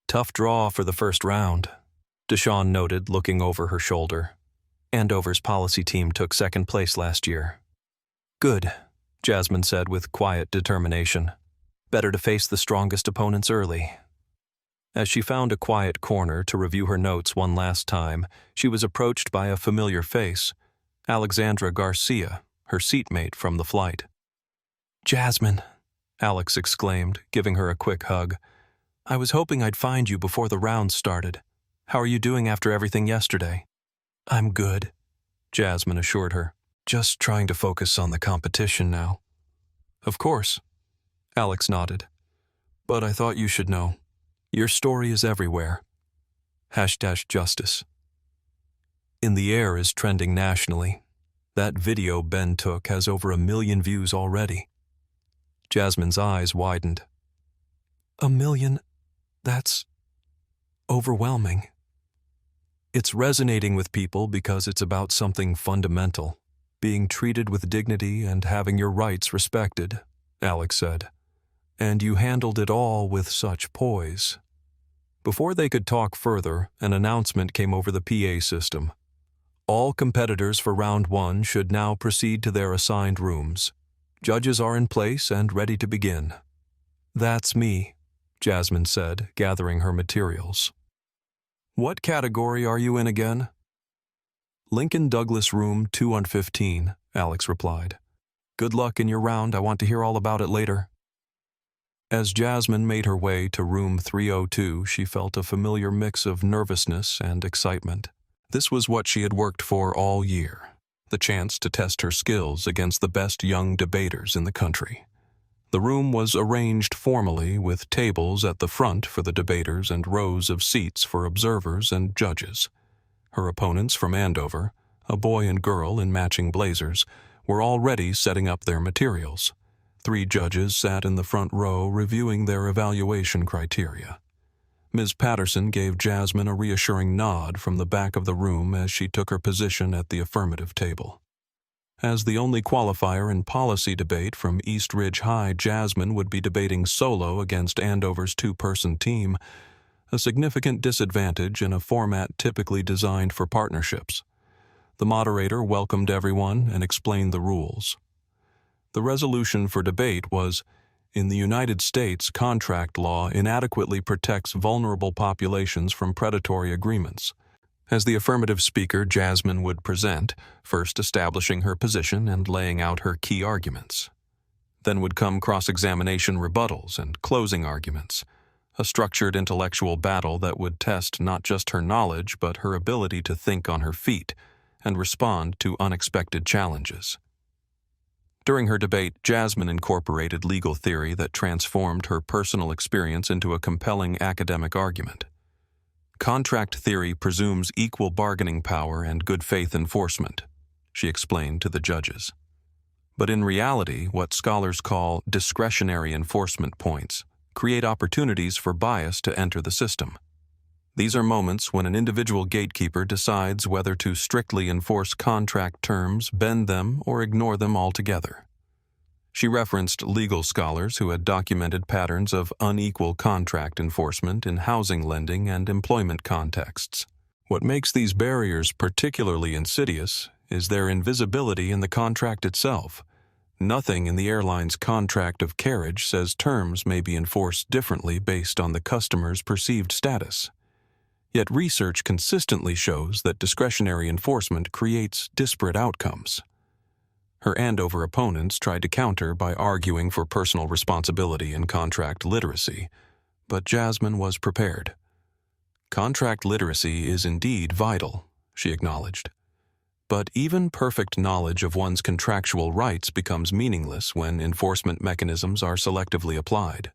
"Tough draw for the first round," Deshawn noted, looking over her shoulder. "Andover's policy team took second place last year." "Good," Jasmine said with quiet determination. "Better to face the strongest opponents early." As she found a quiet corner to review her notes one last time, she was approached by a familiar face, Alexandra Garcia, her seatmate from the flight. "Jasmine," Alex exclaimed, giving her a quick hug. "I was hoping I'd find you before the rounds started. How are you doing after everything yesterday?" "I'm good," Jasmine assured her. "Just trying to focus on the competition now." "Of course," Alex nodded. "But I thought you should know. Your story is everywhere. #justice. In the Air is trending nationally. That video Ben took has over 1 million views already." Jasmine's eyes widened. 1 million? That's overwhelming. "It's resonating with people because it's about something fundamental, being treated with dignity and having your rights respected," Alex said. "And you handled it all with such poise." Before they could talk further, an announcement came over the PA system. All competitors for round 1 should now proceed to their assigned rooms. Judges are in place and ready to begin. "That's me," Jasmine said, gathering her materials. "What category are you in again?" "Lincoln Douglas Room 215, Alex replied. "Good luck in your round. I want to hear all about it later." As Jasmine made her way to room 302, she felt a familiar mix of nervousness and excitement. This was what she had worked for all year, the chance to test her skills against the best young debaters in the country. The room was arranged formally with tables at the front for the debaters and rows of seats for observers and judges. Her opponents from Andover, a boy and girl in matching blazers, were already setting up their materials. 3 judges sat in the front row reviewing their evaluation criteria. Ms. Patterson gave Jasmine a reassuring nod from the back of the room as she took her position at the affirmative table. As the only qualifier in policy debate from East Ridge High, Jasmine would be debating solo against Andover's 2-person team, a significant disadvantage in a format typically designed for partnerships. The moderator welcomed everyone and explained the rules. The resolution for debate was, "In the United States, contract law inadequately protects vulnerable populations from predatory agreements." As the affirmative speaker, Jasmine would present, first establishing her position and laying out her key arguments. Then would come cross-examination rebuttals and closing arguments, a structured intellectual battle that would test not just her knowledge but her ability to think on her feet and respond to unexpected challenges. During her debate, Jasmine incorporated legal theory that transformed her personal experience into a compelling academic argument. "Contract theory presumes equal bargaining power and good faith enforcement," she explained to the judges. "But in reality, what scholars call discretionary enforcement points create opportunities for bias to enter the system. These are moments when an individual gatekeeper decides whether to strictly enforce contract terms, bend them, or ignore them altogether." She referenced legal scholars who had documented patterns of unequal contract enforcement in housing lending and employment contexts. What makes these barriers particularly insidious is their invisibility in the contract itself. Nothing in the airline's contract of carriage says terms may be enforced differently based on the customer's perceived status. Yet research consistently shows that discretionary enforcement creates disparate outcomes. Her Andover opponents tried to counter by arguing for personal responsibility and contract literacy, but Jasmine was prepared. Contract literacy is indeed vital, she acknowledged. But even perfect knowledge of one's contractual rights becomes meaningless when enforcement mechanisms are selectively applied.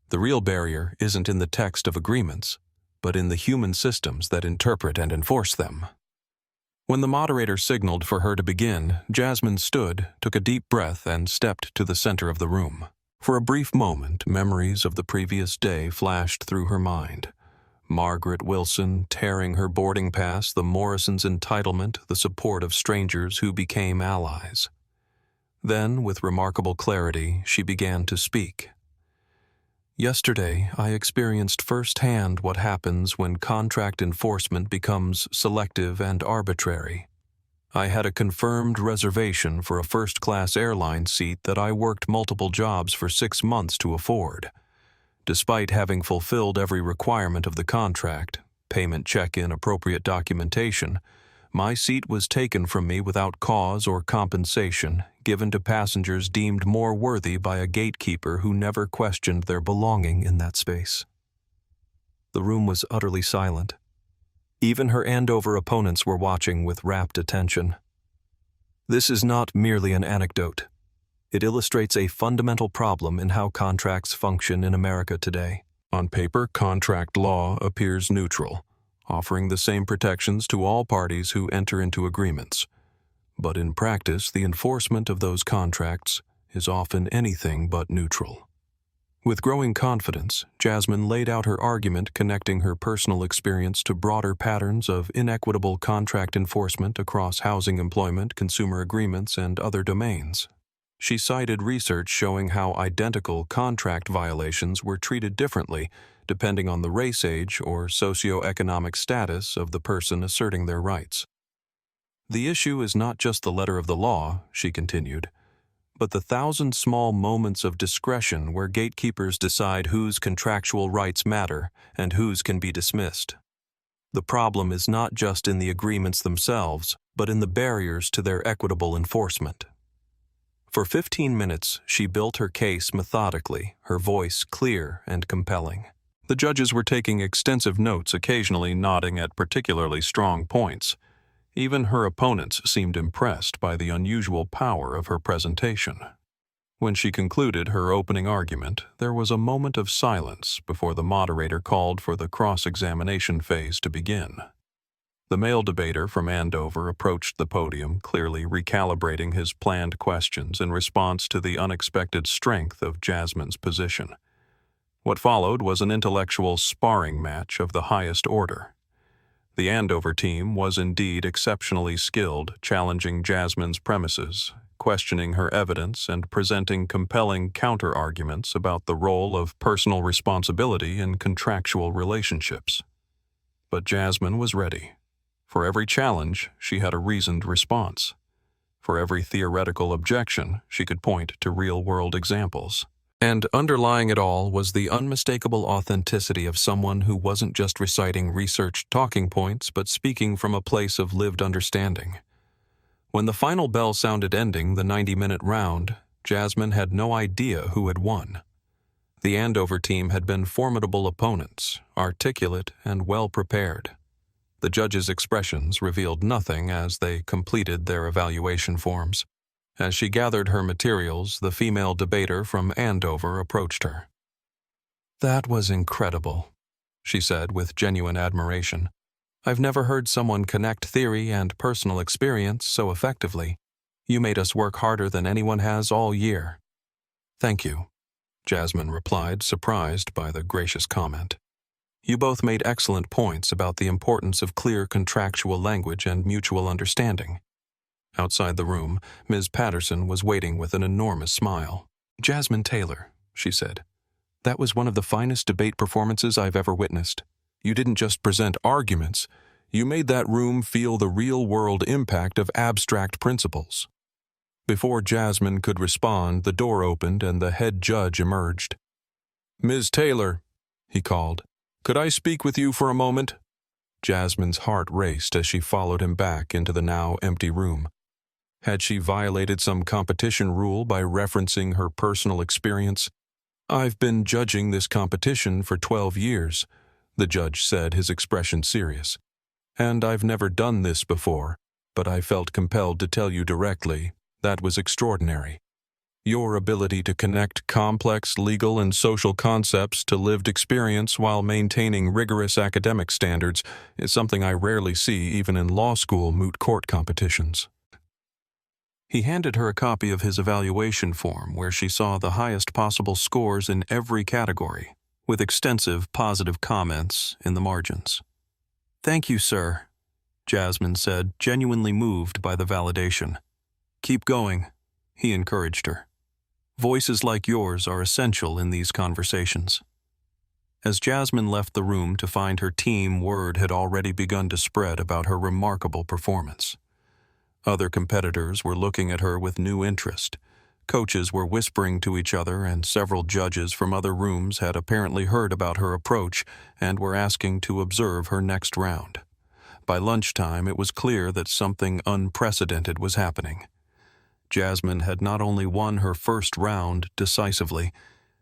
The real barrier isn't in the text of agreements, but in the human systems that interpret and enforce them. When the moderator signaled for her to begin, Jasmine stood, took a deep breath, and stepped to the center of the room. For a brief moment, memories of the previous day flashed through her mind. Margaret Wilson tearing her boarding pass, the Morrisons' entitlement, the support of strangers who became allies. Then, with remarkable clarity, she began to speak. Yesterday, I experienced firsthand what happens when contract enforcement becomes selective and arbitrary. I had a confirmed reservation for a first-class airline seat that I worked multiple jobs for 6 months to afford. Despite having fulfilled every requirement of the contract, payment check-in, appropriate documentation, my seat was taken from me without cause or compensation, given to passengers deemed more worthy by a gatekeeper who never questioned their belonging in that space. The room was utterly silent. Even her Andover opponents were watching with rapt attention. This is not merely an anecdote. It illustrates a fundamental problem in how contracts function in America today. On paper, contract law appears neutral, offering the same protections to all parties who enter into agreements. But in practice, the enforcement of those contracts is often anything but neutral. With growing confidence, Jasmine laid out her argument, connecting her personal experience to broader patterns of inequitable contract enforcement across housing, employment, consumer agreements, and other domains. She cited research showing how identical contract violations were treated differently depending on the race, age, or socioeconomic status of the person asserting their rights. The issue is not just the letter of the law, she continued, but the 1,000 small moments of discretion where gatekeepers decide whose contractual rights matter and whose can be dismissed. The problem is not just in the agreements themselves, but in the barriers to their equitable enforcement. For 15 minutes, she built her case methodically, her voice clear and compelling. The judges were taking extensive notes, occasionally nodding at particularly strong points. Even her opponents seemed impressed by the unusual power of her presentation. When she concluded her opening argument, there was a moment of silence before the moderator called for the cross-examination phase to begin. The male debater from Andover approached the podium, clearly recalibrating his planned questions in response to the unexpected strength of Jasmine's position. What followed was an intellectual sparring match of the highest order. The Andover team was indeed exceptionally skilled, challenging Jasmine's premises, questioning her evidence, and presenting compelling counter-arguments about the role of personal responsibility in contractual relationships. But Jasmine was ready. For every challenge, she had a reasoned response. For every theoretical objection, she could point to real-world examples. And underlying it all was the unmistakable authenticity of someone who wasn't just reciting researched talking points, but speaking from a place of lived understanding. When the final bell sounded ending the 90-minute round, Jasmine had no idea who had won. The Andover team had been formidable opponents, articulate and well-prepared. The judges' expressions revealed nothing as they completed their evaluation forms. As she gathered her materials, the female debater from Andover approached her. "That was incredible," she said with genuine admiration. "I've never heard someone connect theory and personal experience so effectively. You made us work harder than anyone has all year." "Thank you," Jasmine replied, surprised by the gracious comment. "You both made excellent points about the importance of clear contractual language and mutual understanding." Outside the room, Ms. Patterson was waiting with an enormous smile. "Jasmine Taylor," she said, "that was one of the finest debate performances I've ever witnessed. You didn't just present arguments, you made that room feel the real-world impact of abstract principles." Before Jasmine could respond, the door opened and the head judge emerged. "Ms. Taylor," he called, "could I speak with you for a moment?" Jasmine's heart raced as she followed him back into the now empty room. Had she violated some competition rule by referencing her personal experience? "I've been judging this competition for 12 years, the judge said, his expression serious. "And I've never done this before, but I felt compelled to tell you directly. That was extraordinary. Your ability to connect complex legal and social concepts to lived experience while maintaining rigorous academic standards is something I rarely see even in law school moot court competitions." He handed her a copy of his evaluation form where she saw the highest possible scores in every category, with extensive positive comments in the margins. "Thank you, sir," Jasmine said, genuinely moved by the validation. "Keep going," he encouraged her. "Voices like yours are essential in these conversations." As Jasmine left the room to find her team, word had already begun to spread about her remarkable performance. Other competitors were looking at her with new interest. Coaches were whispering to each other, and several judges from other rooms had apparently heard about her approach and were asking to observe her next round. By lunchtime, it was clear that something unprecedented was happening. Jasmine had not only won her first round decisively,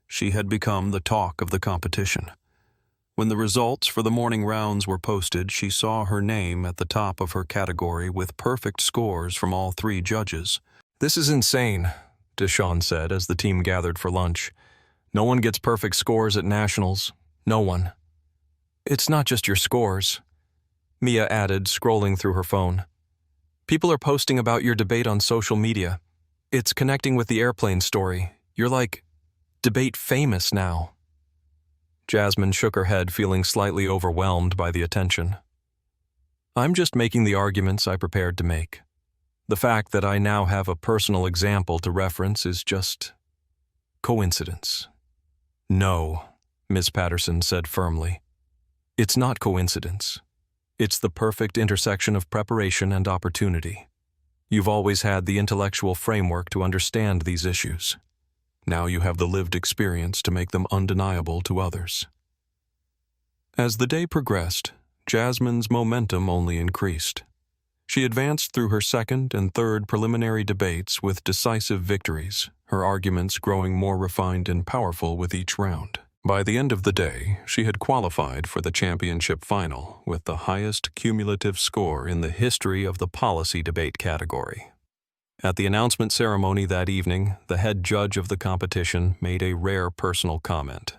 she had become the talk of the competition. When the results for the morning rounds were posted, she saw her name at the top of her category with perfect scores from all 3 judges. "This is insane," Deshawn said as the team gathered for lunch. "No one gets perfect scores at nationals. No one." "It's not just your scores," Mia added, scrolling through her phone. "People are posting about your debate on social media. It's connecting with the airplane story. You're like debate famous now." Jasmine shook her head, feeling slightly overwhelmed by the attention. "I'm just making the arguments I prepared to make. The fact that I now have a personal example to reference is just coincidence." "No," Ms. Patterson said firmly. "It's not coincidence. It's the perfect intersection of preparation and opportunity. You've always had the intellectual framework to understand these issues. Now you have the lived experience to make them undeniable to others." As the day progressed, Jasmine's momentum only increased. She advanced through her second and third preliminary debates with decisive victories, her arguments growing more refined and powerful with each round. By the end of the day, she had qualified for the championship final with the highest cumulative score in the history of the policy debate category. At the announcement ceremony that evening, the head judge of the competition made a rare personal comment.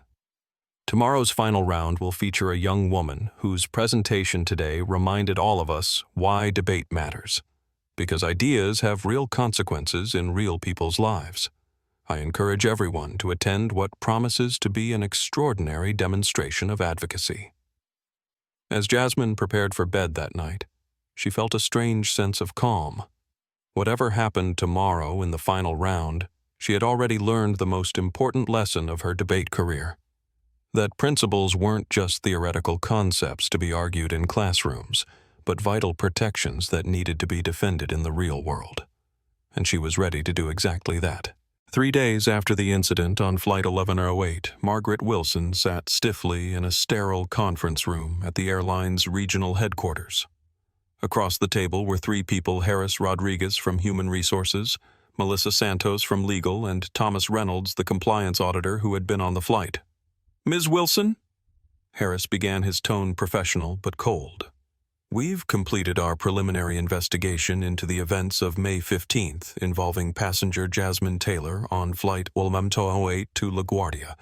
"Tomorrow's final round will feature a young woman whose presentation today reminded all of us why debate matters. Because ideas have real consequences in real people's lives. I encourage everyone to attend what promises to be an extraordinary demonstration of advocacy." As Jasmine prepared for bed that night, she felt a strange sense of calm. Whatever happened tomorrow in the final round, she had already learned the most important lesson of her debate career. That principles weren't just theoretical concepts to be argued in classrooms, but vital protections that needed to be defended in the real world. And she was ready to do exactly that. 3 days after the incident on Flight 1108, Margaret Wilson sat stiffly in a sterile conference room at the airline's regional headquarters. Across the table were 3 people: Harris Rodriguez from Human Resources, Melissa Santos from Legal, and Thomas Reynolds, the compliance auditor who had been on the flight. "Ms. Wilson?" Harris began, his tone professional but cold. "We've completed our preliminary investigation into the events of May 15th involving passenger Jasmine Taylor on Flight 1108 to LaGuardia.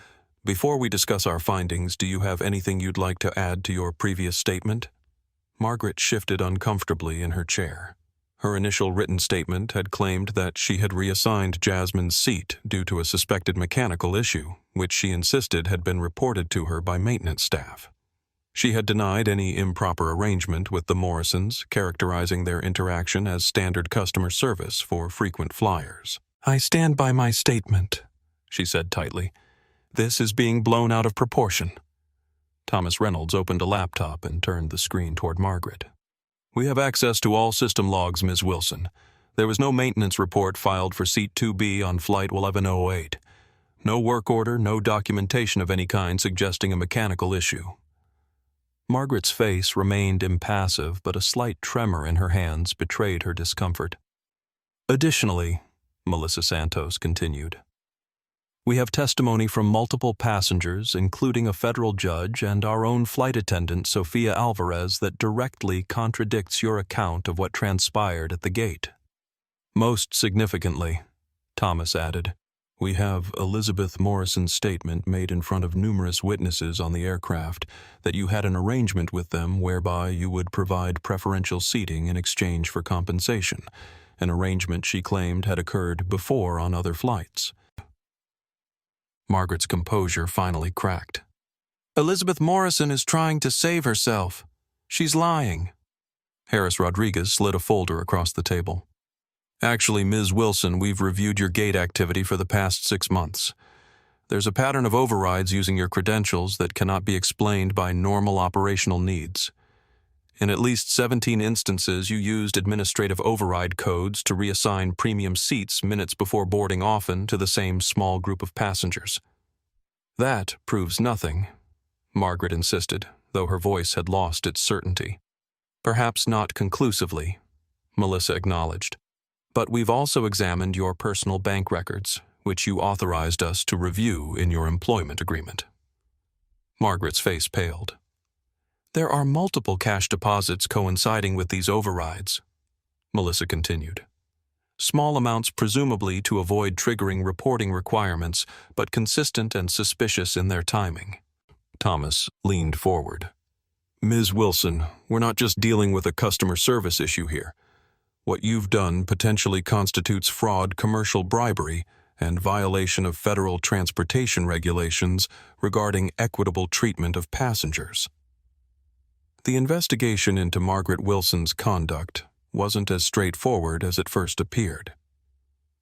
Before we discuss our findings, do you have anything you'd like to add to your previous statement?" Margaret shifted uncomfortably in her chair. Her initial written statement had claimed that she had reassigned Jasmine's seat due to a suspected mechanical issue, which she insisted had been reported to her by maintenance staff. She had denied any improper arrangement with the Morrisons, characterizing their interaction as standard customer service for frequent flyers. "I stand by my statement," she said tightly. "This is being blown out of proportion." Thomas Reynolds opened a laptop and turned the screen toward Margaret. "We have access to all system logs, Ms. Wilson. There was no maintenance report filed for Seat 2B on Flight 1108. No work order, no documentation of any kind suggesting a mechanical issue. Margaret's face remained impassive, but a slight tremor in her hands betrayed her discomfort. Additionally, Melissa Santos continued, we have testimony from multiple passengers, including a federal judge and our own flight attendant, Sophia Alvarez, that directly contradicts your account of what transpired at the gate. Most significantly, Thomas added, we have Elizabeth Morrison's statement made in front of numerous witnesses on the aircraft that you had an arrangement with them whereby you would provide preferential seating in exchange for compensation, an arrangement she claimed had occurred before on other flights. Margaret's composure finally cracked. Elizabeth Morrison is trying to save herself. She's lying. Harris Rodriguez slid a folder across the table. Actually, Ms. Wilson, we've reviewed your gate activity for the past 6 months. There's a pattern of overrides using your credentials that cannot be explained by normal operational needs. In at least 17 instances, you used administrative override codes to reassign premium seats minutes before boarding, often to the same small group of passengers. That proves nothing, Margaret insisted, though her voice had lost its certainty. Perhaps not conclusively, Melissa acknowledged. But we've also examined your personal bank records, which you authorized us to review in your employment agreement. Margaret's face paled. There are multiple cash deposits coinciding with these overrides, Melissa continued. Small amounts presumably to avoid triggering reporting requirements, but consistent and suspicious in their timing. Thomas leaned forward. Ms. Wilson, we're not just dealing with a customer service issue here. What you've done potentially constitutes fraud, commercial bribery, and violation of federal transportation regulations regarding equitable treatment of passengers. The investigation into Margaret Wilson's conduct wasn't as straightforward as it first appeared.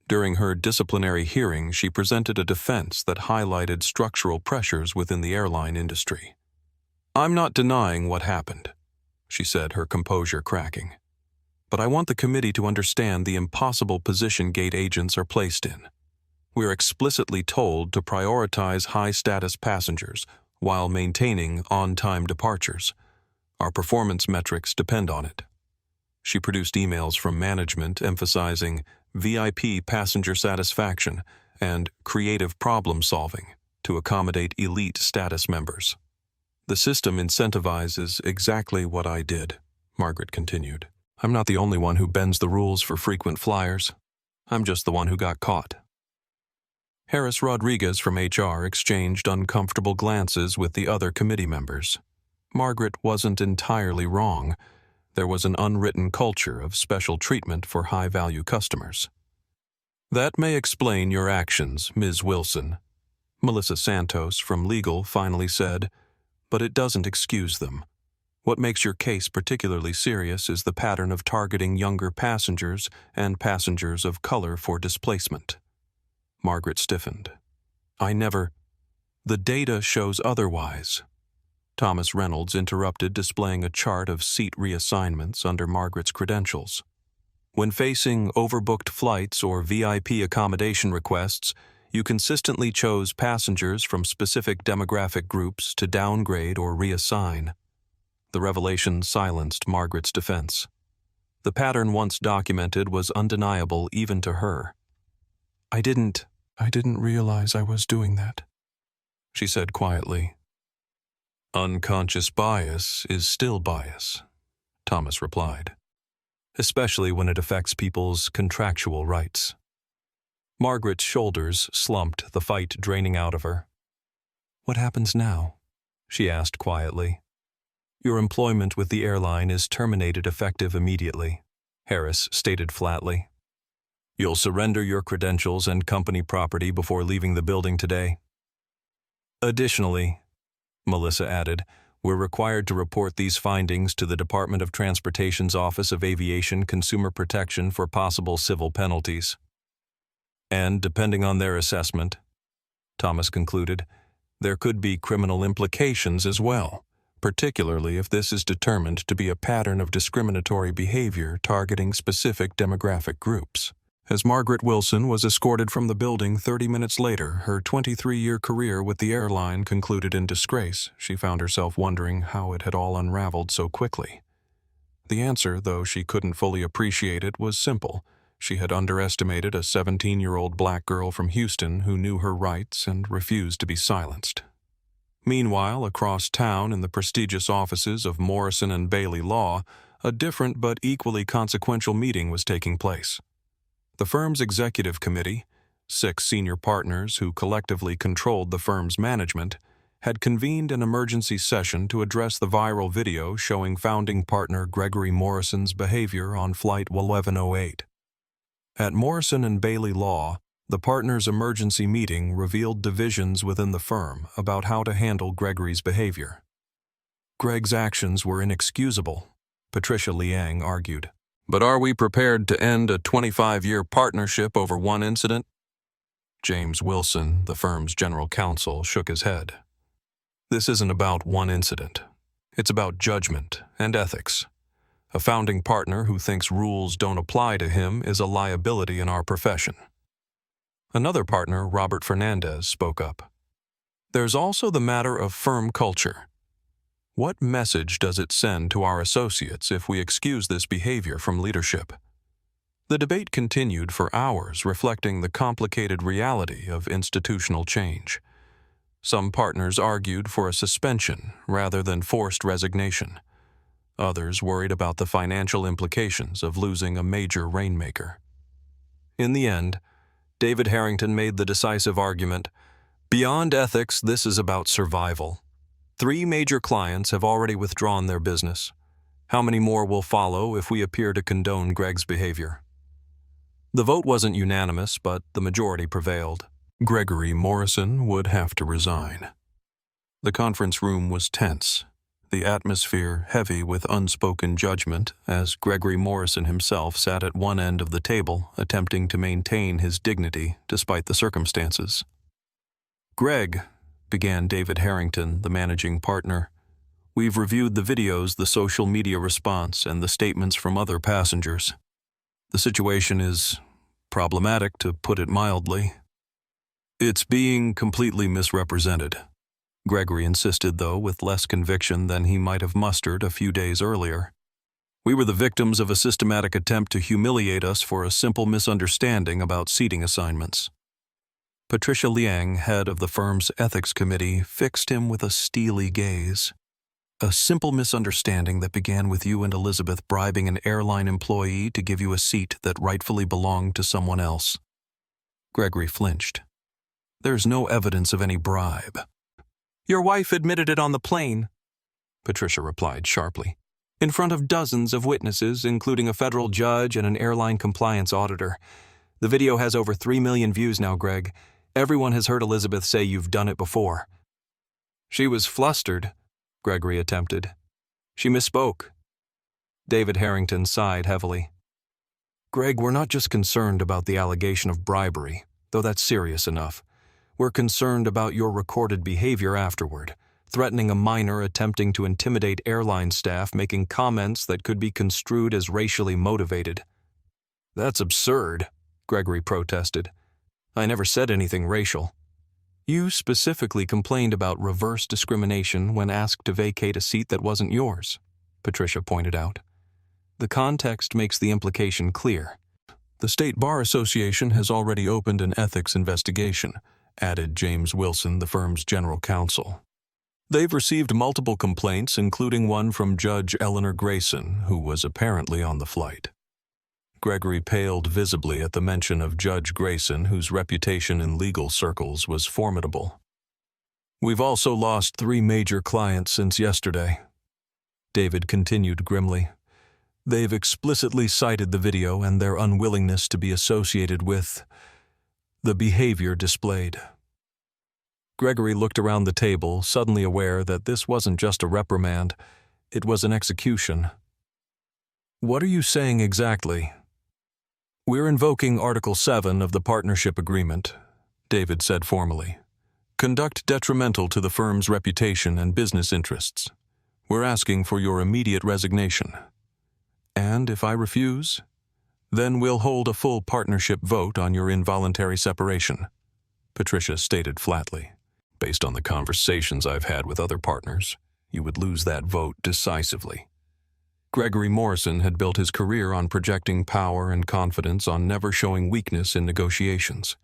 During her disciplinary hearing, she presented a defense that highlighted structural pressures within the airline industry. I'm not denying what happened, she said, her composure cracking. But I want the committee to understand the impossible position gate agents are placed in. We're explicitly told to prioritize high-status passengers while maintaining on-time departures. Our performance metrics depend on it. She produced emails from management emphasizing VIP passenger satisfaction and creative problem-solving to accommodate elite status members. The system incentivizes exactly what I did, Margaret continued. I'm not the only one who bends the rules for frequent flyers. I'm just the one who got caught. Harris Rodriguez from HR exchanged uncomfortable glances with the other committee members. Margaret wasn't entirely wrong. There was an unwritten culture of special treatment for high-value customers. That may explain your actions, Ms. Wilson, Melissa Santos from Legal finally said, but it doesn't excuse them. What makes your case particularly serious is the pattern of targeting younger passengers and passengers of color for displacement. Margaret stiffened. The data shows otherwise. Thomas Reynolds interrupted, displaying a chart of seat reassignments under Margaret's credentials. When facing overbooked flights or VIP accommodation requests, you consistently chose passengers from specific demographic groups to downgrade or reassign. The revelation silenced Margaret's defense. The pattern once documented was undeniable even to her. I didn't realize I was doing that, she said quietly. Unconscious bias is still bias, Thomas replied, especially when it affects people's contractual rights. Margaret's shoulders slumped, the fight draining out of her. What happens now? She asked quietly. Your employment with the airline is terminated effective immediately, Harris stated flatly. You'll surrender your credentials and company property before leaving the building today. Additionally, Melissa added, we're required to report these findings to the Department of Transportation's Office of Aviation Consumer Protection for possible civil penalties. And depending on their assessment, Thomas concluded, there could be criminal implications as well, particularly if this is determined to be a pattern of discriminatory behavior targeting specific demographic groups. As Margaret Wilson was escorted from the building 30 minutes later, her 23-year career with the airline concluded in disgrace. She found herself wondering how it had all unraveled so quickly. The answer, though she couldn't fully appreciate it, was simple. She had underestimated a 17-year-old black girl from Houston who knew her rights and refused to be silenced. Meanwhile, across town in the prestigious offices of Morrison and Bailey Law, a different but equally consequential meeting was taking place. The firm's executive committee, 6 senior partners who collectively controlled the firm's management, had convened an emergency session to address the viral video showing founding partner Gregory Morrison's behavior on Flight 1108. At Morrison and Bailey Law, the partners' emergency meeting revealed divisions within the firm about how to handle Gregory's behavior. Greg's actions were inexcusable, Patricia Liang argued. But are we prepared to end a 25-year partnership over one incident? James Wilson, the firm's general counsel, shook his head. This isn't about one incident. It's about judgment and ethics. A founding partner who thinks rules don't apply to him is a liability in our profession. Another partner, Robert Fernandez, spoke up. There's also the matter of firm culture. What message does it send to our associates if we excuse this behavior from leadership? The debate continued for hours, reflecting the complicated reality of institutional change. Some partners argued for a suspension rather than forced resignation. Others worried about the financial implications of losing a major rainmaker. In the end, David Harrington made the decisive argument, beyond ethics, this is about survival. 3 major clients have already withdrawn their business. How many more will follow if we appear to condone Greg's behavior? The vote wasn't unanimous, but the majority prevailed. Gregory Morrison would have to resign. The conference room was tense, the atmosphere heavy with unspoken judgment as Gregory Morrison himself sat at one end of the table, attempting to maintain his dignity despite the circumstances. Greg, began David Harrington, the managing partner, we've reviewed the videos, the social media response, and the statements from other passengers. The situation is problematic, to put it mildly. It's being completely misrepresented. Gregory insisted, though, with less conviction than he might have mustered a few days earlier. We were the victims of a systematic attempt to humiliate us for a simple misunderstanding about seating assignments. Patricia Liang, head of the firm's ethics committee, fixed him with a steely gaze. A simple misunderstanding that began with you and Elizabeth bribing an airline employee to give you a seat that rightfully belonged to someone else. Gregory flinched. There's no evidence of any bribe. Your wife admitted it on the plane, Patricia replied sharply, in front of dozens of witnesses, including a federal judge and an airline compliance auditor. The video has over 3 million views now, Greg. Everyone has heard Elizabeth say you've done it before. She was flustered, Gregory attempted. She misspoke. David Harrington sighed heavily. Greg, we're not just concerned about the allegation of bribery, though that's serious enough. We're concerned about your recorded behavior afterward, threatening a minor, attempting to intimidate airline staff, making comments that could be construed as racially motivated. That's absurd, Gregory protested. I never said anything racial. You specifically complained about reverse discrimination when asked to vacate a seat that wasn't yours, Patricia pointed out. The context makes the implication clear. The State Bar Association has already opened an ethics investigation, added James Wilson, the firm's general counsel. They've received multiple complaints, including one from Judge Eleanor Grayson, who was apparently on the flight. Gregory paled visibly at the mention of Judge Grayson, whose reputation in legal circles was formidable. We've also lost 3 major clients since yesterday, David continued grimly. They've explicitly cited the video and their unwillingness to be associated with the behavior displayed. Gregory looked around the table, suddenly aware that this wasn't just a reprimand, it was an execution. What are you saying exactly? We're invoking Article 7 of the Partnership Agreement, David said formally. Conduct detrimental to the firm's reputation and business interests. We're asking for your immediate resignation. And if I refuse, then we'll hold a full partnership vote on your involuntary separation," Patricia stated flatly. "Based on the conversations I've had with other partners, you would lose that vote decisively." Gregory Morrison had built his career on projecting power and confidence, on never showing weakness in negotiations.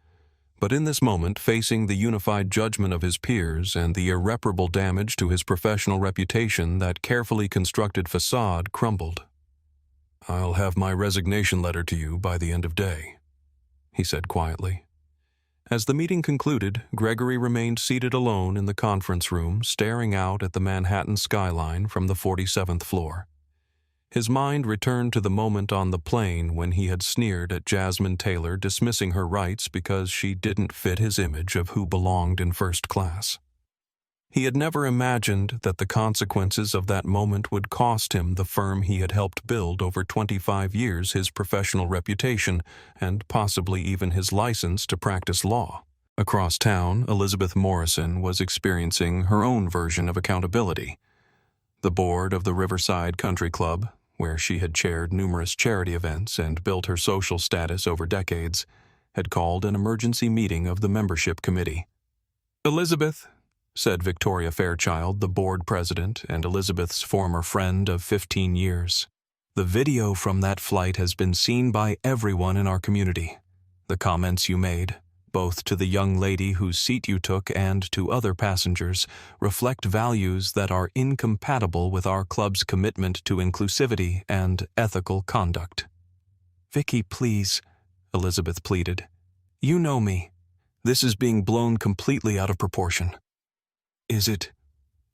But in this moment, facing the unified judgment of his peers and the irreparable damage to his professional reputation, that carefully constructed facade crumbled. "I'll have my resignation letter to you by the end of day," he said quietly. As the meeting concluded, Gregory remained seated alone in the conference room, staring out at the Manhattan skyline from the 47th floor. His mind returned to the moment on the plane when he had sneered at Jasmine Taylor, dismissing her rights because she didn't fit his image of who belonged in first class. He had never imagined that the consequences of that moment would cost him the firm he had helped build over 25 years, his professional reputation, and possibly even his license to practice law. Across town, Elizabeth Morrison was experiencing her own version of accountability. The board of the Riverside Country Club, where she had chaired numerous charity events and built her social status over decades, had called an emergency meeting of the membership committee. "Elizabeth," said Victoria Fairchild, the board president and Elizabeth's former friend of 15 years, "the video from that flight has been seen by everyone in our community. The comments you made, both to the young lady whose seat you took and to other passengers, reflect values that are incompatible with our club's commitment to inclusivity and ethical conduct." "Vicky, please," Elizabeth pleaded. "You know me. This is being blown completely out of proportion." "Is it?"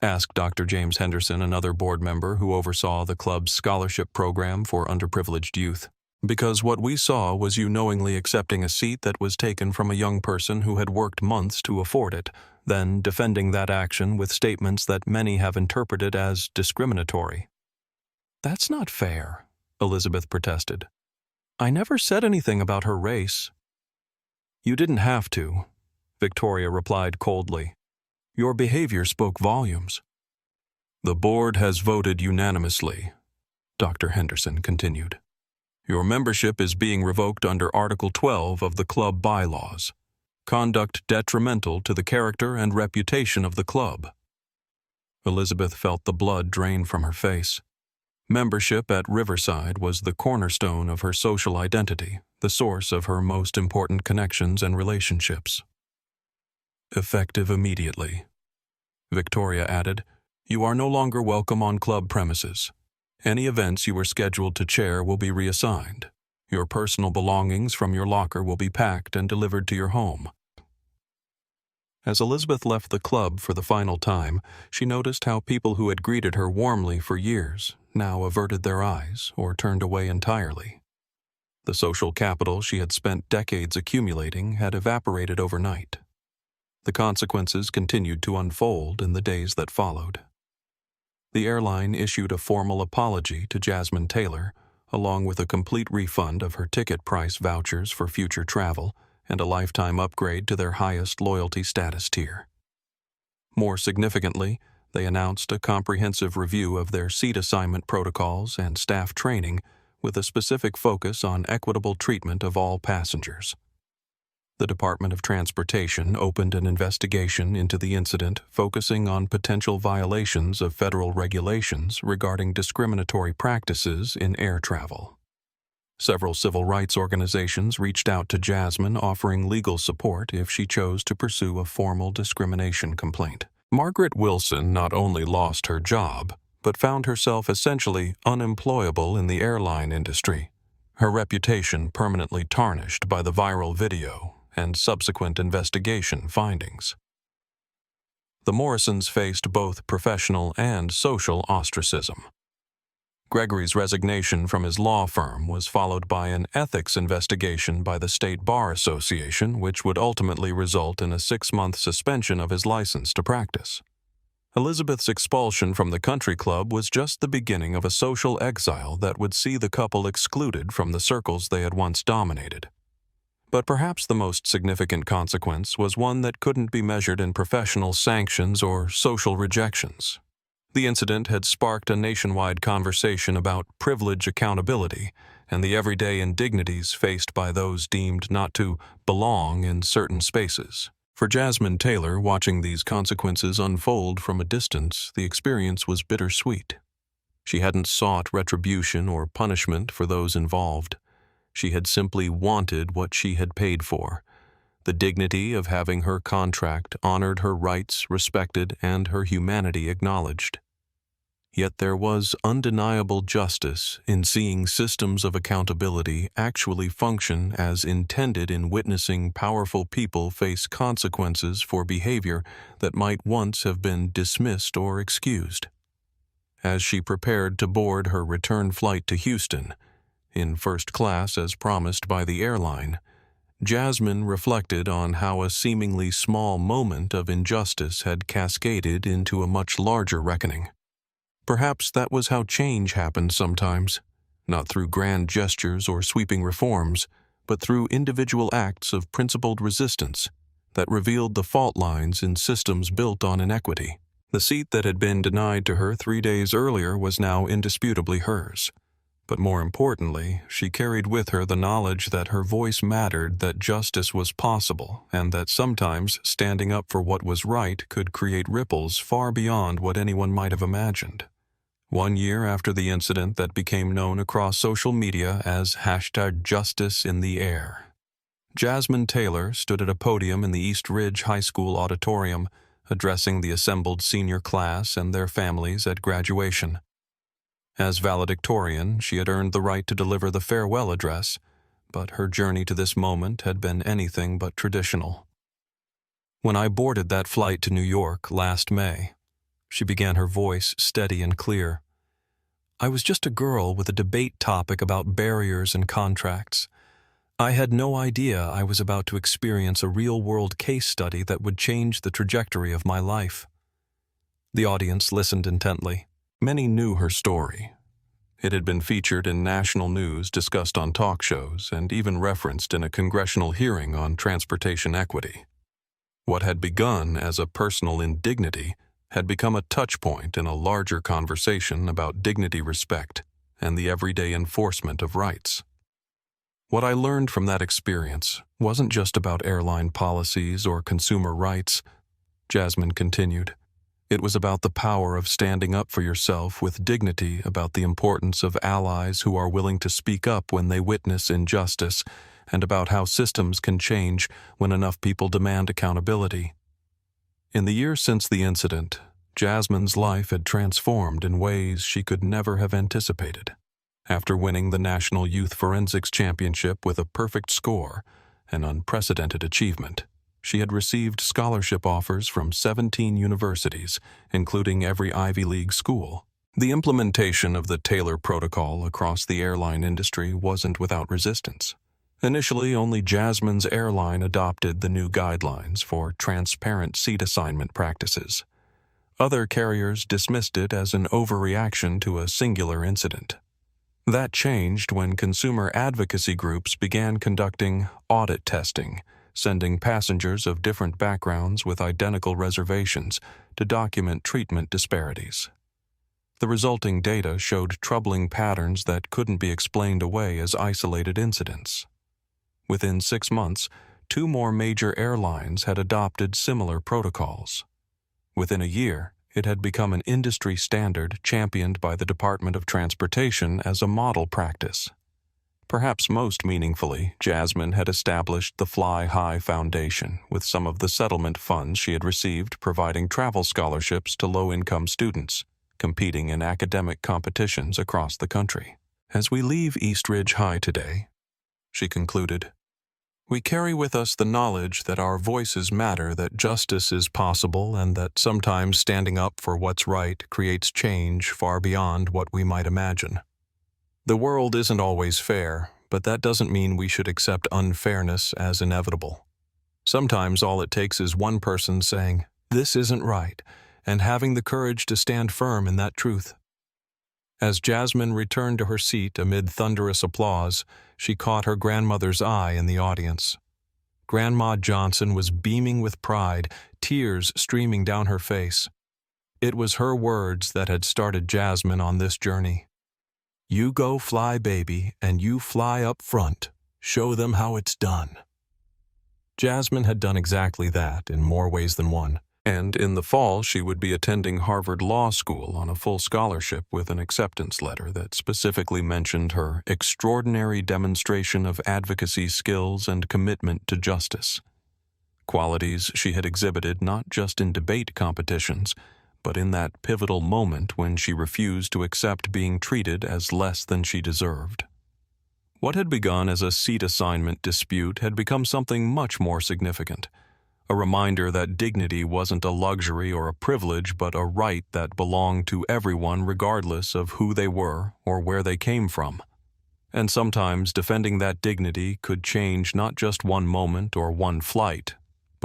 asked Dr. James Henderson, another board member who oversaw the club's scholarship program for underprivileged youth. "Because what we saw was you knowingly accepting a seat that was taken from a young person who had worked months to afford it, then defending that action with statements that many have interpreted as discriminatory." "That's not fair," Elizabeth protested. "I never said anything about her race." "You didn't have to," Victoria replied coldly. "Your behavior spoke volumes." "The board has voted unanimously," Dr. Henderson continued. "Your membership is being revoked under Article 12 of the club bylaws, conduct detrimental to the character and reputation of the club." Elizabeth felt the blood drain from her face. Membership at Riverside was the cornerstone of her social identity, the source of her most important connections and relationships. "Effective immediately," Victoria added, "you are no longer welcome on club premises. Any events you were scheduled to chair will be reassigned. Your personal belongings from your locker will be packed and delivered to your home." As Elizabeth left the club for the final time, she noticed how people who had greeted her warmly for years now averted their eyes or turned away entirely. The social capital she had spent decades accumulating had evaporated overnight. The consequences continued to unfold in the days that followed. The airline issued a formal apology to Jasmine Taylor, along with a complete refund of her ticket price vouchers for future travel and a lifetime upgrade to their highest loyalty status tier. More significantly, they announced a comprehensive review of their seat assignment protocols and staff training, with a specific focus on equitable treatment of all passengers. The Department of Transportation opened an investigation into the incident, focusing on potential violations of federal regulations regarding discriminatory practices in air travel. Several civil rights organizations reached out to Jasmine, offering legal support if she chose to pursue a formal discrimination complaint. Margaret Wilson not only lost her job, but found herself essentially unemployable in the airline industry, her reputation permanently tarnished by the viral video and subsequent investigation findings. The Morrisons faced both professional and social ostracism. Gregory's resignation from his law firm was followed by an ethics investigation by the State Bar Association, which would ultimately result in a 6-month suspension of his license to practice. Elizabeth's expulsion from the country club was just the beginning of a social exile that would see the couple excluded from the circles they had once dominated. But perhaps the most significant consequence was one that couldn't be measured in professional sanctions or social rejections. The incident had sparked a nationwide conversation about privilege accountability and the everyday indignities faced by those deemed not to belong in certain spaces. For Jasmine Taylor, watching these consequences unfold from a distance, the experience was bittersweet. She hadn't sought retribution or punishment for those involved. She had simply wanted what she had paid for: the dignity of having her contract honored, her rights respected, and her humanity acknowledged. Yet there was undeniable justice in seeing systems of accountability actually function as intended, in witnessing powerful people face consequences for behavior that might once have been dismissed or excused. As she prepared to board her return flight to Houston, in first class as promised by the airline, Jasmine reflected on how a seemingly small moment of injustice had cascaded into a much larger reckoning. Perhaps that was how change happened sometimes, not through grand gestures or sweeping reforms, but through individual acts of principled resistance that revealed the fault lines in systems built on inequity. The seat that had been denied to her 3 days earlier was now indisputably hers. But more importantly, she carried with her the knowledge that her voice mattered, that justice was possible, and that sometimes standing up for what was right could create ripples far beyond what anyone might have imagined. 1 year after the incident that became known across social media as #JusticeInTheAir, Jasmine Taylor stood at a podium in the East Ridge High School auditorium, addressing the assembled senior class and their families at graduation. As valedictorian, she had earned the right to deliver the farewell address, but her journey to this moment had been anything but traditional. "When I boarded that flight to New York last May," she began, her voice steady and clear, "I was just a girl with a debate topic about barriers and contracts. I had no idea I was about to experience a real-world case study that would change the trajectory of my life." The audience listened intently. Many knew her story. It had been featured in national news, discussed on talk shows, and even referenced in a congressional hearing on transportation equity. What had begun as a personal indignity had become a touchpoint in a larger conversation about dignity, respect, and the everyday enforcement of rights. "What I learned from that experience wasn't just about airline policies or consumer rights," Jasmine continued. "It was about the power of standing up for yourself with dignity, about the importance of allies who are willing to speak up when they witness injustice, and about how systems can change when enough people demand accountability." In the years since the incident, Jasmine's life had transformed in ways she could never have anticipated. After winning the National Youth Forensics Championship with a perfect score, an unprecedented achievement, she had received scholarship offers from 17 universities, including every Ivy League school. The implementation of the Taylor Protocol across the airline industry wasn't without resistance. Initially, only Jasmine's airline adopted the new guidelines for transparent seat assignment practices. Other carriers dismissed it as an overreaction to a singular incident. That changed when consumer advocacy groups began conducting audit testing, sending passengers of different backgrounds with identical reservations to document treatment disparities. The resulting data showed troubling patterns that couldn't be explained away as isolated incidents. Within 6 months, 2 more major airlines had adopted similar protocols. Within a year, it had become an industry standard championed by the Department of Transportation as a model practice. Perhaps most meaningfully, Jasmine had established the Fly High Foundation with some of the settlement funds she had received, providing travel scholarships to low-income students competing in academic competitions across the country. "As we leave East Ridge High today," she concluded, "we carry with us the knowledge that our voices matter, that justice is possible, and that sometimes standing up for what's right creates change far beyond what we might imagine. The world isn't always fair, but that doesn't mean we should accept unfairness as inevitable. Sometimes all it takes is one person saying, 'This isn't right,' and having the courage to stand firm in that truth." As Jasmine returned to her seat amid thunderous applause, she caught her grandmother's eye in the audience. Grandma Johnson was beaming with pride, tears streaming down her face. It was her words that had started Jasmine on this journey. You go fly, baby, and you fly up front. Show them how it's done. Jasmine had done exactly that in more ways than one, and in the fall she would be attending Harvard Law School on a full scholarship with an acceptance letter that specifically mentioned her extraordinary demonstration of advocacy skills and commitment to justice. Qualities she had exhibited not just in debate competitions, but in that pivotal moment when she refused to accept being treated as less than she deserved. What had begun as a seat assignment dispute had become something much more significant, a reminder that dignity wasn't a luxury or a privilege but a right that belonged to everyone regardless of who they were or where they came from. And sometimes defending that dignity could change not just one moment or one flight,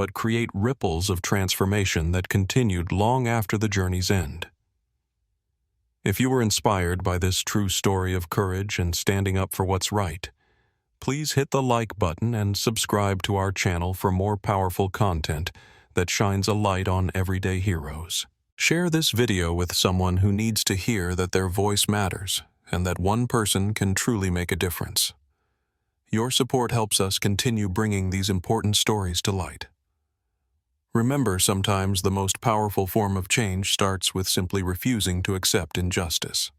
but create ripples of transformation that continued long after the journey's end. If you were inspired by this true story of courage and standing up for what's right, please hit the like button and subscribe to our channel for more powerful content that shines a light on everyday heroes. Share this video with someone who needs to hear that their voice matters and that one person can truly make a difference. Your support helps us continue bringing these important stories to light. Remember, sometimes the most powerful form of change starts with simply refusing to accept injustice.